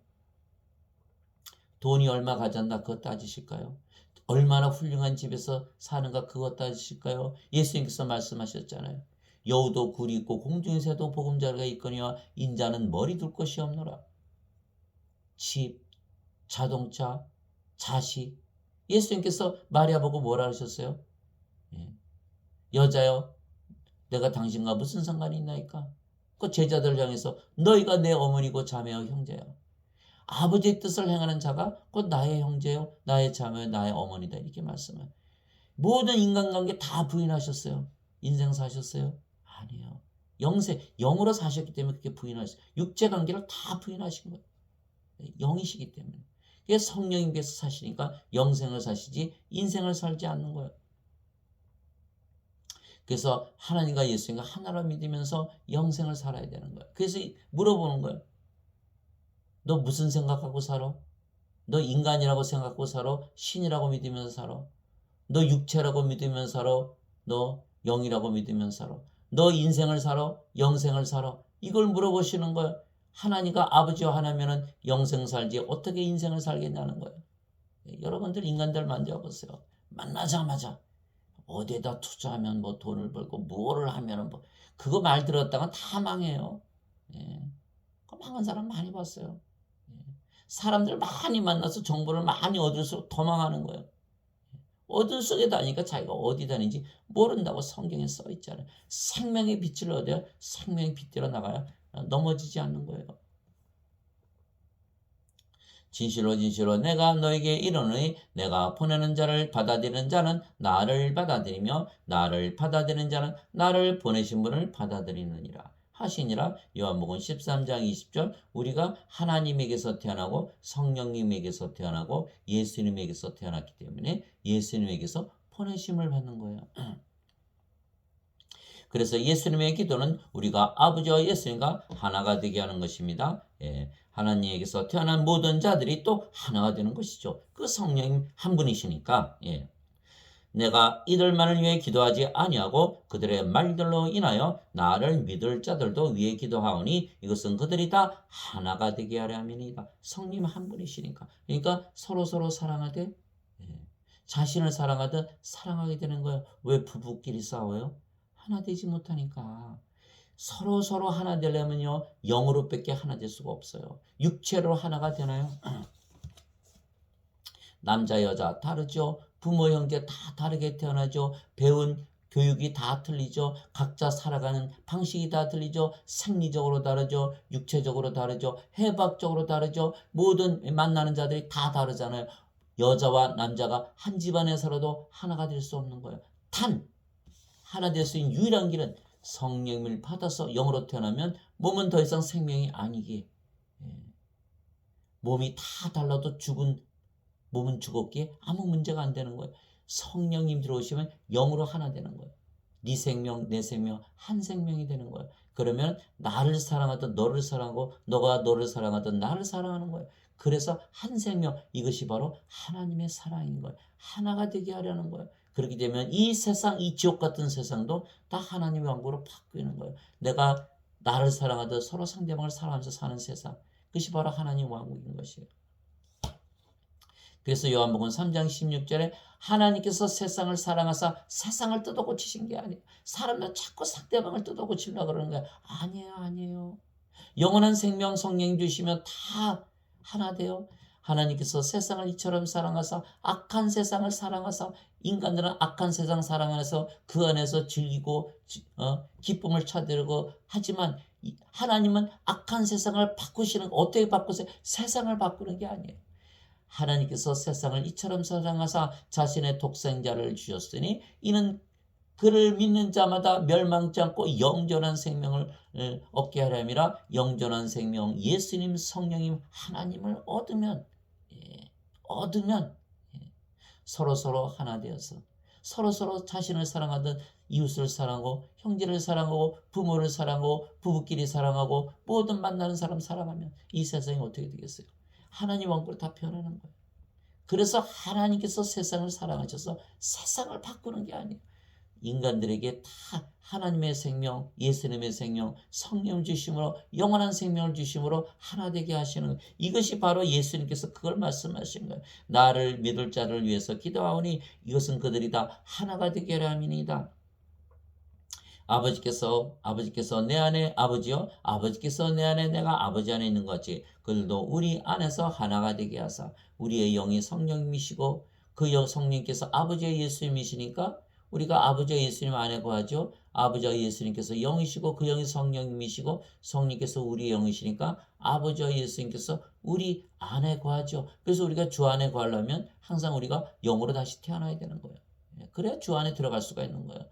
S1: 돈이 얼마 가졌나 그것 따지실까요? 얼마나 훌륭한 집에서 사는가 그것 따지실까요? 예수님께서 말씀하셨잖아요. 여우도 굴이 있고 공중의 새도 보금자리가 있거니와 인자는 머리 둘 것이 없노라. 집, 자동차, 자식. 예수님께서 마리아 보고 뭐라 하셨어요? 예. 여자여, 내가 당신과 무슨 상관이 있나이까? 그 제자들 향해서 너희가 내 어머니고 자매요 형제요. 아버지의 뜻을 행하는 자가 곧 나의 형제요, 나의 자매요, 나의 어머니다. 이렇게 말씀을. 모든 인간관계 다 부인하셨어요. 인생 사셨어요? 아니에요. 영으로 사셨기 때문에 그렇게 부인하셨어요. 육체관계를 다 부인하신 거예요. 영이시기 때문에. 그래서 성령님께서 사시니까 영생을 사시지 인생을 살지 않는 거예요. 그래서 하나님과 예수님과 하나로 믿으면서 영생을 살아야 되는 거예요. 그래서 물어보는 거예요. 너 무슨 생각하고 살아? 너 인간이라고 생각하고 살아? 신이라고 믿으면서 살아? 너 육체라고 믿으면서 살아? 너 영이라고 믿으면서 살아? 너 인생을 살아? 영생을 살아? 이걸 물어보시는 거예요. 하나님과 아버지와 하나면은 영생 살지 어떻게 인생을 살겠냐는 거예요. 여러분들 인간들 만져보세요. 만나자마자 어디에다 투자하면 뭐 돈을 벌고 뭐를 하면은 뭐 그거 말 들었다가 다 망해요. 예. 그 망한 사람 많이 봤어요. 예. 사람들 많이 만나서 정보를 많이 얻을수록 더 망하는 거예요. 어둠 속에 다니니까 자기가 어디 다니는지 모른다고 성경에 써 있잖아요. 생명의 빛을 얻어야 생명의 빛대로 나가야 넘어지지 않는 거예요. 진실로 진실로 내가 너에게 이르노니 내가 보내는 자를 받아들이는 자는 나를 받아들이며 나를 받아들이는 자는 나를 보내신 분을 받아들이느니라 하시니라. 요한복음 13장 20절. 우리가 하나님에게서 태어나고 성령님에게서 태어나고 예수님에게서 태어났기 때문에 예수님에게서 보내심을 받는 거예요. 그래서 예수님의 기도는 우리가 아버지와 예수님과 하나가 되게 하는 것입니다. 예, 하나님에게서 태어난 모든 자들이 또 하나가 되는 것이죠. 그 성령님 한 분이시니까. 예. 내가 이들만을 위해 기도하지 아니하고 그들의 말들로 인하여 나를 믿을 자들도 위해 기도하오니 이것은 그들이 다 하나가 되게 하려 함이니이다. 성령 한 분이시니까. 그러니까 서로 사랑하되 자신을 사랑하듯 사랑하게 되는 거예요. 왜 부부끼리 싸워요? 하나 되지 못하니까. 서로 하나 되려면요 영으로밖에 하나 될 수가 없어요. 육체로 하나가 되나요? 남자 여자 다르죠. 부모 형제 다 다르게 태어나죠. 배운 교육이 다 틀리죠. 각자 살아가는 방식이 다 틀리죠. 생리적으로 다르죠. 육체적으로 다르죠. 해박적으로 다르죠. 모든 만나는 자들이 다 다르잖아요. 여자와 남자가 한 집안에 살아도 하나가 될 수 없는 거예요. 하나 될 수 있는 유일한 길은 성령을 받아서 영으로 태어나면 몸은 더 이상 생명이 아니기에 몸이 다 달라도 몸은 죽었기에 아무 문제가 안 되는 거예요. 성령님 들어오시면 영으로 하나 되는 거예요. 네 생명 내 생명 한 생명이 되는 거예요. 그러면 나를 사랑하던 너를 사랑하고 너가 너를 사랑하던 나를 사랑하는 거예요. 그래서 한 생명, 이것이 바로 하나님의 사랑인 거예요. 하나가 되게 하려는 거예요. 그렇게 되면 이 세상, 이 지옥 같은 세상도 다 하나님의 왕국으로 바뀌는 거예요. 내가 나를 사랑하듯 서로 상대방을 사랑하면서 사는 세상, 그것이 바로 하나님 왕국인 것이에요. 그래서 요한복음 3장 16절에 하나님께서 세상을 사랑하사 세상을 뜯어고치신 게 아니에요. 사람은 자꾸 상대방을 뜯어고치려고 그러는 거예요. 아니에요. 영원한 생명 성령 주시면 다 하나 돼요. 하나님께서 세상을 이처럼 사랑하사 악한 세상을 사랑하사 인간들은 악한 세상 사랑하면서 그 안에서 즐기고 기쁨을 찾으려고 하지만 하나님은 악한 세상을 바꾸시는 거 어떻게 바꾸세요? 세상을 바꾸는 게 아니에요. 하나님께서 세상을 이처럼 사랑하사 자신의 독생자를 주셨으니 이는 그를 믿는 자마다 멸망치 않고 영존한 생명을 얻게 하려 함이라. 영존한 생명 예수님 성령님 하나님을 얻으면 서로 하나 되어서 서로 자신을 사랑하듯 이웃을 사랑하고 형제를 사랑하고 부모를 사랑하고 부부끼리 사랑하고 모든 만나는 사람 사랑하면 이 세상이 어떻게 되겠어요? 하나님 왕국을 다 변하는 거예요. 그래서 하나님께서 세상을 사랑하셔서 세상을 바꾸는 게 아니에요. 인간들에게 다 하나님의 생명, 예수님의 생명, 성령 주심으로 영원한 생명을 주심으로 하나 되게 하시는 이것이 바로 예수님께서 그걸 말씀하신 거예요. 나를 믿을 자를 위해서 기도하오니 이것은 그들이 다 하나가 되게 하려 함이니이다. 아버지께서 내 안에 아버지께서 내 안에 내가 아버지 안에 있는 것 같이 그들도 우리 안에서 하나가 되게 하사 우리의 영이 성령님이시고 그 성령님께서 아버지의 예수님이시니까 우리가 아버지의 예수님 안에 거하죠. 아버지와 예수님께서 영이시고 그 영이 성령님이시고 성령님께서 우리의 영이시니까 아버지와 예수님께서 우리 안에 거하죠. 그래서 우리가 주 안에 거하려면 항상 우리가 영으로 다시 태어나야 되는 거예요. 그래야 주 안에 들어갈 수가 있는 거예요.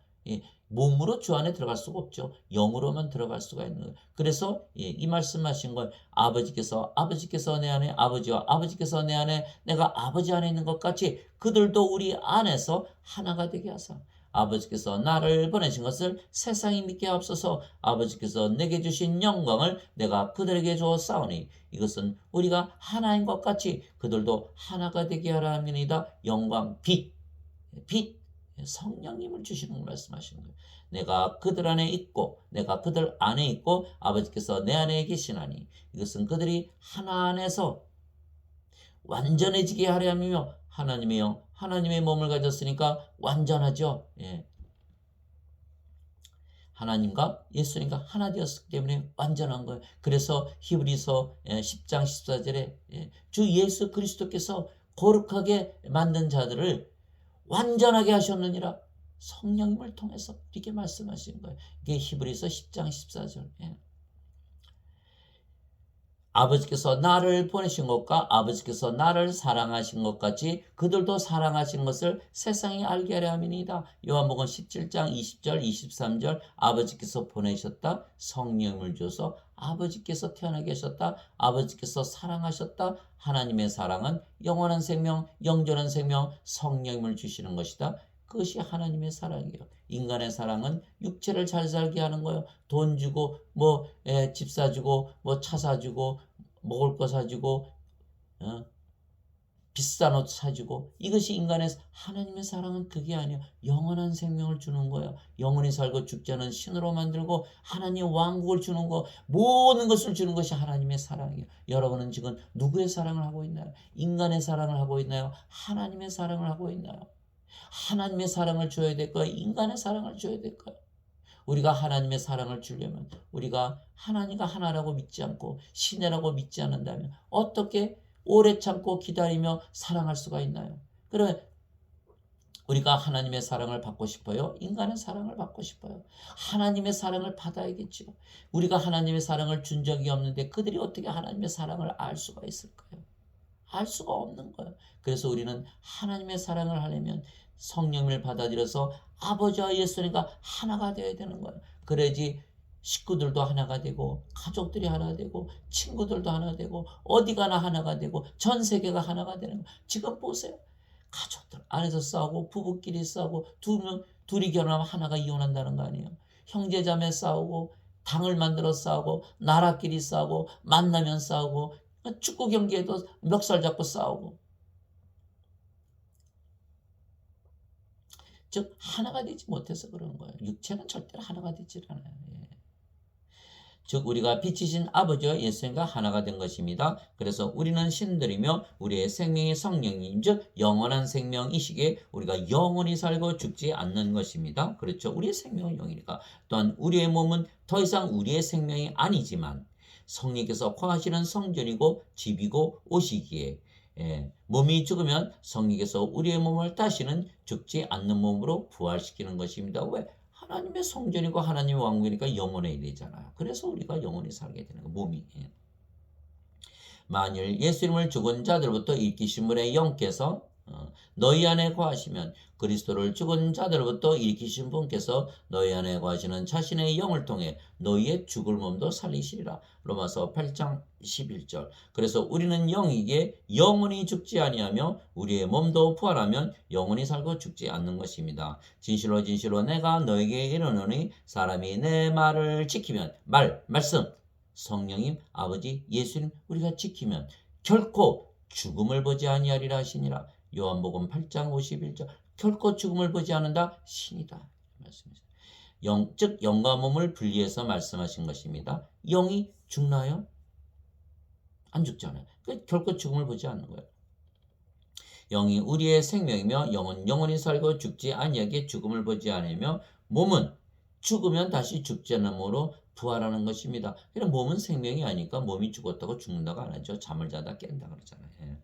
S1: 몸으로 주 안에 들어갈 수가 없죠. 영으로만 들어갈 수가 있는 거예요. 그래서 이 말씀하신 걸 아버지께서 내 안에 아버지와 아버지께서 내 안에 내가 아버지 안에 있는 것 같이 그들도 우리 안에서 하나가 되게 하사 아버지께서 나를 보내신 것을 세상이 믿게 하옵소서. 아버지께서 내게 주신 영광을 내가 그들에게 주었사오니 이것은 우리가 하나인 것 같이 그들도 하나가 되게 하라 함이니이다. 영광 빛 성령님을 주시는 걸 말씀하시는 거예요. 내가 그들 안에 있고 내가 그들 안에 있고 아버지께서 내 안에 계시나니 이것은 그들이 하나 안에서 완전해지게 하려 함이며 하나님의 몸을 가졌으니까 완전하죠. 하나님과 예수님과 하나 되었기 때문에 완전한 거예요. 그래서 히브리서 10장 14절에 주 예수 그리스도께서 거룩하게 만든 자들을 완전하게 하셨느니라. 성령님을 통해서 이렇게 말씀하시는 거예요. 이게 히브리서 10장 14절. 아버지께서 나를 보내신 것과 아버지께서 나를 사랑하신 것 같이 그들도 사랑하신 것을 세상이 알게 하려 함이니이다. 요한복음 17장 20절 23절 아버지께서 보내셨다. 성령을 줘서 아버지께서 태어나게 하셨다. 아버지께서 사랑하셨다. 하나님의 사랑은 영원한 생명, 영존한 생명, 성령을 주시는 것이다. 그것이 하나님의 사랑이에요. 인간의 사랑은 육체를 잘 살게 하는 거예요. 돈 주고 집 사주고 차 사주고 먹을 거 사주고 비싼 옷 사주고 이것이 하나님의 사랑은 그게 아니에요. 영원한 생명을 주는 거예요. 영원히 살고 죽지 않은 신으로 만들고 하나님 왕국을 주는 거 모든 것을 주는 것이 하나님의 사랑이에요. 여러분은 지금 누구의 사랑을 하고 있나요? 인간의 사랑을 하고 있나요? 하나님의 사랑을 하고 있나요? 하나님의 사랑을 줘야 될까요? 인간의 사랑을 줘야 될까요? 우리가 하나님의 사랑을 주려면 우리가 하나님과 하나라고 믿지 않고 신이라고 믿지 않는다면 어떻게 오래 참고 기다리며 사랑할 수가 있나요? 그러면 우리가 하나님의 사랑을 받고 싶어요? 인간의 사랑을 받고 싶어요? 하나님의 사랑을 받아야겠죠. 우리가 하나님의 사랑을 준 적이 없는데 그들이 어떻게 하나님의 사랑을 알 수가 있을까요? 알 수가 없는 거예요. 그래서 우리는 하나님의 사랑을 하려면 성령을 받아들여서 아버지와 예수님과 하나가 되어야 되는 거예요. 그래야지 식구들도 하나가 되고 가족들이 하나 되고 친구들도 하나 되고 어디 가나 하나가 되고 전 세계가 하나가 되는 거예요. 지금 보세요. 가족들 안에서 싸우고 부부끼리 싸우고 둘이 결혼하면 하나가 이혼한다는 거 아니에요. 형제자매 싸우고 당을 만들어 싸우고 나라끼리 싸우고 만나면 싸우고 축구 경기에도 멱살 잡고 싸우고 즉 하나가 되지 못해서 그런 거예요. 육체는 절대로 하나가 되지 않아요. 즉 우리가 빛이신 아버지와 예수님과 하나가 된 것입니다. 그래서 우리는 신들이며 우리의 생명이 성령님 즉 영원한 생명이시기에 우리가 영원히 살고 죽지 않는 것입니다. 그렇죠. 우리의 생명은 영이니까. 또한 우리의 몸은 더 이상 우리의 생명이 아니지만 성령께서 거하시는 성전이고 집이고 오시기에 몸이 죽으면 성령께서 우리의 몸을 다시는 죽지 않는 몸으로 부활시키는 것입니다. 왜? 하나님의 성전이고 하나님의 왕국이니까 영원해야 되잖아요. 그래서 우리가 영원히 살게 되는 거예요. 몸이. 만일 예수님을 죽은 자들부터 일으키신 분의 영께서 너희 안에 거하시면 그리스도를 죽은 자들로부터 일으키신 분께서 너희 안에 거하시는 자신의 영을 통해 너희의 죽을 몸도 살리시리라. 로마서 8장 11절. 그래서 우리는 영이기에 영원히 죽지 아니하며 우리의 몸도 부활하면 영원히 살고 죽지 않는 것입니다. 진실로 진실로 내가 너에게 이르노니 사람이 내 말을 지키면 말씀 성령님 아버지 예수님 우리가 지키면 결코 죽음을 보지 아니하리라 하시니라. 요한복음 8장 51절. 결코 죽음을 보지 않는다 신이다 말씀이죠. 즉 영과 몸을 분리해서 말씀하신 것입니다. 영이 죽나요? 안 죽잖아요. 결코 죽음을 보지 않는 거예요. 영이 우리의 생명이며 영은 영원히 살고 죽지 아니하게 죽음을 보지 않으며 몸은 죽으면 다시 죽지 않는 몸으로 부활하는 것입니다. 그럼 몸은 생명이 아니니까 몸이 죽었다고 죽는다고 안 하죠. 잠을 자다 깬다 그러잖아요. 예.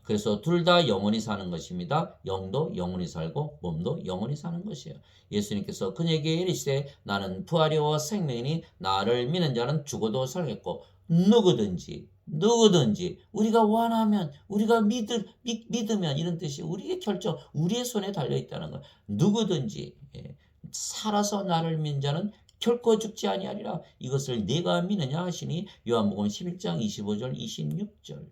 S1: 그래서 둘 다 영원히 사는 것입니다. 영도 영원히 살고 몸도 영원히 사는 것이에요. 예수님께서 그에게 이르시되 나는 부활이요 생명이니 나를 믿는 자는 죽어도 살겠고 누구든지 우리가 원하면 우리가 믿으면 이런 뜻이 우리의 결정 우리의 손에 달려 있다는 거예요. 누구든지 살아서 나를 믿는 자는 결코 죽지 아니하리라. 이것을 네가 믿느냐 하시니 요한복음 11장 25절 26절.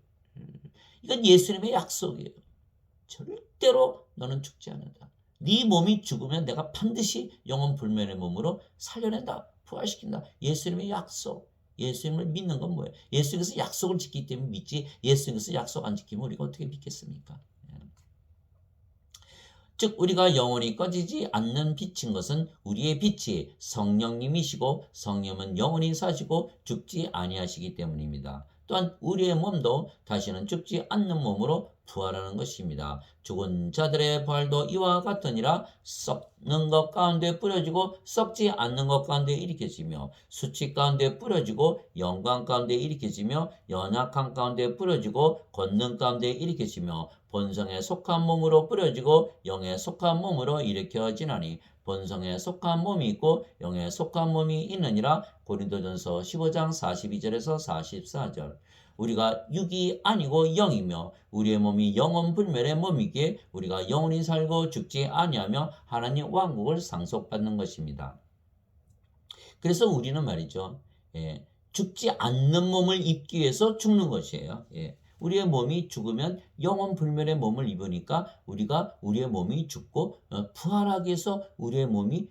S1: 이건 예수님의 약속이에요. 절대로 너는 죽지 않는다. 네 몸이 죽으면 내가 반드시 영원 불멸의 몸으로 살려낸다. 부활시킨다. 예수님의 약속. 예수님을 믿는 건 뭐예요? 예수님께서 약속을 지키기 때문에 믿지 예수님께서 약속 안 지키면 우리가 어떻게 믿겠습니까? 즉 우리가 영원히 꺼지지 않는 빛인 것은 우리의 빛이 성령님이시고 성령은 영원히 사시고 죽지 아니하시기 때문입니다. 또한 우리의 몸도 다시는 죽지 않는 몸으로 부활하는 것입니다. 죽은 자들의 부활도 이와 같으니라. 썩는 것 가운데 뿌려지고 썩지 않는 것 가운데 일으켜지며 수치 가운데 뿌려지고 영광 가운데 일으켜지며 연약함 가운데 뿌려지고 권능 가운데 일으켜지며 본성에 속한 몸으로 뿌려지고 영에 속한 몸으로 일으켜지나니 본성에 속한 몸이 있고 영에 속한 몸이 있느니라. 고린도전서 15장 42절에서 44절. 우리가 육이 아니고 영이며 우리의 몸이 영원 불멸의 몸이기에 우리가 영원히 살고 죽지 아니하며 하나님 왕국을 상속받는 것입니다. 그래서 우리는 말이죠. 죽지 않는 몸을 입기 위해서 죽는 것이에요. 우리의 몸이 죽으면 영원 불멸의 몸을 입으니까 우리가 우리의 몸이 죽고 부활하기 위해서 우리의 몸이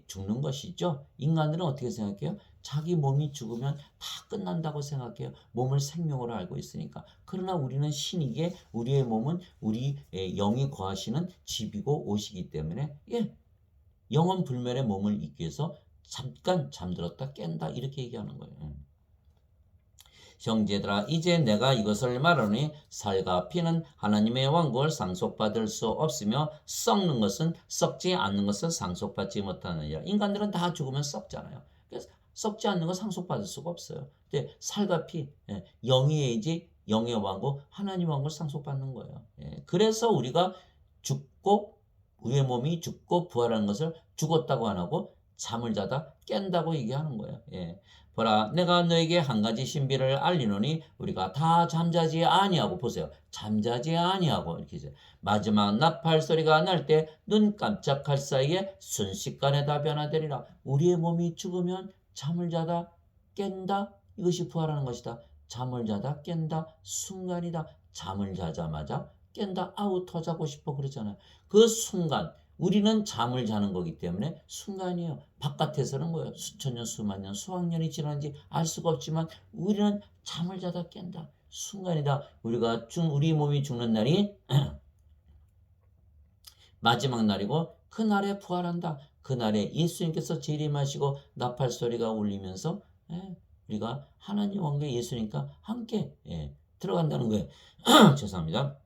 S1: 죽는 것이죠. 인간들은 어떻게 생각해요? 자기 몸이 죽으면 다 끝난다고 생각해요. 몸을 생명으로 알고 있으니까. 그러나 우리는 신이기에 우리의 몸은 우리 영이 거하시는 집이고 옷이기 때문에 영원 불멸의 몸을 입기 위해서 잠깐 잠들었다 깬다 이렇게 얘기하는 거예요. 형제들아 이제 내가 이것을 말하노니 살과 피는 하나님의 왕국을 상속받을 수 없으며 썩는 것은 썩지 않는 것을 상속받지 못하느니라. 인간들은 다 죽으면 썩잖아요. 그래서 썩지 않는 것 상속받을 수가 없어요. 근데 살과 피, 영이지 영의 왕국, 하나님 왕국을 상속받는 거예요. 그래서 우리가 죽고 우리의 몸이 죽고 부활하는 것을 죽었다고 안 하고 잠을 자다 깬다고 얘기하는 거예요. 보라 내가 너에게 한 가지 신비를 알리노니 우리가 다 잠자지 아니하고 보세요. 잠자지 아니하고 이렇게 이제 마지막 나팔 소리가 날 때 눈 깜짝할 사이에 순식간에 다 변화되리라. 우리의 몸이 죽으면 잠을 자다 깬다. 이것이 부활하는 것이다. 잠을 자다 깬다. 순간이다. 잠을 자자마자 깬다. 아우 더 자고 싶어 그러잖아요. 그 순간 우리는 잠을 자는 거기 때문에 순간이에요. 바깥에서는 뭐예요? 수천 년, 수만 년, 수억 년이 지났는지 알 수가 없지만 우리는 잠을 자다 깬다. 순간이다. 우리 몸이 죽는 날이 마지막 날이고 그날에 부활한다. 그날에 예수님께서 재림하시고 나팔 소리가 울리면서 우리가 하나님 왕국에 예수님과 함께 들어간다는 거예요. 죄송합니다.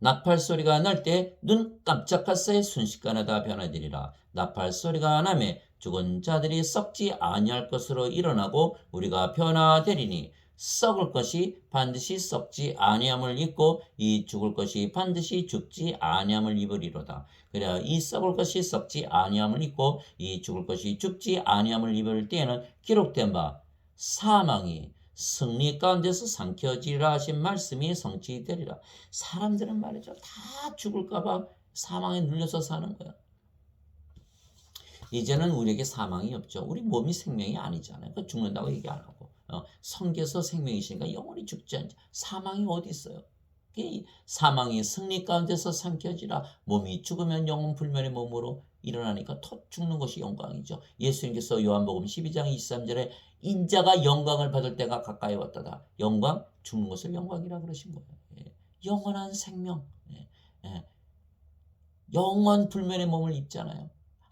S1: 나팔 소리가 날 때 눈 깜짝할 사이 순식간에 다 변화되리라. 나팔 소리가 나매 죽은 자들이 썩지 아니할 것으로 일어나고 우리가 변화되리니 썩을 것이 반드시 썩지 아니함을 입고 이 죽을 것이 반드시 죽지 아니함을 입으리로다. 그래야 이 썩을 것이 썩지 아니함을 입고 이 죽을 것이 죽지 아니함을 입을 때에는 기록된 바 사망이 승리 가운데서 삼켜지리라 하신 말씀이 성취되리라. 사람들은 말이죠. 다 죽을까봐 사망에 눌려서 사는 거야. 이제는 우리에게 사망이 없죠. 우리 몸이 생명이 아니잖아요. 그 죽는다고 얘기 안 하고. 성께서 생명이시니까 영원히 죽지 않죠. 사망이 어디 있어요? 사망이 승리 가운데서 삼켜지라. 몸이 죽으면 영원 불멸의 몸으로 일어나니까 더 죽는 것이 영광이죠. 예수님께서 요한복음 12장 23절에 인자가 영광을 받을 때가 가까이 왔다다. 영광, 죽는 것을 영광이라 그러신 거예요. 영원한 생명, 영원 불멸의 몸을 입잖아요.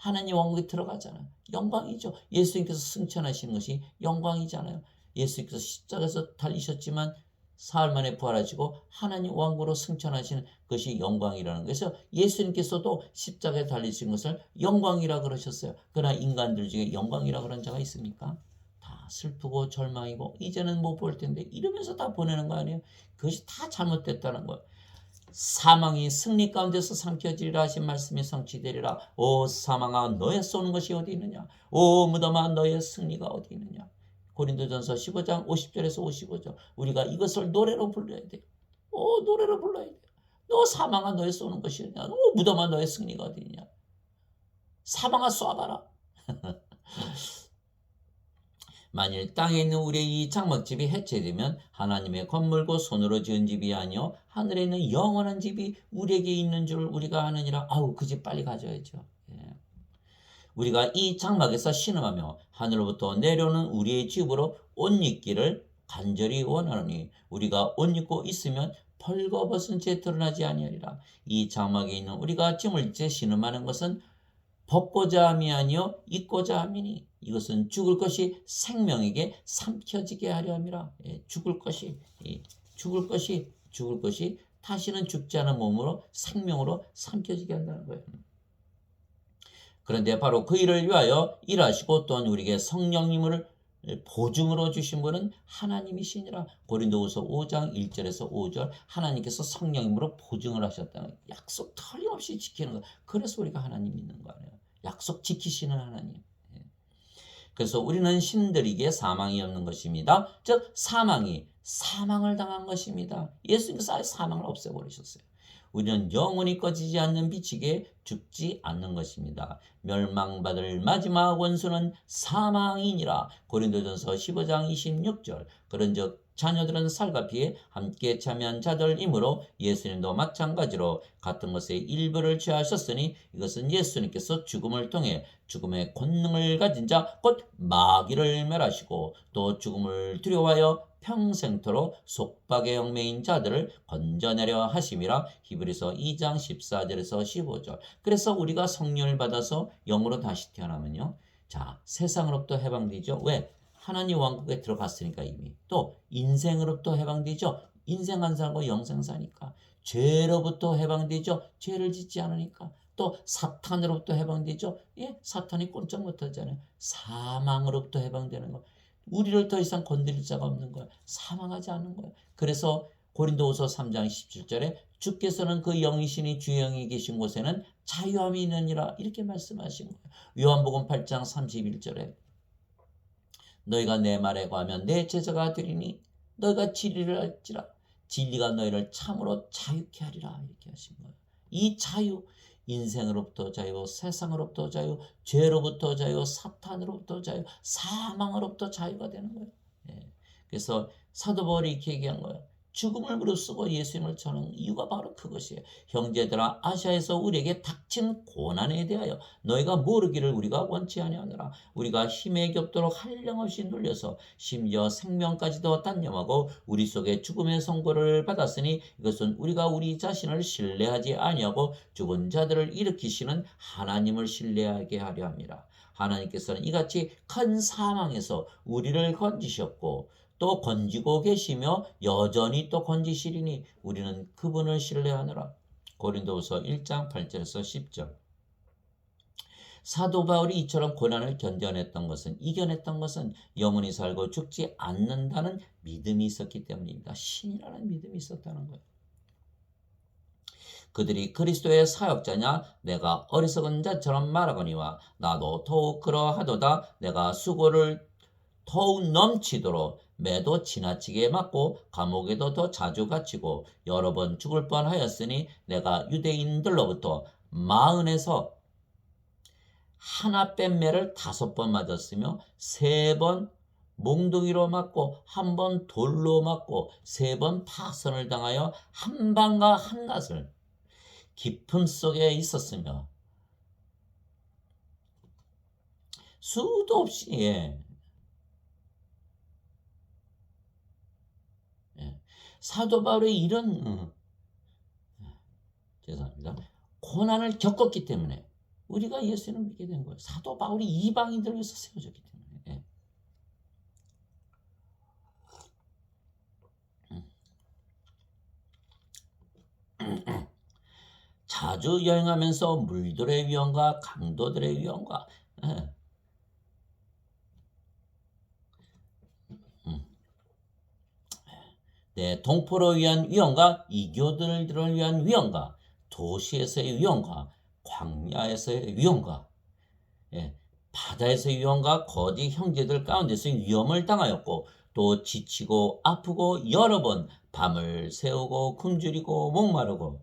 S1: 하나님 왕국에 들어가잖아요. 영광이죠. 예수님께서 승천하시는 것이 영광이잖아요. 예수님께서 십자가에서 달리셨지만 사흘 만에 부활하시고 하나님 왕국으로 승천하시는 것이 영광이라는 거예요. 그래서 예수님께서도 십자가에 달리신 것을 영광이라 그러셨어요. 그러나 인간들 중에 영광이라 그런 자가 있습니까? 다 슬프고 절망이고 이제는 못 볼 텐데 이러면서 다 보내는 거 아니에요? 그것이 다 잘못됐다는 거예요. 사망이 승리 가운데서 삼켜지리라 하신 말씀이 성취되리라. 오 사망아 너의 쏘는 것이 어디 있느냐? 오 무덤아 너의 승리가 어디 있느냐? 고린도전서 15장 50절에서 55절. 우리가 이것을 노래로 불러야 돼. 오 노래로 불러야 돼. 너 사망아 너의 쏘는 것이 어디냐? 오 무덤아 너의 승리가 어디 있느냐? 사망아 쏴봐라. 만일 땅에 있는 우리의 이 장막집이 해체되면 하나님의 건물고 손으로 지은 집이 아니요 하늘에 있는 영원한 집이 우리에게 있는 줄 우리가 아느니라. 아우 그 집 빨리 가져야죠. 예. 우리가 이 장막에서 신음하며 하늘로부터 내려오는 우리의 집으로 옷 입기를 간절히 원하노니 우리가 옷 입고 있으면 벌거벗은 채 드러나지 아니하리라. 이 장막에 있는 우리가 짐을 재 신음하는 것은 벗고자 함이 아니요 입고자 함이니 이것은 죽을 것이 생명에게 삼켜지게 하려 함이라. 예, 죽을 것이 다시는 죽지 않은 몸으로 생명으로 삼켜지게 한다는 거예요. 그런데 바로 그 일을 위하여 일하시고 또한 우리에게 성령님을 보증으로 주신 분은 하나님이시니라. 고린도후서 5장 1절에서 5절 하나님께서 성령님으로 보증을 하셨다는 거예요. 약속 틀림없이 지키는 거. 그래서 우리가 하나님 믿는 거 아니에요. 약속 지키시는 하나님. 그래서 우리는 신들에게 사망이 없는 것입니다. 즉 사망을 당한 것입니다. 예수님께서 사망을 없애버리셨어요. 우리는 영원히 꺼지지 않는 빛이게 죽지 않는 것입니다. 멸망받을 마지막 원수는 사망이니라. 고린도전서 15장 26절. 그런즉 자녀들은 살과 피에 함께 참여한 자들이므로 예수님도 마찬가지로 같은 것의 일부를 취하셨으니 이것은 예수님께서 죽음을 통해 죽음의 권능을 가진 자 곧 마귀를 멸하시고 또 죽음을 두려워하여 평생토록 속박의 영매인 자들을 건져내려 하심이라. 히브리서 2장 14절에서 15절. 그래서 우리가 성령을 받아서 영으로 다시 태어나면요. 자, 세상으로부터 해방되죠. 왜? 하나님 왕국에 들어갔으니까 이미. 또 인생으로부터 해방되죠. 인생 한 살고 영생 사니까. 죄로부터 해방되죠. 죄를 짓지 않으니까. 또 사탄으로부터 해방되죠. 예, 사탄이 꼼짝 못하잖아요. 사망으로부터 해방되는 거. 우리를 더 이상 건드릴 자가 없는 거예요. 사망하지 않는 거예요. 그래서 고린도후서 3장 17절에 주께서는 그 영이시니 주 영이 계신 곳에는 자유함이 있느니라 이렇게 말씀하신 거예요. 요한복음 8장 31절에 너희가 내 말에 거하면 내 제자가 되리니 너희가 진리를 알지라 진리가 너희를 참으로 자유케 하리라 이렇게 하신 거예요. 이 자유 인생으로부터 자유, 세상으로부터 자유, 죄로부터 자유, 사탄으로부터 자유, 사망으로부터 자유가 되는 거예요. 예. 그래서 사도 바울이 이렇게 얘기한 거예요. 죽음을 무릅쓰고 예수님을 전하는 이유가 바로 그것이에요. 형제들아 아시아에서 우리에게 닥친 고난에 대하여 너희가 모르기를 우리가 원치 아니하노라. 우리가 힘에 겹도록 한량없이 눌려서 심지어 생명까지도 단념하고 우리 속에 죽음의 선고를 받았으니 이것은 우리가 우리 자신을 신뢰하지 아니하고 죽은 자들을 일으키시는 하나님을 신뢰하게 하려 함이라. 하나님께서는 이같이 큰 사망에서 우리를 건지셨고 또 건지고 계시며 여전히 또 건지시리니 우리는 그분을 신뢰하노라. 고린도후서 1장 8절에서 10절. 사도 바울이 이처럼 고난을 이겨냈던 것은 영원히 살고 죽지 않는다는 믿음이 있었기 때문입니다. 신이라는 믿음이 있었다는 거예요. 그들이 그리스도의 사역자냐 내가 어리석은 자처럼 말하거니와 나도 더욱 그러하도다. 내가 수고를 더욱 넘치도록 매도 지나치게 맞고 감옥에도 더 자주 갇히고 여러 번 죽을 뻔하였으니 내가 유대인들로부터 마흔에서 하나 뺀 매를 5번 맞았으며 3번 몽둥이로 맞고 1번 돌로 맞고 3번 파선을 당하여 한방과 한낮을 깊음 속에 있었으며 수도 없이 사도 바울의 이런 죄송합니다. 고난을 겪었기 때문에 우리가 예수님을 믿게 된 거예요. 사도 바울이 이방인들을 위해서 세워졌기 때문에. 자주 여행하면서 물들의 위험과 강도들의 위험과 동포로 위한 위험과 이교들을 위한 위험과 도시에서의 위험과 광야에서의 위험과 바다에서의 위험과 거짓 형제들 가운데서의 위험을 당하였고 또 지치고 아프고 여러 번 밤을 새우고 굶주리고 목마르고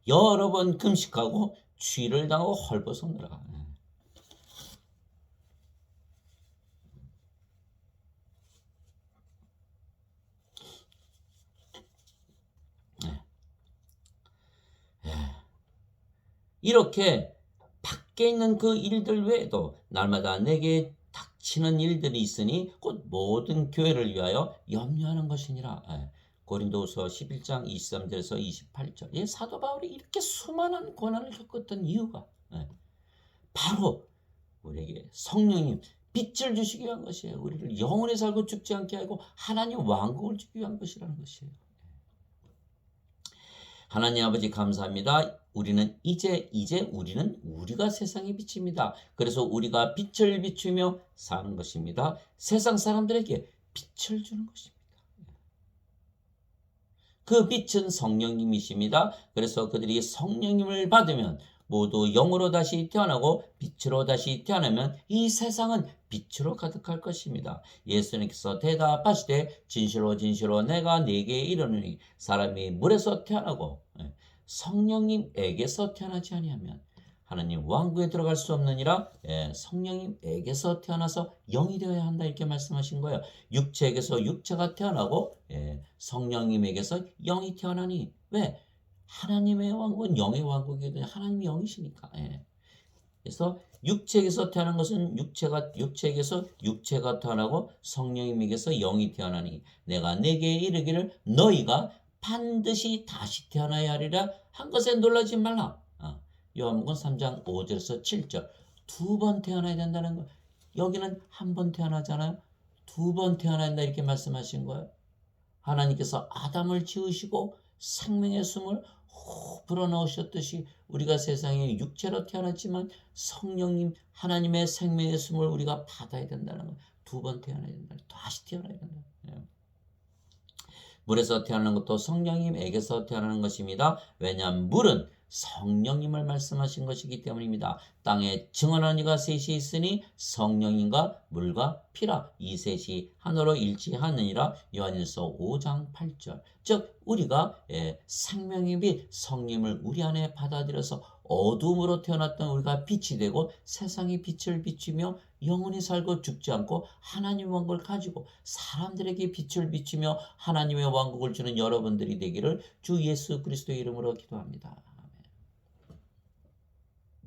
S1: 여러 번 금식하고 추위를 당하고 헐벗어느라. 이렇게 밖에 있는 그 일들 외에도 날마다 내게 닥치는 일들이 있으니 곧 모든 교회를 위하여 염려하는 것이니라. 고린도후서 11장 23절에서 28절. 사도 바울이 이렇게 수많은 고난을 겪었던 이유가 바로 우리에게 성령님 빛을 주시기 위한 것이에요. 우리를 영원히 살고 죽지 않게 하고 하나님 왕국을 주기 위한 것이라는 것이에요. 하나님 아버지 감사합니다. 우리는 이제 우리는 우리가 세상의 빛입니다. 그래서 우리가 빛을 비추며 사는 것입니다. 세상 사람들에게 빛을 주는 것입니다. 그 빛은 성령님이십니다. 그래서 그들이 성령님을 받으면 모두 영으로 다시 태어나고 빛으로 다시 태어나면 이 세상은 빛으로 가득할 것입니다. 예수님께서 대답하시되 진실로 진실로 내가 네게 이르노니 사람이 물에서 태어나고 성령님에게서 태어나지 아니하면 하나님 왕국에 들어갈 수 없느니라. 성령님에게서 태어나서 영이 되어야 한다 이렇게 말씀하신 거예요. 육체에게서 육체가 태어나고 성령님에게서 영이 태어나니 왜? 하나님의 왕국은 영의 왕국이거든요. 하나님이 영이시니까. 그래서 육체에게서 태어난 것은 육체에게서 육체가 태어나고 성령님에게서 영이 태어나니 내가 네게 이르기를 너희가 반드시 다시 태어나야 하리라 한 것에 놀라지 말라. 요한복음 3장 5절에서 7절. 두 번 태어나야 된다는 거. 여기는 한 번 태어나잖아요. 두 번 태어나야 된다 이렇게 말씀하신 거예요. 하나님께서 아담을 지으시고 생명의 숨을 후 불어넣으셨듯이 우리가 세상에 육체로 태어났지만 성령님 하나님의 생명의 숨을 우리가 받아야 된다는 거. 두 번 태어나야 된다. 다시 태어나야 된다. 물에서 태어나는 것도 성령님에게서 태어나는 것입니다. 왜냐하면 물은 성령님을 말씀하신 것이기 때문입니다. 땅에 증언한 이가 셋이 있으니 성령님과 물과 피라 이 셋이 하나로 일치하느니라. 요한일서 5장 8절. 즉 우리가 생명의 빛 성령을 우리 안에 받아들여서 어둠으로 태어났던 우리가 빛이 되고 세상의 빛을 비추며 영원히 살고 죽지 않고 하나님의 왕국을 가지고 사람들에게 빛을 비추며 하나님의 왕국을 주는 여러분들이 되기를 주 예수 그리스도의 이름으로 기도합니다.